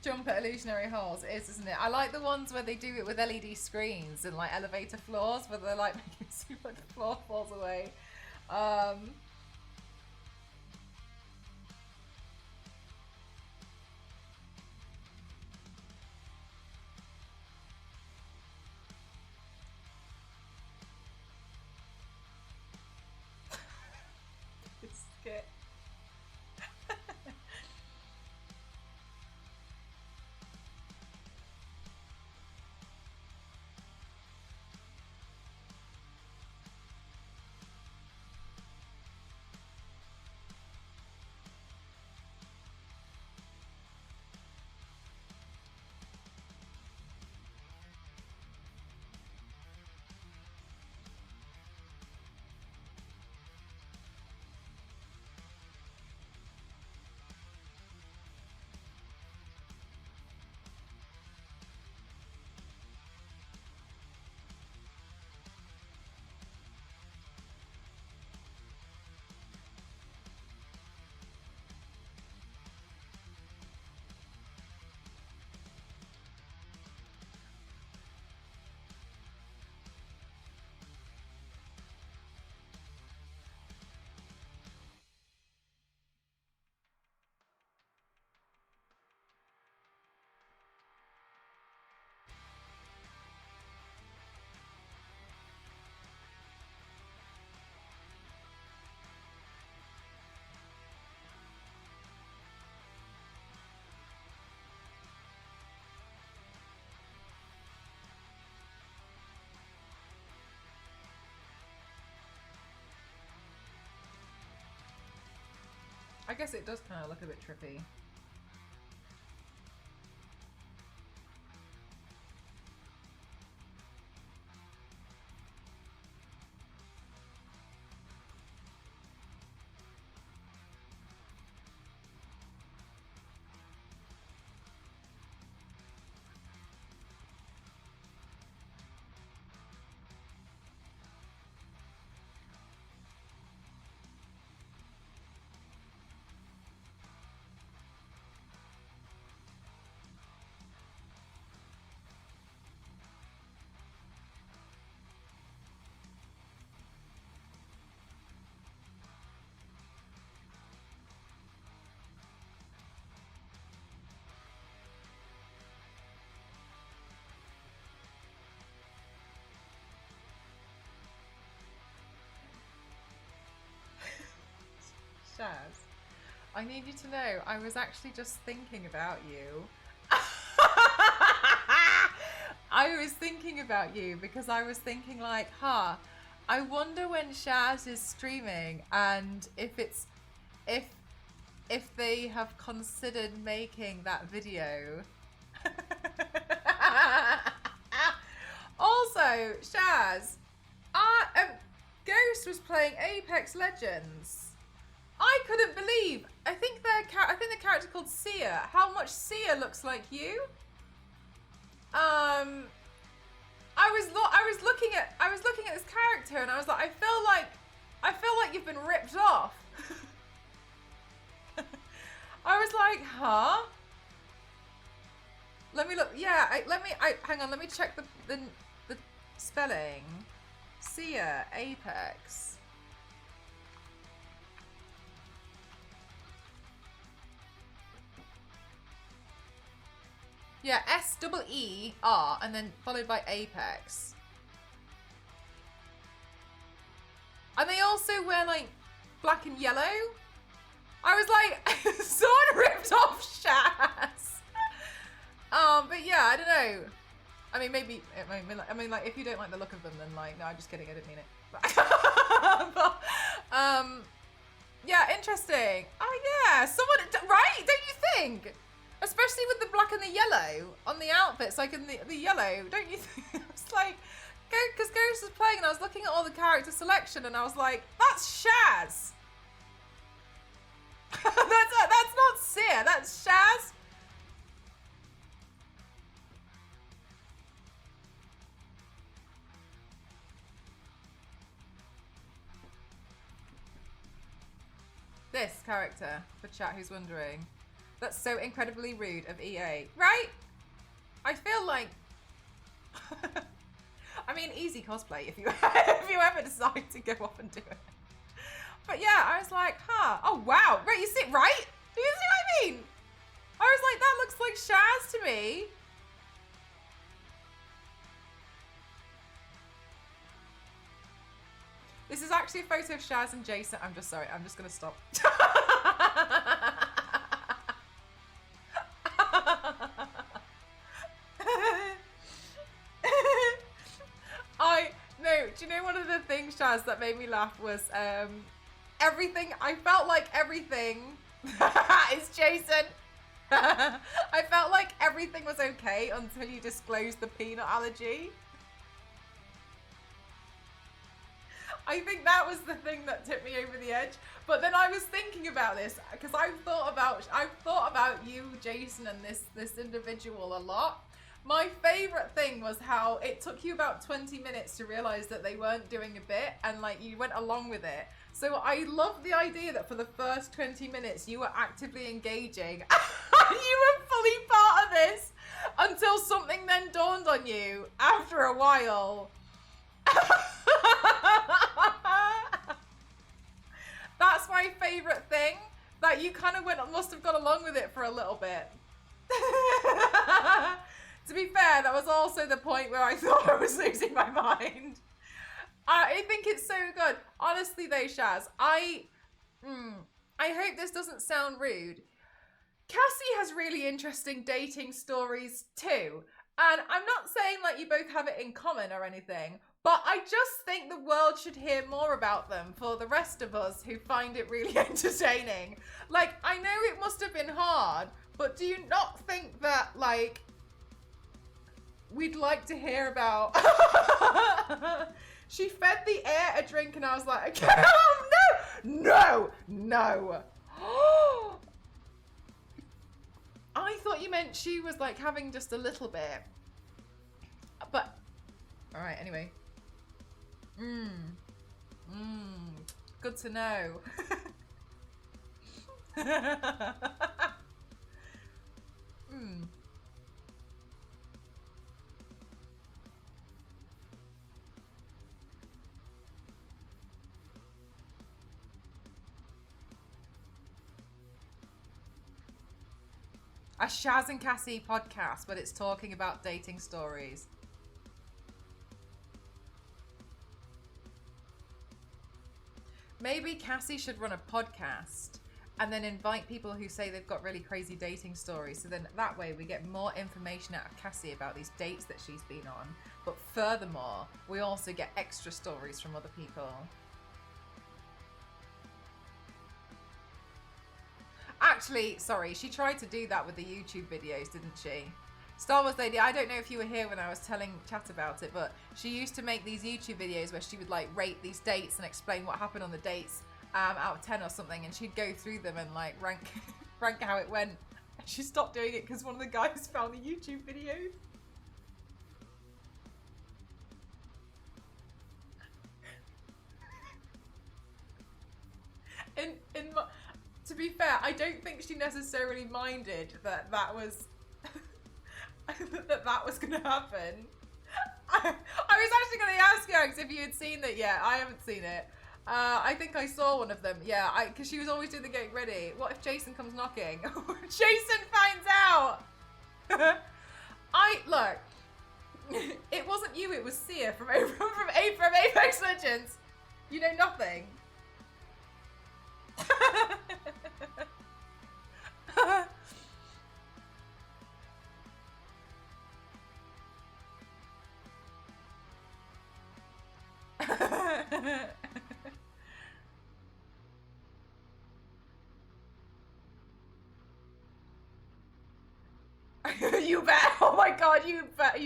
Jump at illusionary holes, it is, isn't it? I like the ones where they do it with LED screens and like elevator floors, where they're like making it seem like the floor falls away. It's good. I guess it does kind of look a bit trippy. Shaz, I need you to know I was actually just thinking about you. I was thinking about you because I was thinking like, I wonder when Shaz is streaming and if they have considered making that video. Also, Shaz, Ghost was playing Apex Legends. I couldn't believe. I think the character called Sia. How much Sia looks like you? I was looking at this character and I was like, I feel like you've been ripped off. I was like, huh? Let me look. Yeah, hang on. Let me check the spelling. Sia Apex. Yeah, SEER and then followed by Apex. And they also wear like black and yellow. I was like, someone ripped off Shaz. But yeah, I don't know. I mean, maybe. I mean, like, if you don't like the look of them, then like, no, I'm just kidding. I didn't mean it. But, yeah, interesting. Oh yeah, someone, right? Don't you think? Especially with the black and the yellow on the outfits, like in the yellow, don't you think? It's like, because Ghost was playing and I was looking at all the character selection and I was like, that's Shaz. That's not Sia, that's Shaz. This character, for chat who's wondering. That's so incredibly rude of EA. Right? I feel like... I mean, easy cosplay if you ever decide to go off and do it. But yeah, I was like, oh wow. Right, you see, right? Do you see what I mean? I was like, that looks like Shaz to me. This is actually a photo of Shaz and Jason. I'm just sorry. I'm just going to stop. Do you know one of the things, Shaz, that made me laugh was everything. I felt like everything is Jason. I felt like everything was okay until you disclosed the peanut allergy. I think that was the thing that tipped me over the edge. But then I was thinking about this because I've thought about you, Jason, and this individual a lot. My favorite thing was how it took you about 20 minutes to realize that they weren't doing a bit and like you went along with it. So I love the idea that for the first 20 minutes you were actively engaging. You were fully part of this until something then dawned on you after a while. That's my favorite thing. That you kind of must have gone along with it for a little bit. To be fair, that was also the point where I thought I was losing my mind. I think it's so good. Honestly though, Shaz, I hope this doesn't sound rude. Cassie has really interesting dating stories too. And I'm not saying like you both have it in common or anything, but I just think the world should hear more about them for the rest of us who find it really entertaining. Like, I know it must have been hard, but do you not think that, like, we'd like to hear about... She fed the air a drink and I was like, okay, oh no, no. I thought you meant she was like having just a little bit. But, all right, anyway. Good to know. A Shaz and Cassie podcast, but it's talking about dating stories. Maybe Cassie should run a podcast and then invite people who say they've got really crazy dating stories. So then that way we get more information out of Cassie about these dates that she's been on. But furthermore, we also get extra stories from other people. Actually, sorry, she tried to do that with the YouTube videos, didn't she? Star Wars Lady, I don't know if you were here when I was telling chat about it, but she used to make these YouTube videos where she would like rate these dates and explain what happened on the dates out of 10 or something, and she'd go through them and like rank how it went. She stopped doing it because one of the guys found the YouTube video. To be fair, I don't think she necessarily minded that was that was going to happen. I was actually going to ask you if you had seen it yet. I haven't seen it. I think I saw one of them. Yeah, because she was always doing the getting ready. What if Jason comes knocking? Jason finds out. Look. It wasn't you. It was Sia from Apex Legends. You know nothing. You bet. Oh my god, you bet.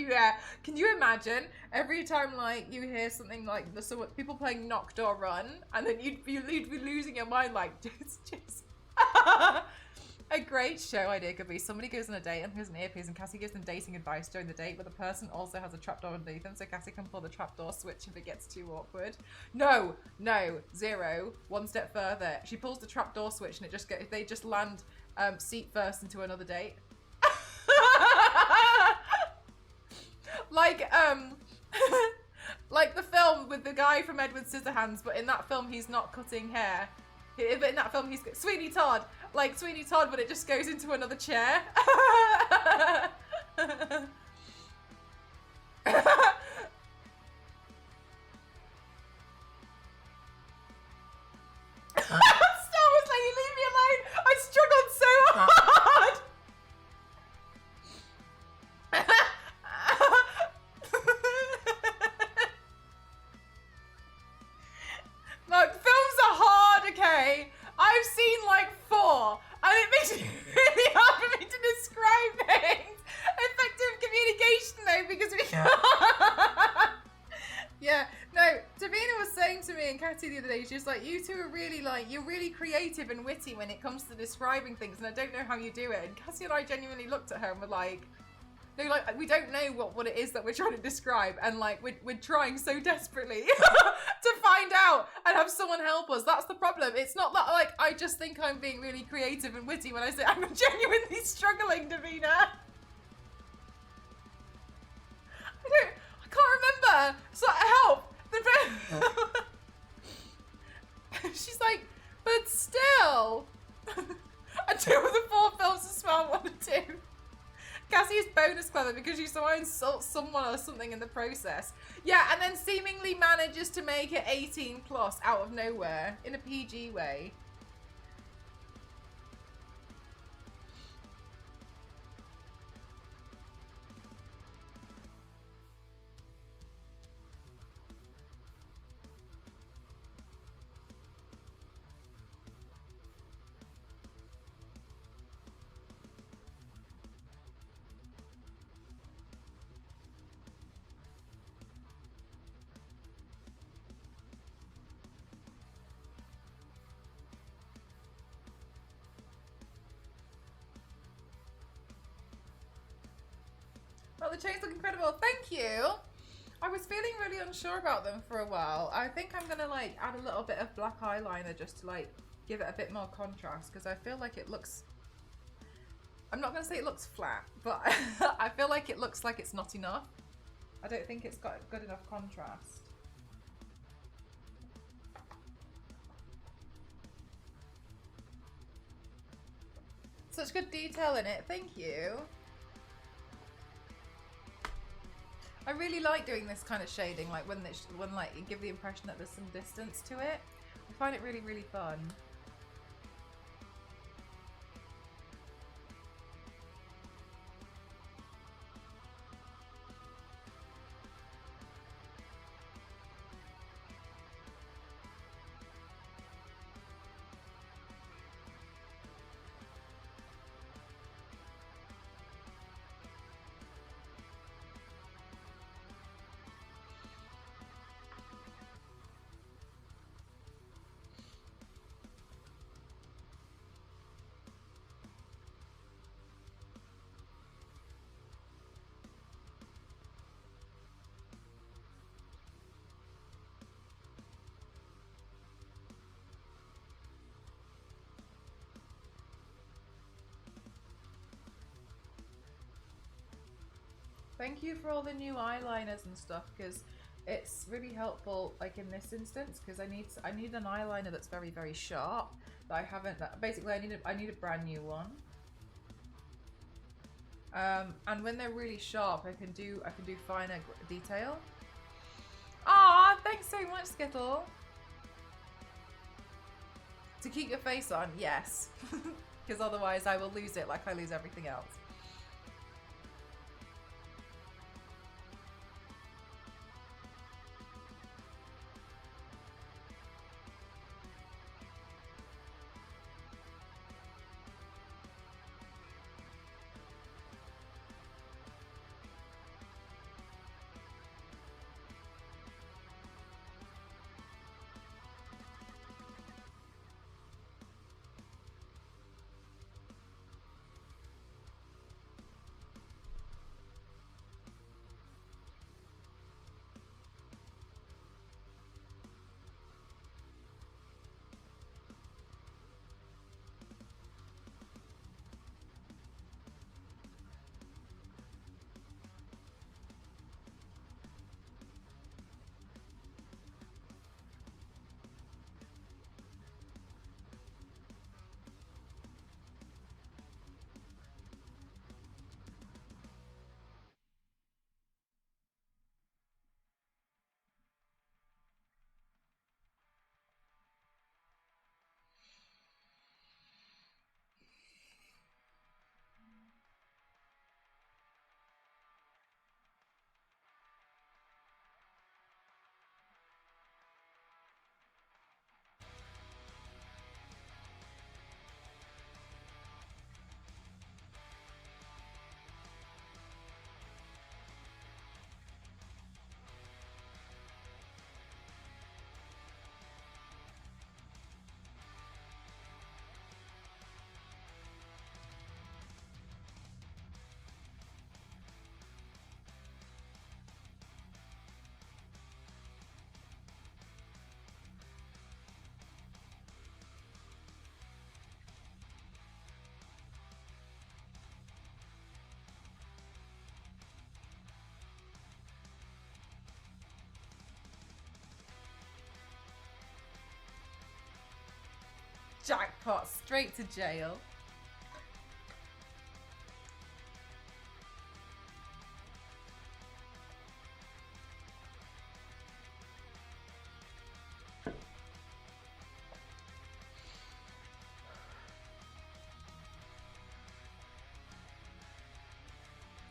Can you imagine every time like you hear something like this, so people playing Knock Door Run, and then you'd be losing your mind like just a great show idea could be somebody goes on a date and here's an earpiece and Cassie gives them dating advice during the date, but the person also has a trapdoor underneath them, so Cassie can pull the trapdoor switch if it gets too awkward. No, zero. One step further. She pulls the trapdoor switch and they just land seat first into another date. Like the film with the guy from Edward Scissorhands, but in that film he's not cutting hair. But in that film he's Sweeney Todd, like Sweeney Todd, but it just goes into another chair. Star Wars Lady, leave me alone! I struggled so hard! Look, films are hard, okay? I've seen like 4, and it makes it really hard for me to describe things. Effective communication, though, because we yeah, no, Davina was saying to me and Katie the other day, she's like, you two are really like, you're really creative and witty when it comes to describing things, and I don't know how you do it. And Cassie and I genuinely looked at her and were like, no, like, we don't know what it is that we're trying to describe, and like we're trying so desperately to find out and have someone help us. That's the problem. It's not that like I just think I'm being really creative and witty when I say I'm genuinely struggling, Davina. I can't remember. So help. She's like, but still. And 2 of the 4 films are smart 1 and 2. Cassie is bonus clever because she somehow insults someone or something in the process. Yeah, and then seemingly manages to make it 18 plus out of nowhere in a PG way. Well, the chains look incredible. Thank you. I was feeling really unsure about them for a while. I think I'm going to like add a little bit of black eyeliner just to like give it a bit more contrast, because I feel like it looks, I'm not going to say it looks flat, but I feel like it looks like it's not enough. I don't think it's got good enough contrast. Such good detail in it. Thank you. I really like doing this kind of shading, like when like you give the impression that there's some distance to it. I find it really, really fun. Thank you for all the new eyeliners and stuff, because it's really helpful, like in this instance, because I need an eyeliner that's very, very sharp. That I haven't. Basically, I need a brand new one. And when they're really sharp, I can do finer detail. Ah, thanks so much, Skittle. To keep your face on, yes, because otherwise I will lose it like I lose everything else. Jackpot, straight to jail.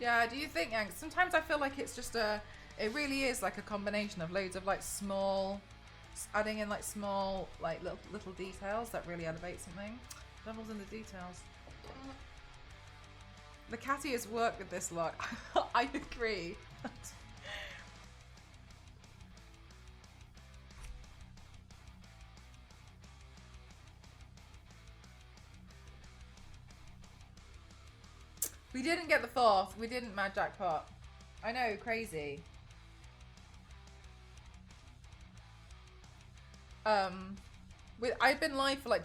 Yeah, do you think, Yank? Sometimes I feel like it's just it really is like a combination of loads of like small, adding in like small, like little details that really elevate something. Devil's in the details. The catty has worked with this lot. I agree. We didn't get the fourth. We didn't, mad jackpot. I know, crazy. I'd been live for like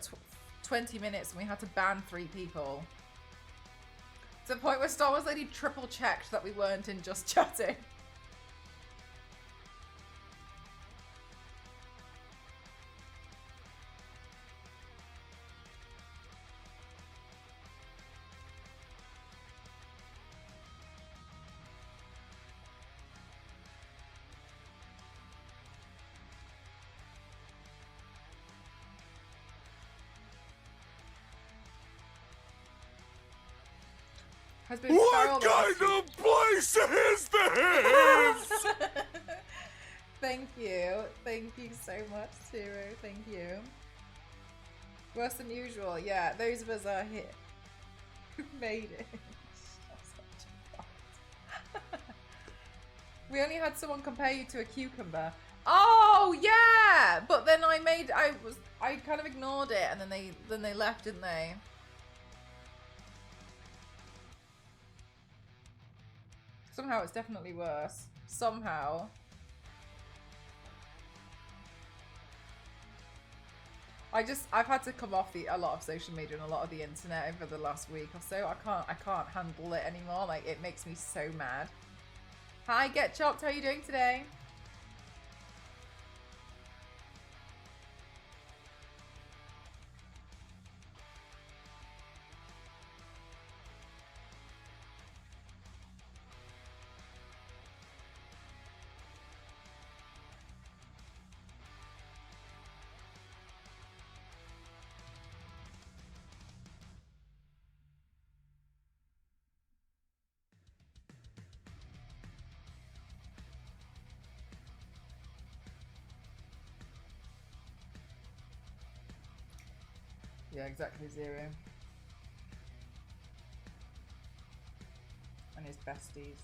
20 minutes and we had to ban 3 people. To the point where Star Wars Lady triple checked that we weren't in just chatting. has been feral. What kind of place is this? Thank you. Thank you so much, Zero. Thank you. Worse than usual. Yeah, those of us are here who made it. We only had someone compare you to a cucumber. Oh yeah, but then I kind of ignored it, and then they left, didn't they? Somehow it's definitely worse. Somehow. I've had to come off a lot of social media and a lot of the internet over the last week or so. I can't handle it anymore. Like, it makes me so mad. Hi, Get Chopped. How are you doing today? Yeah, exactly, Zero. And his besties.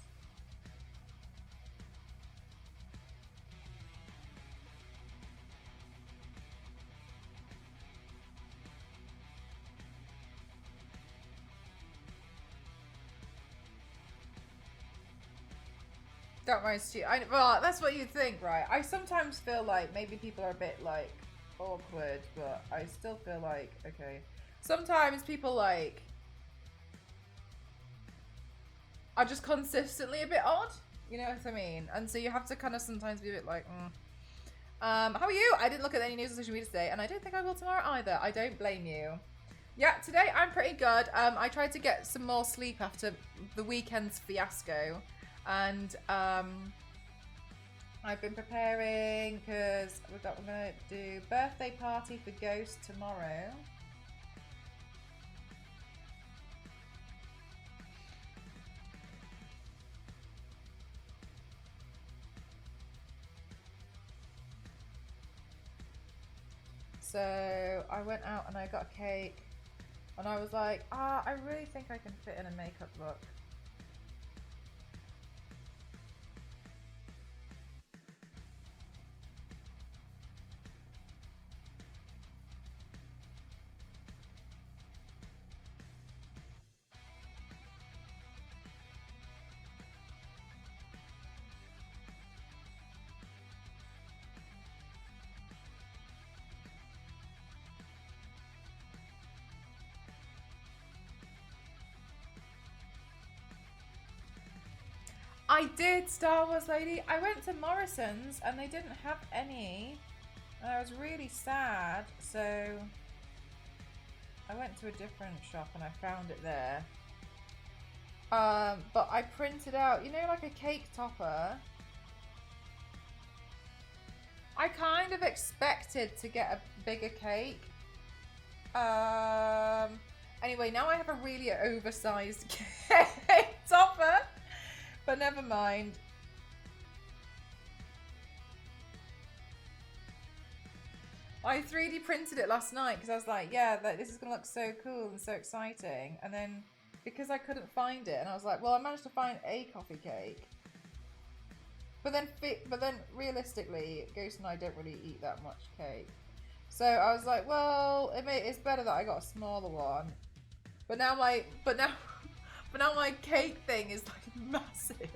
Don't worry, Stu. Well, that's what you think, right? I sometimes feel like maybe people are a bit, like, awkward, but I still feel like, okay. Sometimes people, like, are just consistently a bit odd. You know what I mean? And so you have to kind of sometimes be a bit like, how are you? I didn't look at any news on social media today, and I don't think I will tomorrow either. I don't blame you. Yeah, today I'm pretty good. I tried to get some more sleep after the weekend's fiasco. And I've been preparing because we're going to do birthday party for Ghost tomorrow. So I went out and I got a cake, and I was like, I really think I can fit in a makeup look. I did, Star Wars Lady. I went to Morrison's and they didn't have any. And I was really sad. So I went to a different shop and I found it there. But I printed out, you know, like a cake topper. I kind of expected to get a bigger cake. Anyway, now I have a really oversized cake topper. But never mind. I 3D printed it last night because I was like, yeah, this is going to look so cool and so exciting. And then because I couldn't find it, and I was like, well, I managed to find a coffee cake. But then realistically, Ghost and I don't really eat that much cake. So I was like, well, it's better that I got a smaller one. But now my cake thing is like massive.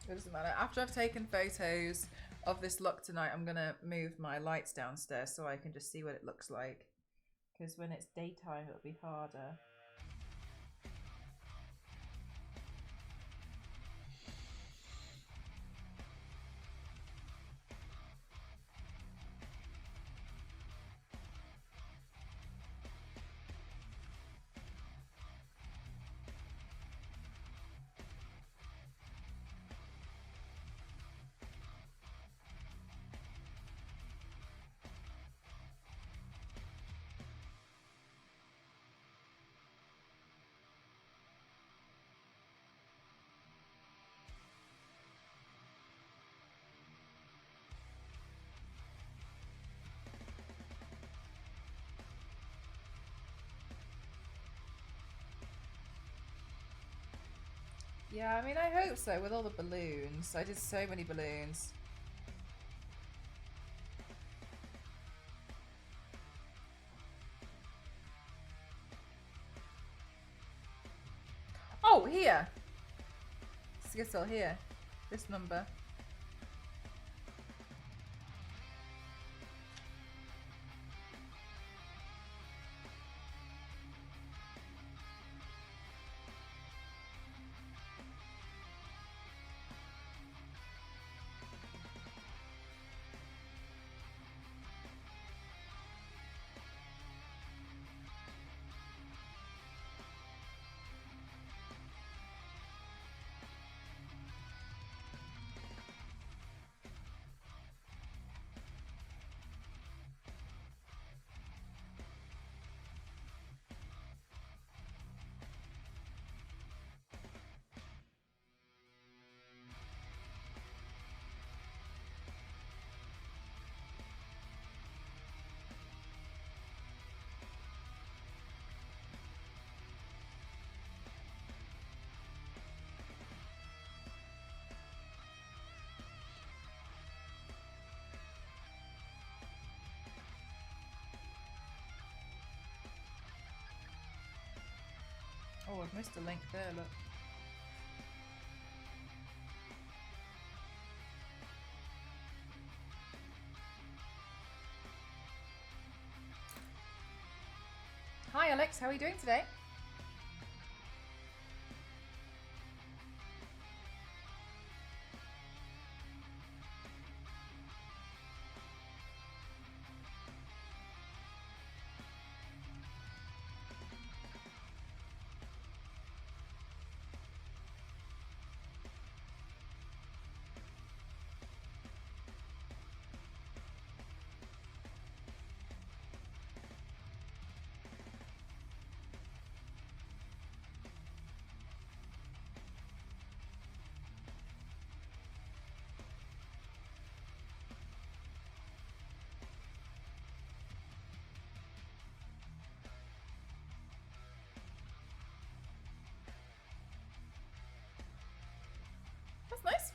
It doesn't matter. After I've taken photos of this look tonight, I'm gonna move my lights downstairs so I can just see what it looks like. Because when it's daytime, it'll be harder. Yeah, I mean, I hope so with all the balloons. I did so many balloons. Oh, here. Skittle, here. This number. Oh, I've missed a link there, look. Hi Alex, how are you doing today? That's nice.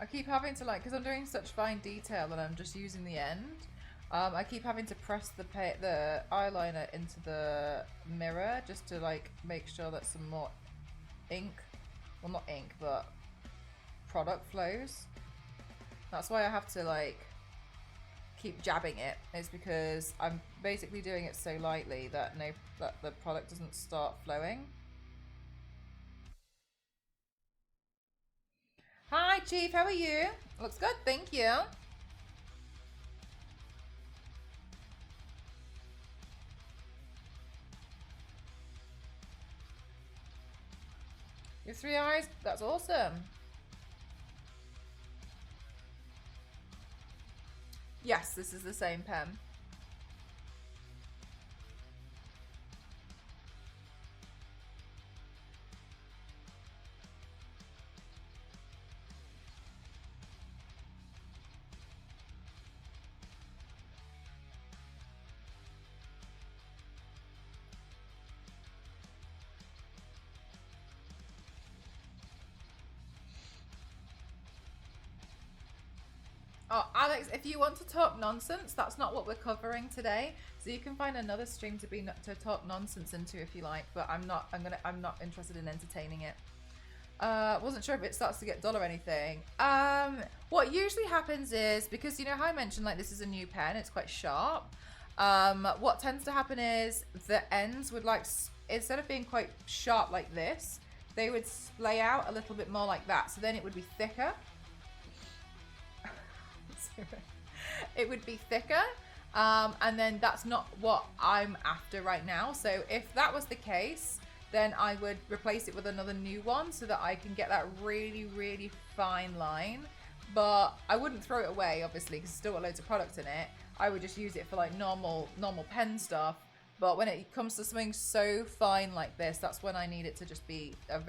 I keep having to like, because I'm doing such fine detail and I'm just using the end. I keep having to press the eyeliner into the mirror just to like make sure that some more ink, well not ink, but product flows. That's why I have to like keep jabbing it. It's because I'm basically doing it so lightly that that the product doesn't start flowing. Hi Chief, how are you? Looks good, thank you. Your 3 eyes, that's awesome. Yes, this is the same pen. Oh, Alex, if you want to talk nonsense, that's not what we're covering today. So you can find another stream to talk nonsense into if you like, but I'm not interested in entertaining it. Wasn't sure if it starts to get dull or anything. What usually happens is, because you know how I mentioned like this is a new pen, it's quite sharp. What tends to happen is the ends would like, instead of being quite sharp like this, they would splay out a little bit more like that. So then it would be thicker. It would be thicker. And then that's not what I'm after right now. So if that was the case, then I would replace it with another new one so that I can get that really, really fine line. But I wouldn't throw it away, obviously, because it's still got loads of product in it. I would just use it for like normal pen stuff. But when it comes to something so fine like this, that's when I need it to just be I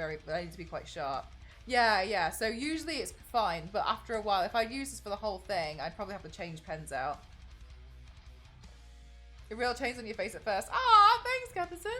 need to be quite sharp. Yeah. So usually it's fine, but after a while, if I use this for the whole thing, I'd probably have to change pens out. A real change on your face at first. Ah, thanks, Catherine.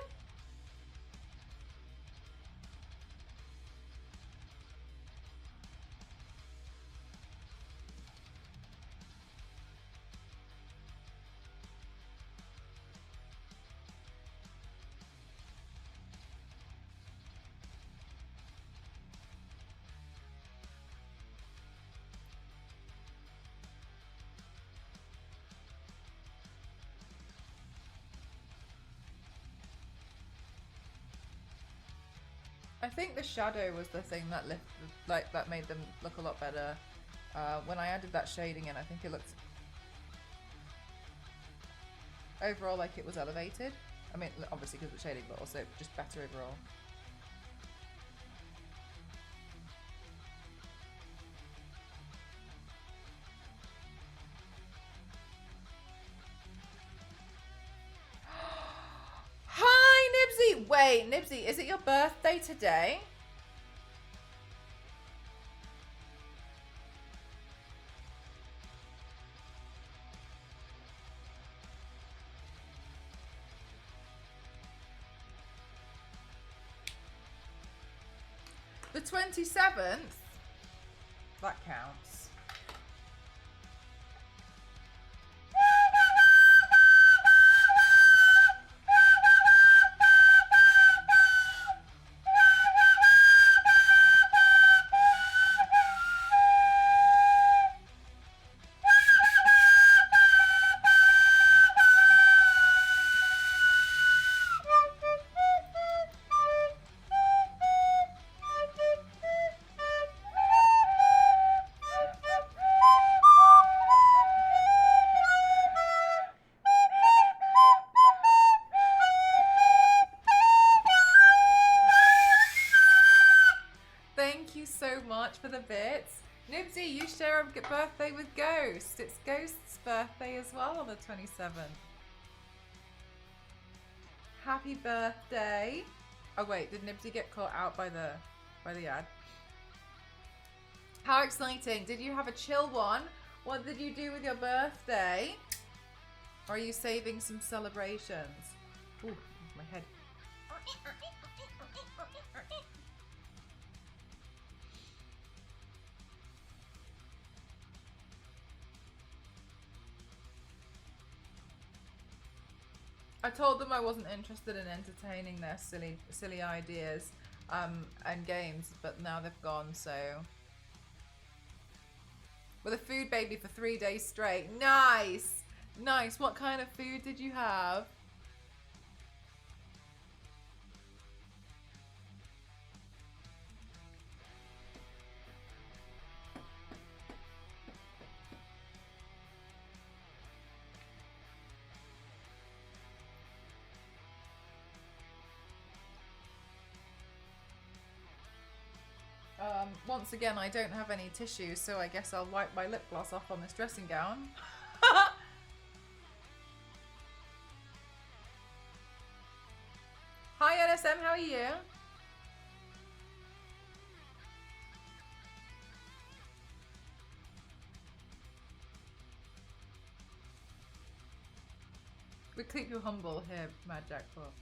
I think the shadow was the thing that that made them look a lot better. When I added that shading in, I think it looked overall like it was elevated. I mean, obviously because of the shading, but also just better overall. Hi, Nibsy! Wait, Nibsy, is it your birthday today? The 27th? That counts. Thank you so much for the bits. Nibsy, you share a birthday with Ghost. It's Ghost's birthday as well on the 27th. Happy birthday. Oh wait, did Nibsy get caught out by the ad? How exciting. Did you have a chill one? What did you do with your birthday? Or are you saving some celebrations? Ooh, my head. I told them I wasn't interested in entertaining their silly ideas and games, but now they've gone, so... With a food baby for 3 days straight. Nice! Nice. What kind of food did you have? Once again, I don't have any tissues, so I guess I'll wipe my lip gloss off on this dressing gown. Hi NSM, how are you? We keep you humble here, Mad Jackpot.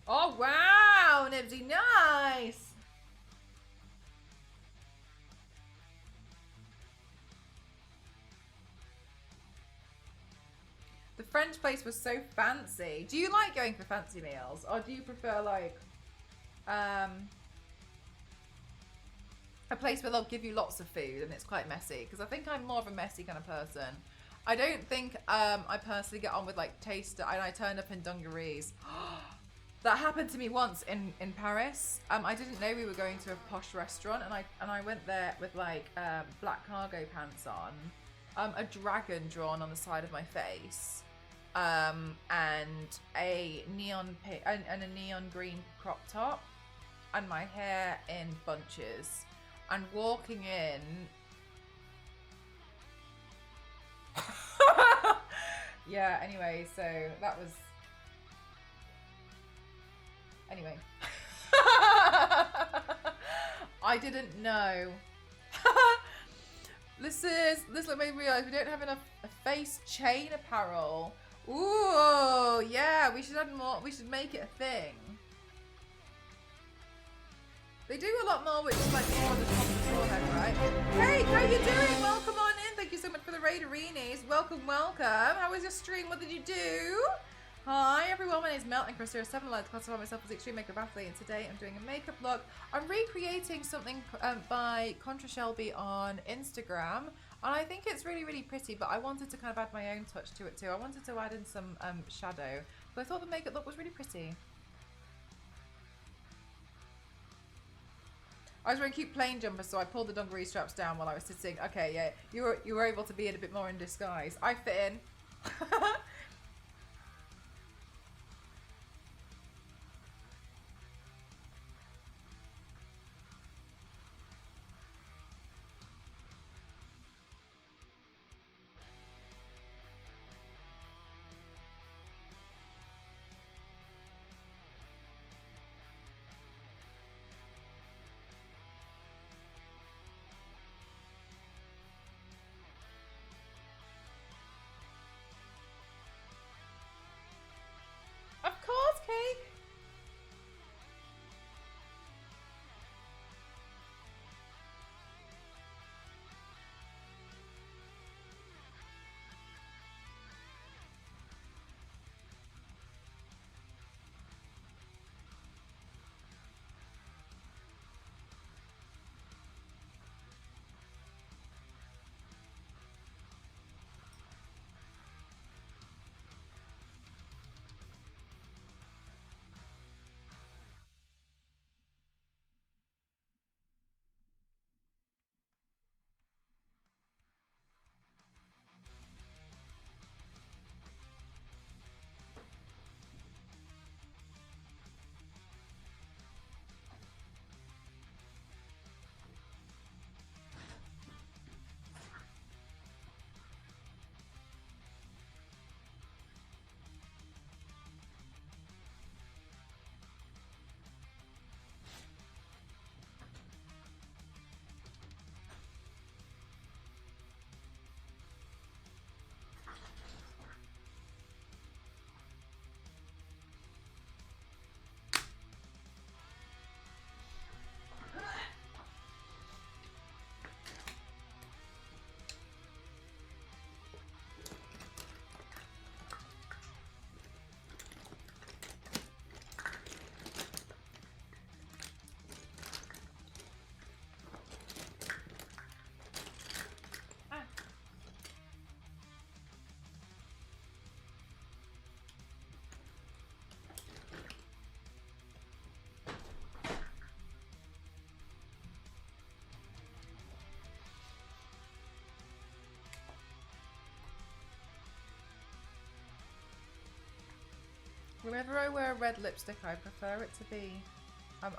Oh wow, Nibsy, nice! The French place was so fancy. Do you like going for fancy meals, or do you prefer like a place where they'll give you lots of food and it's quite messy? Because I think I'm more of a messy kind of person. I don't think I personally get on with like taste, and I turn up in dungarees. That happened to me once in Paris. I didn't know we were going to a posh restaurant, and I went there with like black cargo pants on, a dragon drawn on the side of my face, and a neon and a neon green crop top, and my hair in bunches, and walking in. Yeah, anyway, so that was... Anyway. I didn't know. This made me realise we don't have enough face chain apparel. Ooh, yeah, we should add more. We should make it a thing. They do a lot more with just like more on the top of the forehead, right? Hey, how you doing? Welcome on in. Thank you so much for the raiderinis. Welcome, welcome. How was your stream? What did you do? Hi everyone, my name is Mel and Chris. 7 allowed to classify myself as extreme makeup athlete, and today I'm doing a makeup look. I'm recreating something by Contrashelby on Instagram, and I think it's really, really pretty, but I wanted to kind of add my own touch to it too. I wanted to add in some shadow, but I thought the makeup look was really pretty. I was wearing cute plain jumpers, so I pulled the dungaree straps down while I was sitting. Okay, yeah, you were able to be in a bit more in disguise. I fit in. Of course, Cake. Whenever I wear a red lipstick, I prefer it to be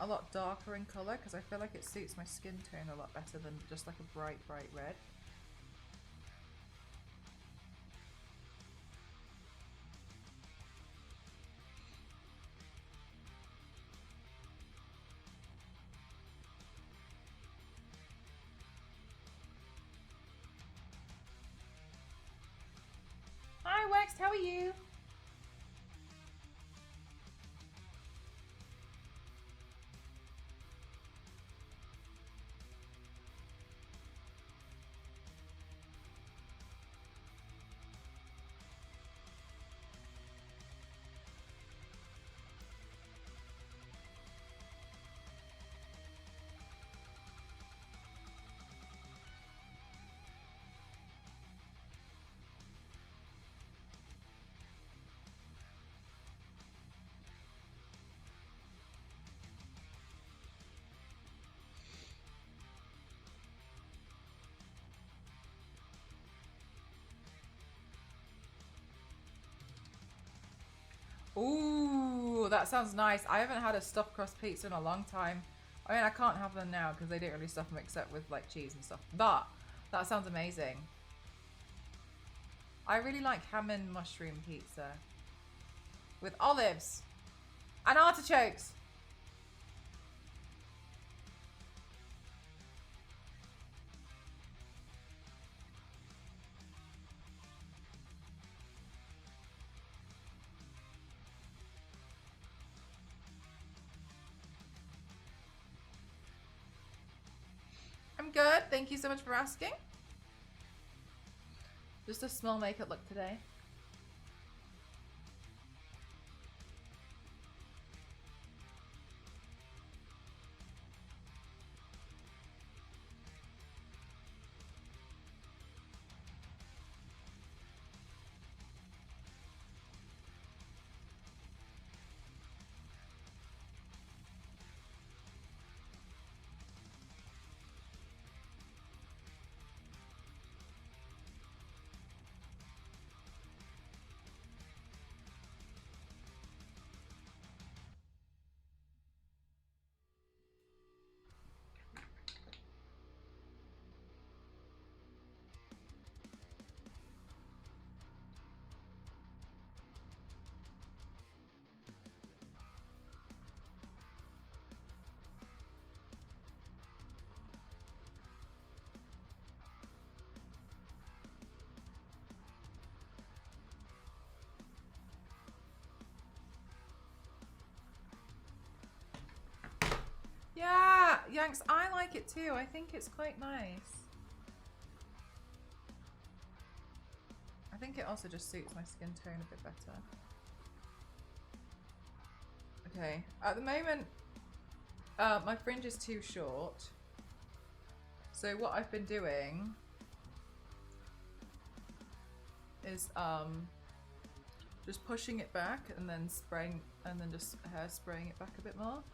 a lot darker in colour, because I feel like it suits my skin tone a lot better than just like a bright, bright red. Hi Wex, how are you? Ooh, that sounds nice. I haven't had a stuffed crust pizza in a long time. I mean, I can't have them now because they don't really stuff them except with like cheese and stuff. But that sounds amazing. I really like ham and mushroom pizza with olives and artichokes. I'm good. Thank you so much for asking. Just a small makeup look today. Yeah, Yanks, I like it too. I think it's quite nice. I think it also just suits my skin tone a bit better. Okay, at the moment, my fringe is too short. So what I've been doing is just pushing it back and then spraying, and then just hairspraying it back a bit more.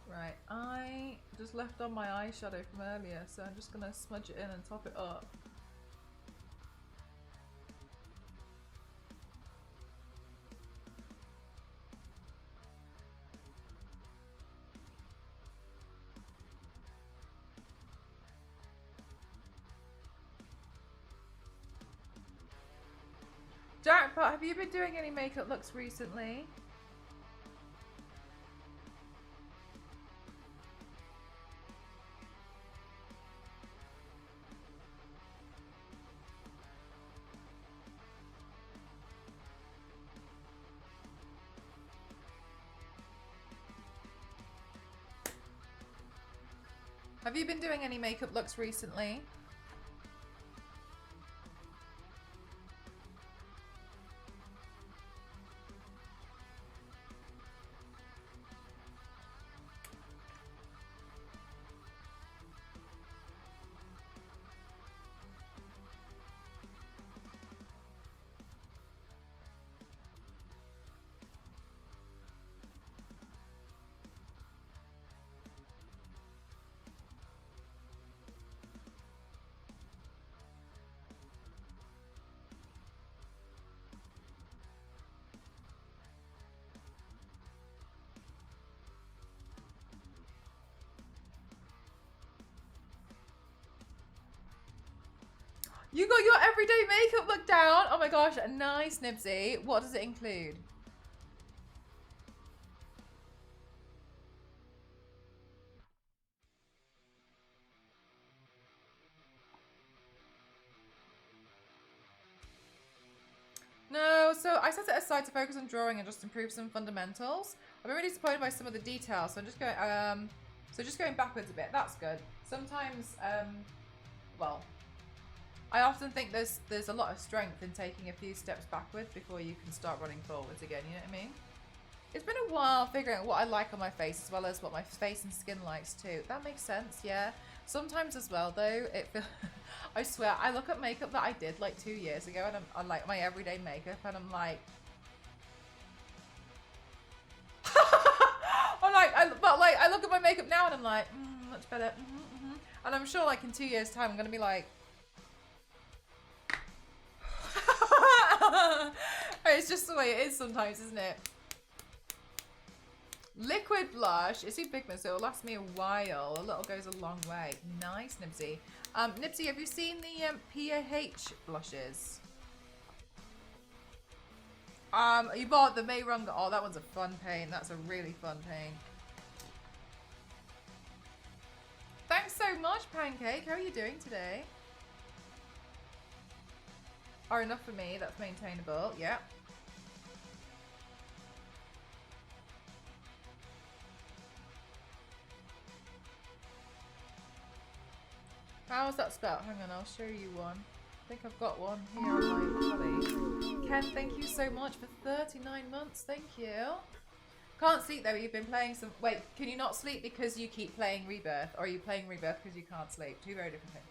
Right, I just left on my eyeshadow from earlier, so I'm just gonna smudge it in and top it up. Jackpot, have you been doing any makeup looks recently? Have you been doing any makeup looks recently? You got your everyday makeup look down. Oh my gosh, nice, Nibsy. What does it include? so I set it aside to focus on drawing and just improve some fundamentals. I've been really disappointed by some of the details, so I'm just going, just going backwards a bit. That's good. Sometimes, well, I often think there's a lot of strength in taking a few steps backwards before you can start running forwards again, you know what I mean? It's been a while figuring out what I like on my face as well as what my face and skin likes too. That makes sense, yeah. Sometimes as well though, I swear, I look at makeup that I did like 2 years ago and I'm like my everyday makeup and I'm like, I look at my makeup now and I'm like, much better, And I'm sure like in 2 years time I'm gonna be like, it's just the way it is sometimes, isn't it? Liquid blush. It's a pigment, so it'll last me a while. A little goes a long way. Nice, Nibsy. Nibsy, have you seen the PAH blushes? You bought the Mayrunga. Oh, that one's a fun paint. That's a really fun paint. Thanks so much, Pancake. How are you doing today? Are enough for me. That's maintainable. Yeah. How is that spelled? Hang on, I'll show you one. I think I've got one here on my telly. Ken, thank you so much for 39 months. Thank you. Can't sleep though. You've been playing some. Wait, can you not sleep because you keep playing Rebirth? Or are you playing Rebirth because you can't sleep? Two very different things.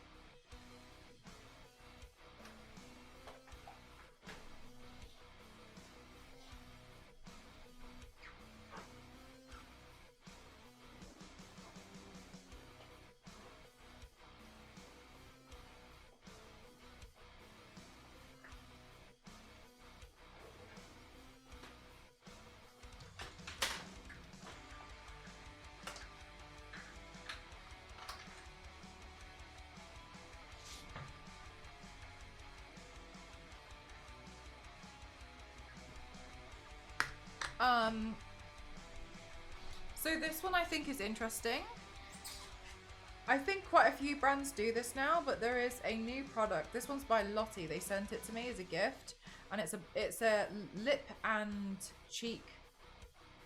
So this one I think is interesting. I think quite a few brands do this now, but there is a new product. This one's by Lottie. They sent it to me as a gift, and it's a lip and cheek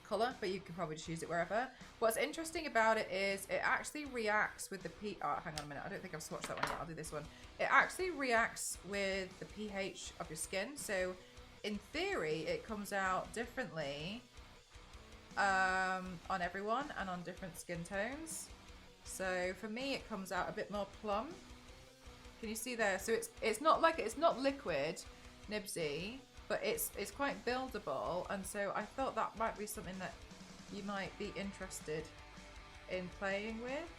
color, but you can probably just use it wherever. What's interesting about it is it actually reacts with the hang on a minute. I don't think I've swatched that one yet. I'll do this one. It actually reacts with the pH of your skin. So in theory, it comes out differently on everyone and on different skin tones. So for me, it comes out a bit more plum. Can you see there? So it's not liquid, Nibsy, but it's quite buildable, and so I thought that might be something that you might be interested in playing with,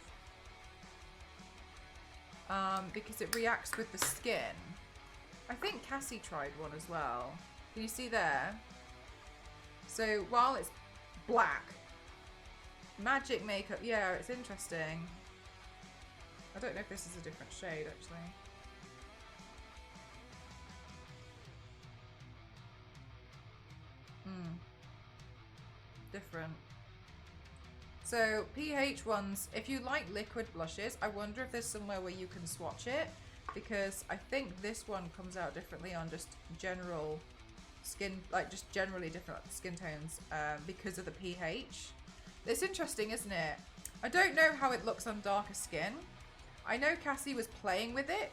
because it reacts with the skin. I think Cassie tried one as well. Can you see there? So while it's black, magic makeup, yeah, it's interesting. I don't know if this is a different shade actually. Different. So pH ones, if you like liquid blushes, I wonder if there's somewhere where you can swatch it, because I think this one comes out differently on just general skin, like just generally different skin tones, because of the pH. It's interesting, isn't it? I don't know how it looks on darker skin. I know Cassie was playing with it,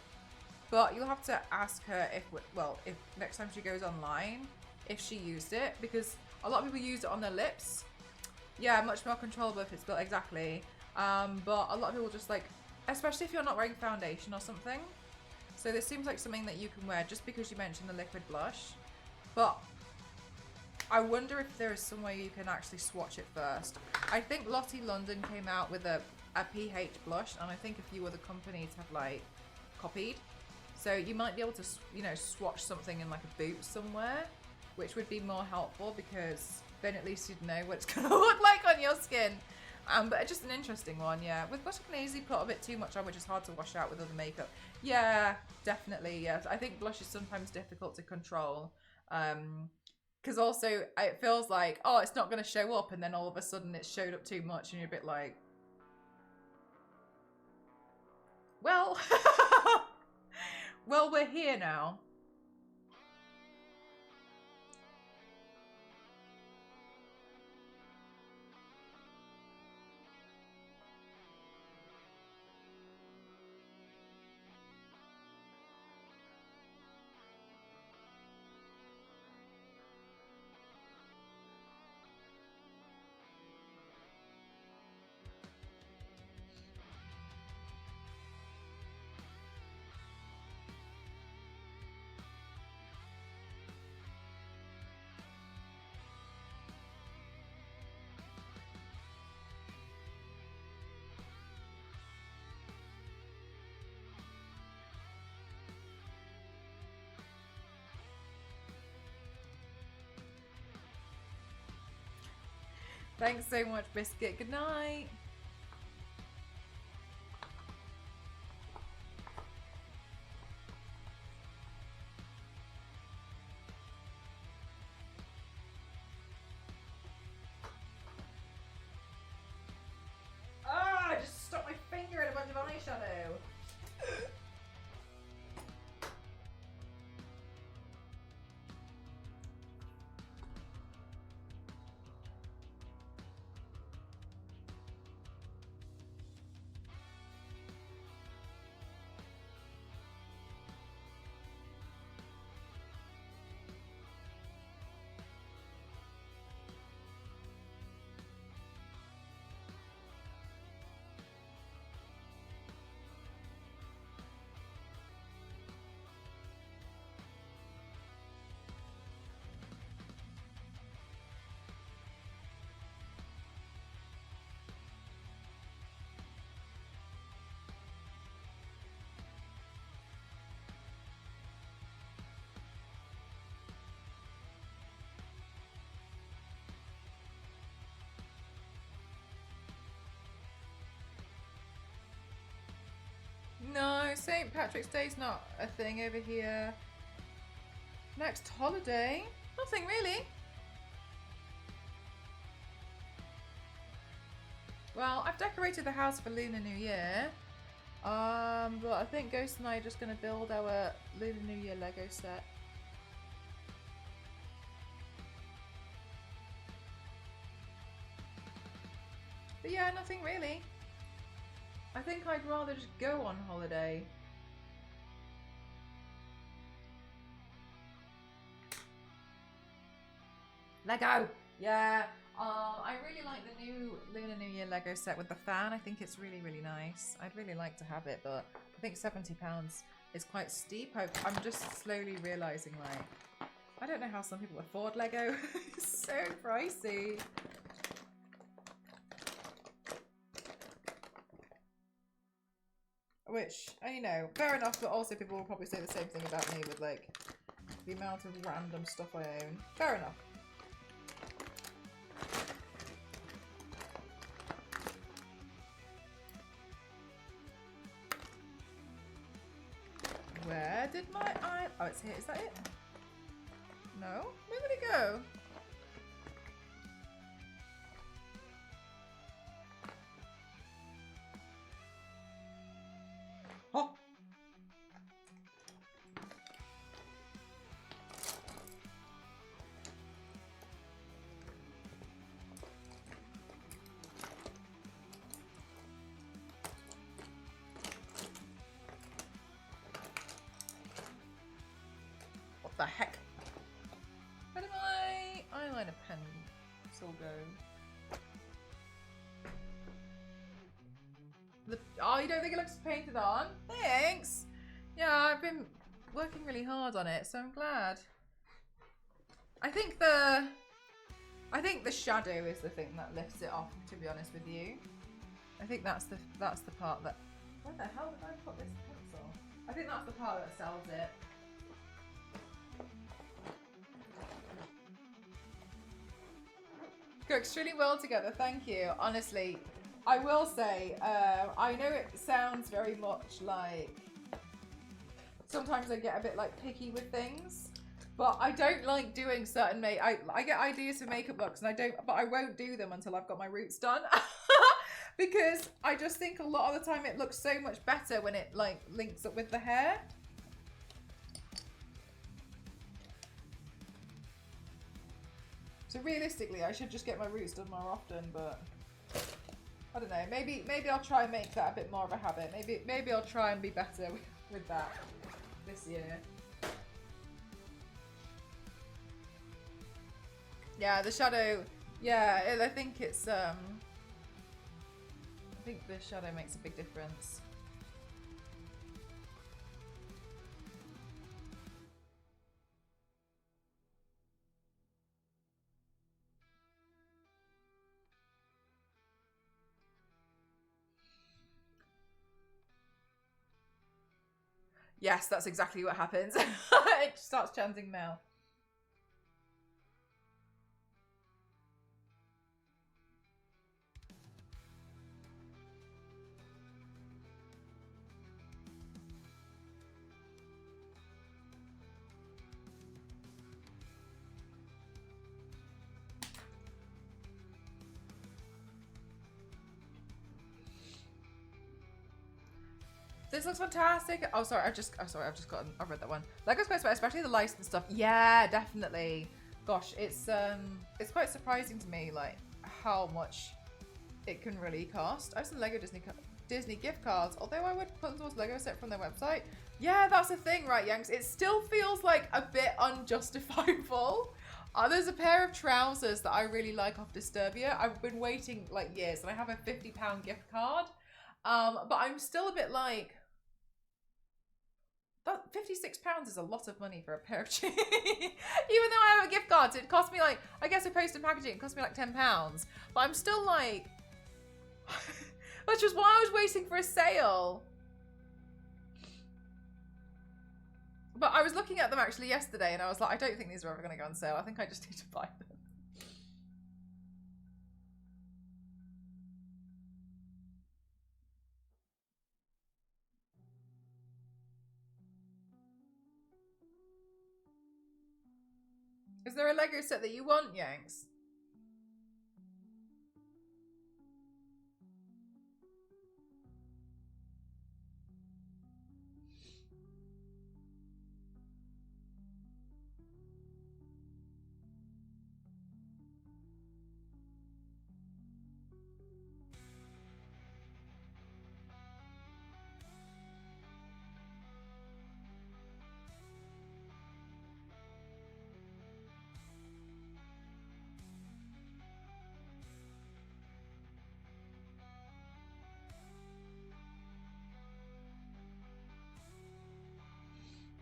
but you'll have to ask her if next time she goes online, if she used it, because a lot of people use it on their lips. Yeah, much more controllable if it's built, exactly. But a lot of people just like, especially if you're not wearing foundation or something. So this seems like something that you can wear just because you mentioned the liquid blush. But I wonder if there is some way you can actually swatch it first. I think Lottie London came out with a pH blush, and I think a few other companies have like copied. So you might be able to, you know, swatch something in like a boot somewhere, which would be more helpful, because then at least you'd know what it's going to look like on your skin. But just an interesting one, yeah. With blush, you can easily put a bit too much on, which is hard to wash out with other makeup. Yeah, definitely, yes. I think blush is sometimes difficult to control. Because also, it feels like, oh, it's not going to show up, and then all of a sudden it showed up too much, and you're a bit like, well, well, we're here now. Thanks so much, Biscuit. Good night. Ah, I just stuck my finger in a bunch of eyeshadow. No, St. Patrick's Day's not a thing over here. Next holiday? Nothing really. Well, I've decorated the house for Lunar New Year. But I think Ghost and I are just going to build our Lunar New Year Lego set. But yeah, nothing really. I think I'd rather just go on holiday. Lego! Yeah, I really like the new Lunar New Year Lego set with the fan. I think it's really, really nice. I'd really like to have it, but I think £70 is quite steep. I'm just slowly realising, like, I don't know how some people afford Lego. It's so pricey. Which, you know, fair enough, but also people will probably say the same thing about me with, like, the amount of random stuff I own. Fair enough. Where did my eye... Oh, it's here. Is that it? No? Where did it go? Oh! What the heck? Where did my eyeliner pencil go? Oh, you don't think it looks painted on? Thanks! Yeah, I've been working really hard on it, so I'm glad. I think the shadow is the thing that lifts it off, to be honest with you. I think that's the part that... Where the hell did I put this pencil? I think that's the part that sells it. Go extremely well together, thank you. Honestly, I will say, I know it sounds very much like sometimes I get a bit like picky with things, but I don't like doing certain I get ideas for makeup looks and but I won't do them until I've got my roots done. Because I just think a lot of the time it looks so much better when it like links up with the hair. So realistically, I should just get my roots done more often, but I don't know. Maybe I'll try and make that a bit more of a habit. Maybe I'll try and be better with that this year. Yeah, the shadow. Yeah, I think it's I think the shadow makes a big difference. Yes, that's exactly what happens. It starts chanting Mel. This looks fantastic. Oh, sorry, I've just gotten. I've read that one. Lego's quite special, especially the licensed stuff. Yeah, definitely. Gosh, it's quite surprising to me, like how much it can really cost. I have some Lego Disney gift cards, although I would put them towards Lego set from their website. Yeah, that's the thing, right, Yanks? It still feels like a bit unjustifiable. There's a pair of trousers that I really like off Disturbia. I've been waiting like years, and I have a £50 gift card. But I'm still a bit like, that £56 is a lot of money for a pair of jeans. Even though I have a gift card, so it cost me like, I guess a post and packaging, it cost me like £10. But I'm still like, which was why I was waiting for a sale. But I was looking at them actually yesterday and I was like, I don't think these are ever going to go on sale. I think I just need to buy them. Is there a Lego set that you want, Yanks?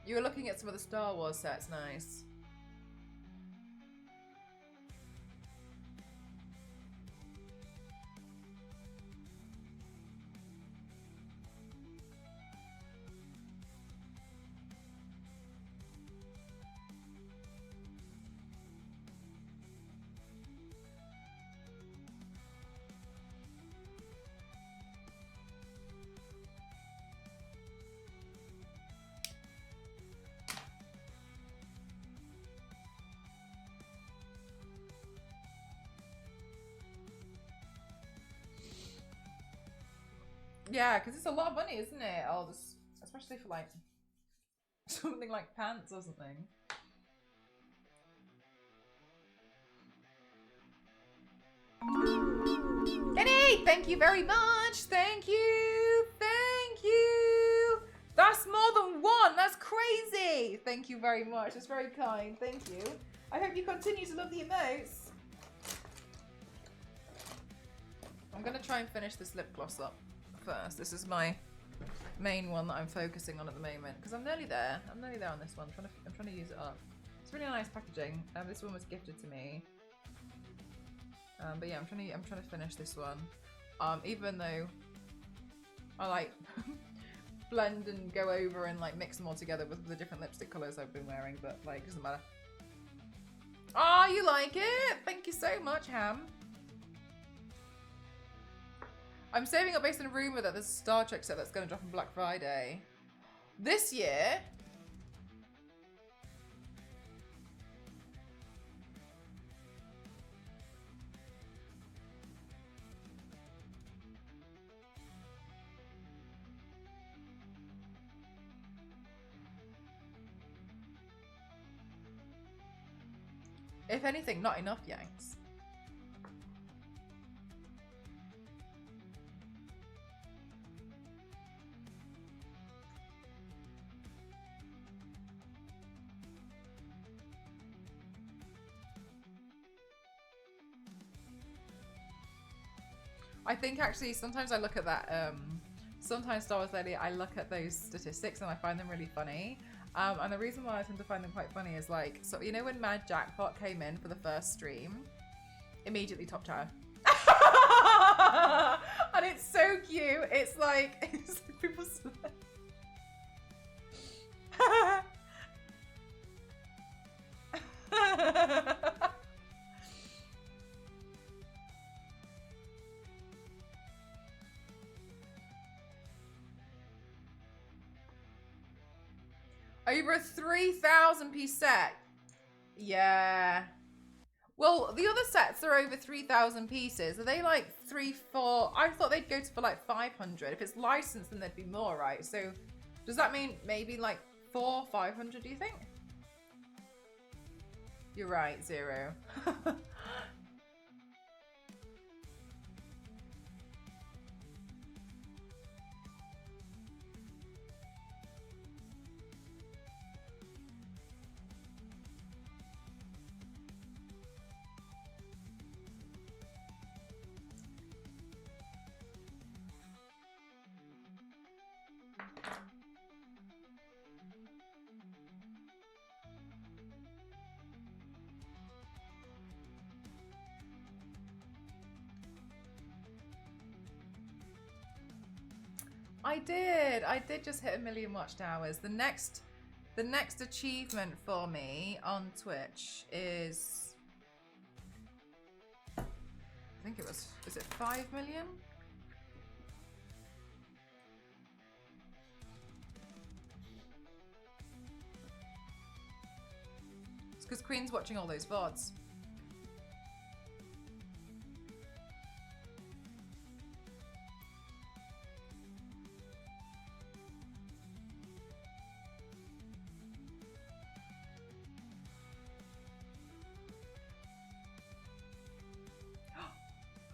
You were looking at some of the Star Wars sets, nice. Yeah, because it's a lot of money, isn't it? Oh, this, especially for like something like pants or something. Kenny, thank you very much. Thank you. Thank you. That's more than one. That's crazy. Thank you very much. That's very kind. Thank you. I hope you continue to love the emotes. I'm going to try and finish this lip gloss up first. This is my main one that I'm focusing on at the moment because I'm nearly there. I'm nearly there on this one. I'm trying to use it up. It's really nice packaging. This one was gifted to me. But yeah, I'm trying to finish this one. Even though I like blend and go over and like mix them all together with the different lipstick colours I've been wearing, but like it doesn't matter. Oh, you like it? Thank you so much, Ham. I'm saving up based on a rumour that there's a Star Trek set that's going to drop on Black Friday. This year? If anything, not enough Yanks. I think actually sometimes I look at that, sometimes Star Wars Lady, I look at those statistics and I find them really funny. And the reason why I tend to find them quite funny is like, so you know when Mad Jackpot came in for the first stream? Immediately top tier. And it's so cute. It's like people over a 3,000 piece set. Yeah. Well, the other sets are over 3,000 pieces. Are they like 3, 4? I thought they'd go to for like 500. If it's licensed, then there'd be more, right? So does that mean maybe like 400, 500, do you think? You're right, 0. I did just hit 1 million watched hours. The next achievement for me on Twitch is, I think it was, is it 5 million? It's because Queen's watching all those VODs.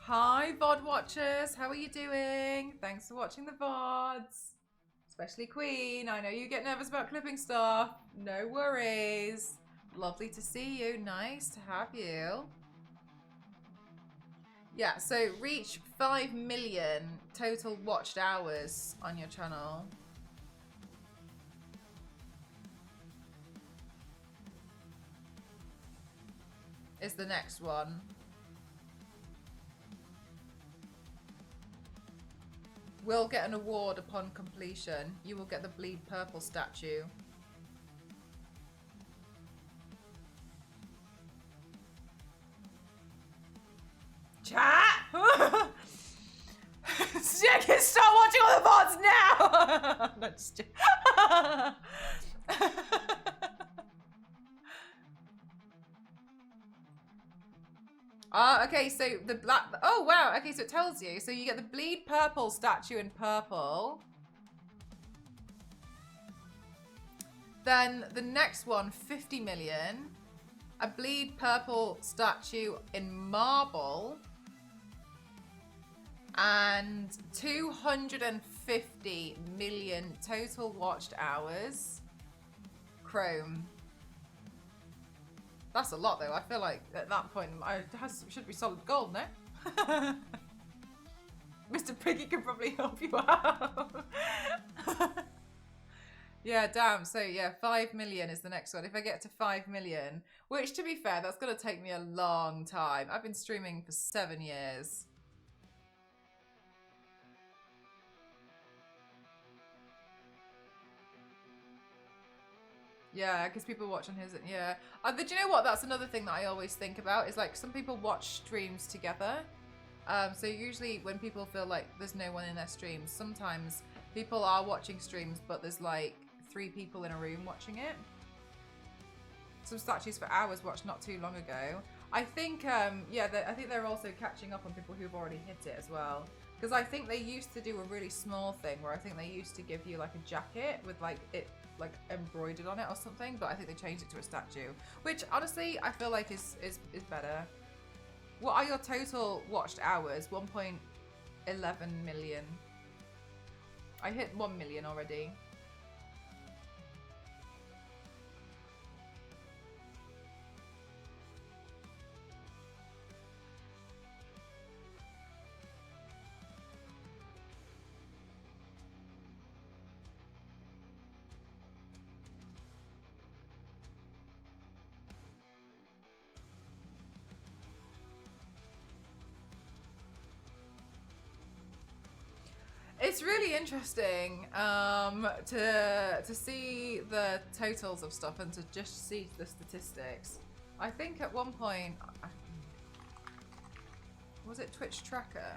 Hi VOD watchers, how are you doing? Thanks for watching the VODs. Especially Queen, I know you get nervous about clipping stuff. No worries. Lovely to see you, nice to have you. Yeah, so reach 5 million total watched hours on your channel. Is the next one. Will get an award upon completion. You will get the bleed purple statue. Chat! Jack, start watching all the VODs now! Not just okay, so the black, oh wow, okay, so it tells you. So you get the bleed purple statue in purple. Then the next one, 50 million. A bleed purple statue in marble. And 250 million total watched hours. Chrome. That's a lot, though. I feel like at that point, should be solid gold, no? Mr. Piggy can probably help you out. Yeah, damn. So, yeah, 5 million is the next one. If I get to 5 million, which, to be fair, that's going to take me a long time. I've been streaming for 7 years. Yeah, because people watch on his, yeah. Do you know what? That's another thing that I always think about is like some people watch streams together. So usually when people feel like there's no one in their streams, sometimes people are watching streams, but there's like 3 people in a room watching it. Some statues for hours watched not too long ago. I think, yeah, I think they're also catching up on people who've already hit it as well. Because I think they used to do a really small thing where I think they used to give you like a jacket with like it like embroidered on it or something, but I think they changed it to a statue, which honestly I feel like is better. What are your total watched hours? 1.11 million. I hit 1 million already. It's really interesting to see the totals of stuff and to just see the statistics. I think at one point, was it Twitch Tracker?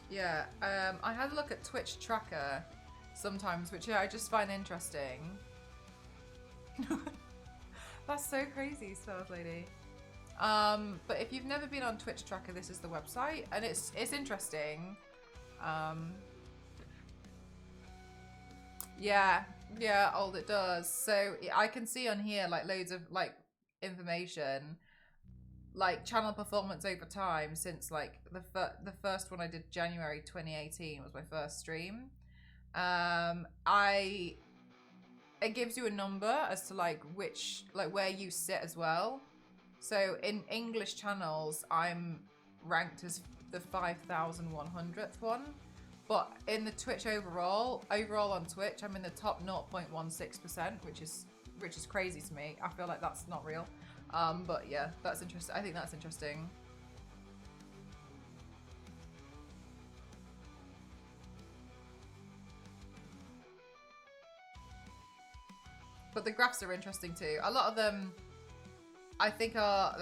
Yeah, I had a look at Twitch Tracker. sometimes, which I just find interesting. That's so crazy, Stars Lady. But if you've never been on Twitch Tracker, this is the website, and it's interesting. Yeah, old it does. So I can see on here like loads of like information, like channel performance over time since like the first one I did January 2018 was my first stream. It gives you a number as to like which like where you sit as well. So in English channels, I'm ranked as the 5,100th one. But in the Twitch overall on Twitch, I'm in the top 0.16%, which is crazy to me. I feel like that's not real. But yeah, that's interesting. I think that's interesting. But the graphs are interesting too. A lot of them, I think, are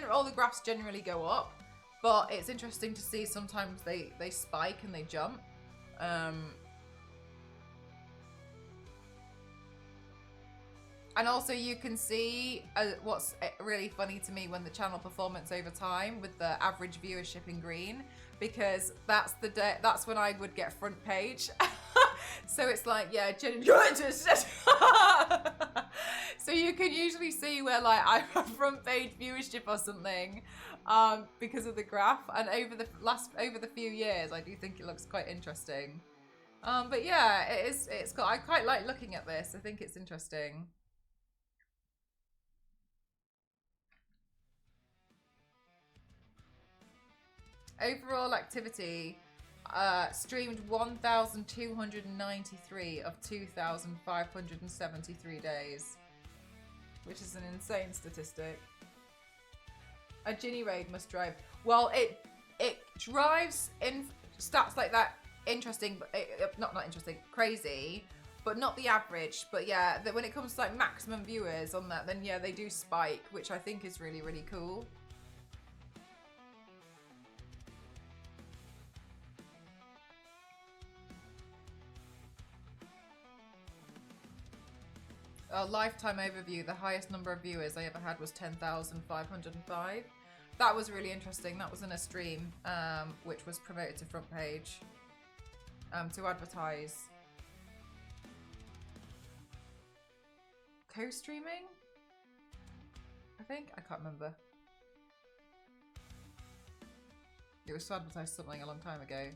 all the graphs generally go up. But it's interesting to see sometimes they spike and they jump. And also you can see what's really funny to me when the channel performance over time with the average viewership in green, because that's when I would get front page. So it's like, yeah, so you can usually see where like I have front page viewership or something. Because of the graph, and over the few years, I do think it looks quite interesting. But yeah, it's got. I quite like looking at this. I think it's interesting. Overall activity, streamed 1,293 of 2,573 days, which is an insane statistic. A Ginny raid must drive. Well, it drives in stats like that. Interesting, but not interesting. Crazy, but not the average. But yeah, when it comes to like maximum viewers on that, then yeah, they do spike, which I think is really, really cool. Lifetime overview, the highest number of viewers I ever had was 10,505. That was really interesting. That was in a stream, which was promoted to front page to advertise. Co-streaming? I think? I can't remember. It was to advertise something a long time ago.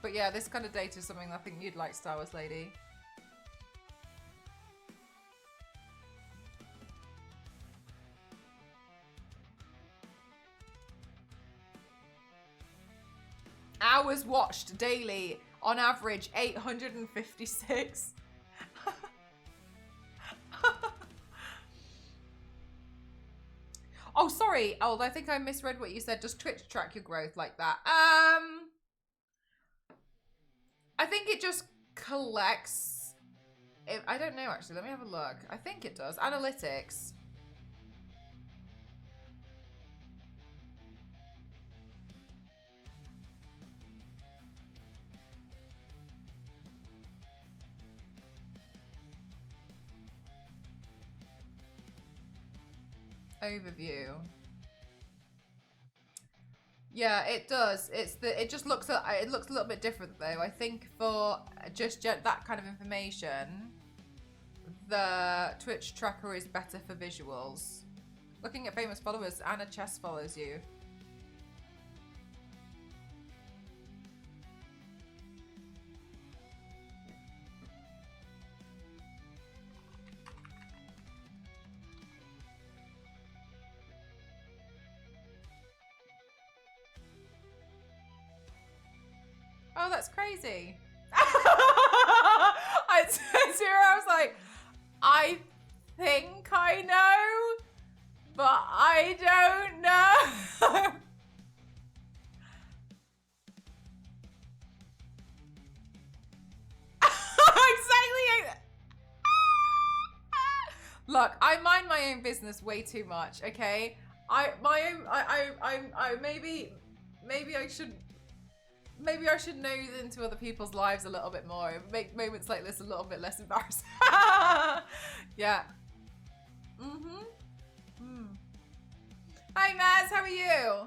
But yeah, this kind of data is something I think you'd like, Star Wars Lady. Hours watched daily, on average 856. Oh, sorry. Oh, I think I misread what you said. Does Twitch track your growth like that? I think it just collects. I don't know, actually. Let me have a look. I think it does. Analytics. Overview. Yeah, it does. It just looks a little bit different though. I think for just that kind of information, the Twitch tracker is better for visuals. Looking at famous followers, Anna Chess follows you. Oh, that's crazy. I was like, I think I know, but I don't know. Exactly. Look, I mind my own business way too much, okay? I maybe I should nose into other people's lives a little bit more. Make moments like this a little bit less embarrassing. Yeah. Hi, Maz. How are you?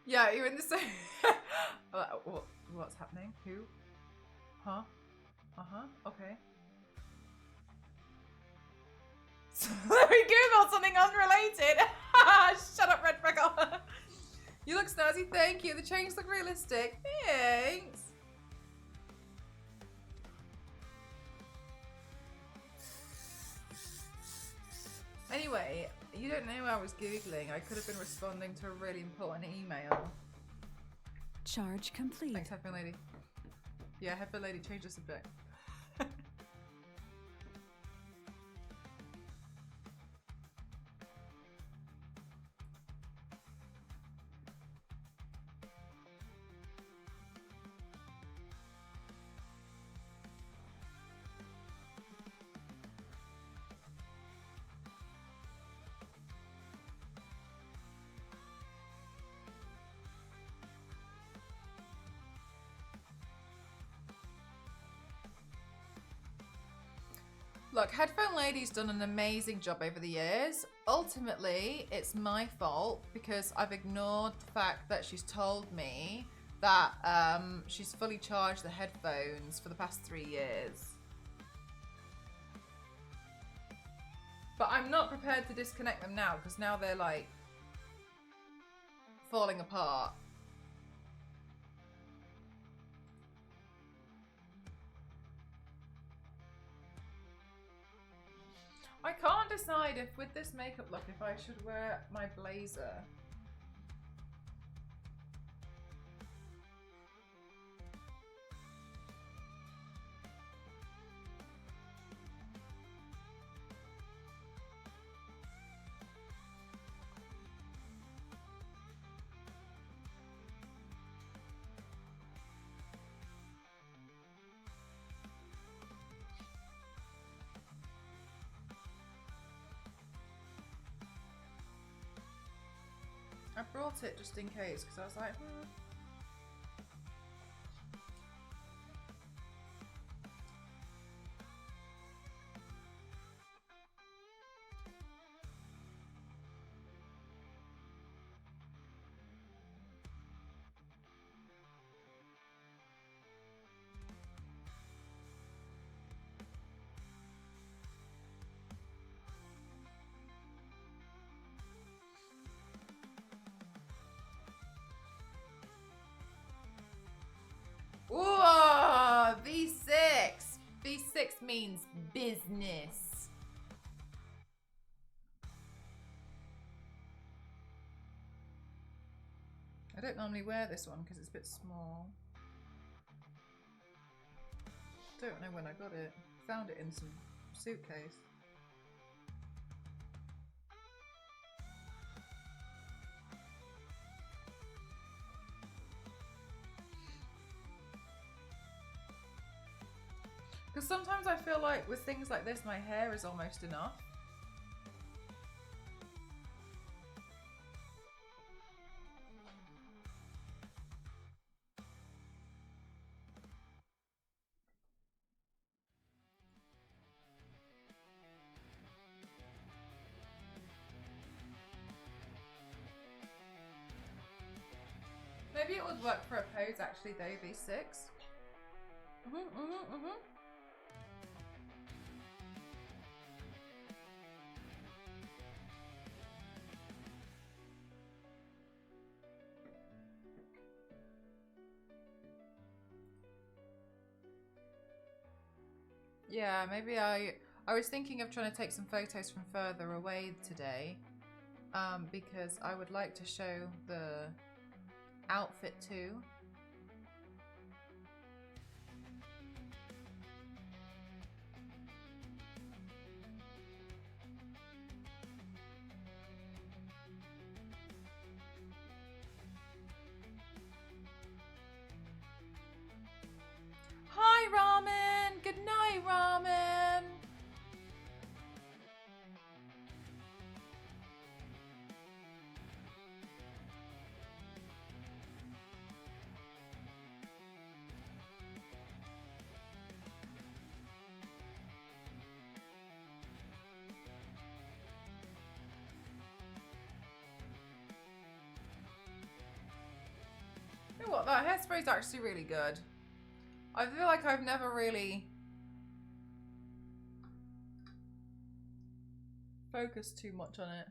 Yeah, you're in the same. What's happening? Who? Huh? Okay. So let me Google something unrelated. Shut up, Red Freckle. You look snazzy, thank you. The chains look realistic. Thanks. Anyway, you don't know I was Googling. I could have been responding to a really important email. Charge complete. Thanks, Headphone Lady. Yeah, Headphone Lady, change us a bit. Look, Headphone Lady's done an amazing job over the years. Ultimately, it's my fault because I've ignored the fact that she's told me that she's fully charged the headphones for the past 3 years. But I'm not prepared to disconnect them now because now they're like falling apart. I can't decide if with this makeup look if I should wear my blazer. I brought it just in case because I was like, Ooh, V6. V6 means business. I don't normally wear this one because it's a bit small. Don't know when I got it. Found it in some suitcase. Because sometimes I feel like with things like this, my hair is almost enough. Maybe it would work for a pose actually though, V6. Yeah, maybe I was thinking of trying to take some photos from further away today, because I would like to show the outfit too. know what? That hairspray is actually really good. I feel like I've never really focused too much on it.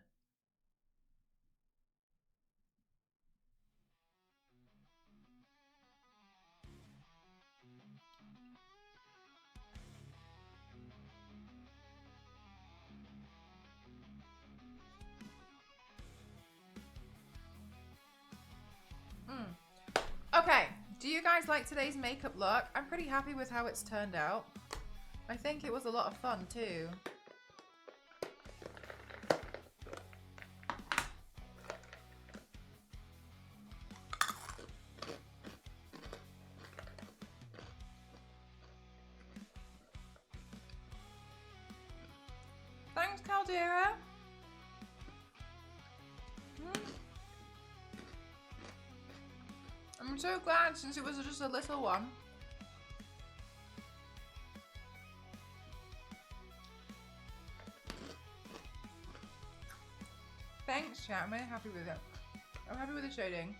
Okay, do you guys like today's makeup look? I'm pretty happy with how it's turned out. I think it was a lot of fun too. Thanks, Caldera. I'm so glad since it was just a little one. Thanks, chat. I'm really happy with it. I'm happy with the shading.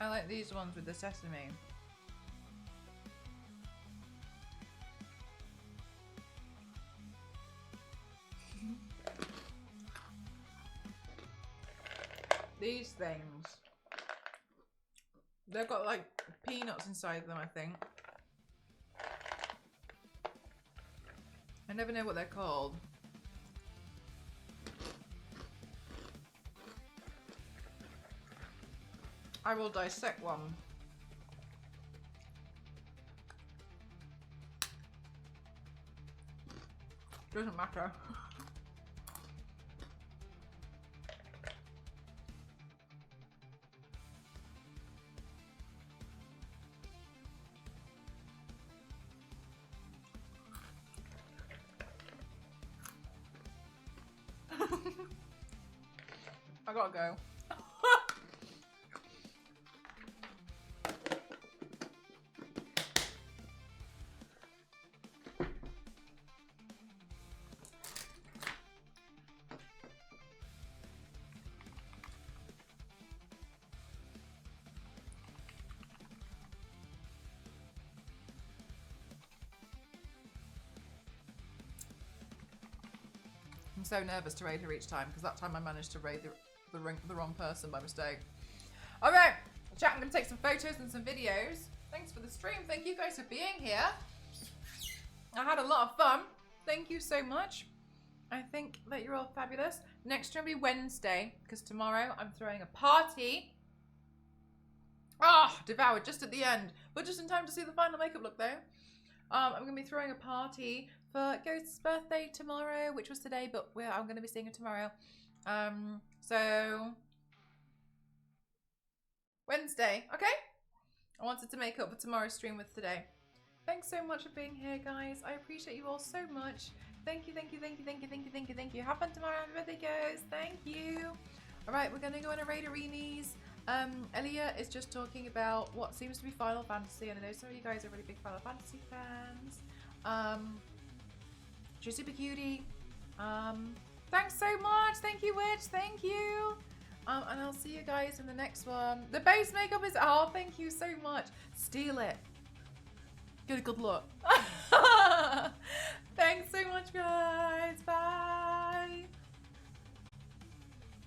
I like these ones with the sesame. These things. They've got like peanuts inside them, I think. I never know what they're called. I will dissect one. Doesn't matter. I gotta go. I'm so nervous to raid her each time because that time I managed to raid the wrong person by mistake. All right, chat, I'm going to take some photos and some videos. Thanks for the stream. Thank you guys for being here. I had a lot of fun. Thank you so much. I think that you're all fabulous. Next will be Wednesday because tomorrow I'm throwing a party. Devoured just at the end, but just in time to see the final makeup look though. I'm going to be throwing a party for Ghost's birthday tomorrow, which was today, but I'm going to be seeing her tomorrow. So Wednesday, okay? I wanted to make up for tomorrow's stream with today. Thanks so much for being here, guys. I appreciate you all so much. Thank you, thank you, thank you, thank you, thank you, thank you, thank you. Have fun tomorrow. Happy birthday, guys. Thank you. All right, we're going to go on a raid arenas. Elia is just talking about what seems to be Final Fantasy, and I know some of you guys are really big Final Fantasy fans. She's super cutie. Thanks so much. Thank you, Witch. Thank you. And I'll see you guys in the next one. The base makeup is, oh, thank you so much. Steal it. Good luck. Thanks so much, guys. Bye.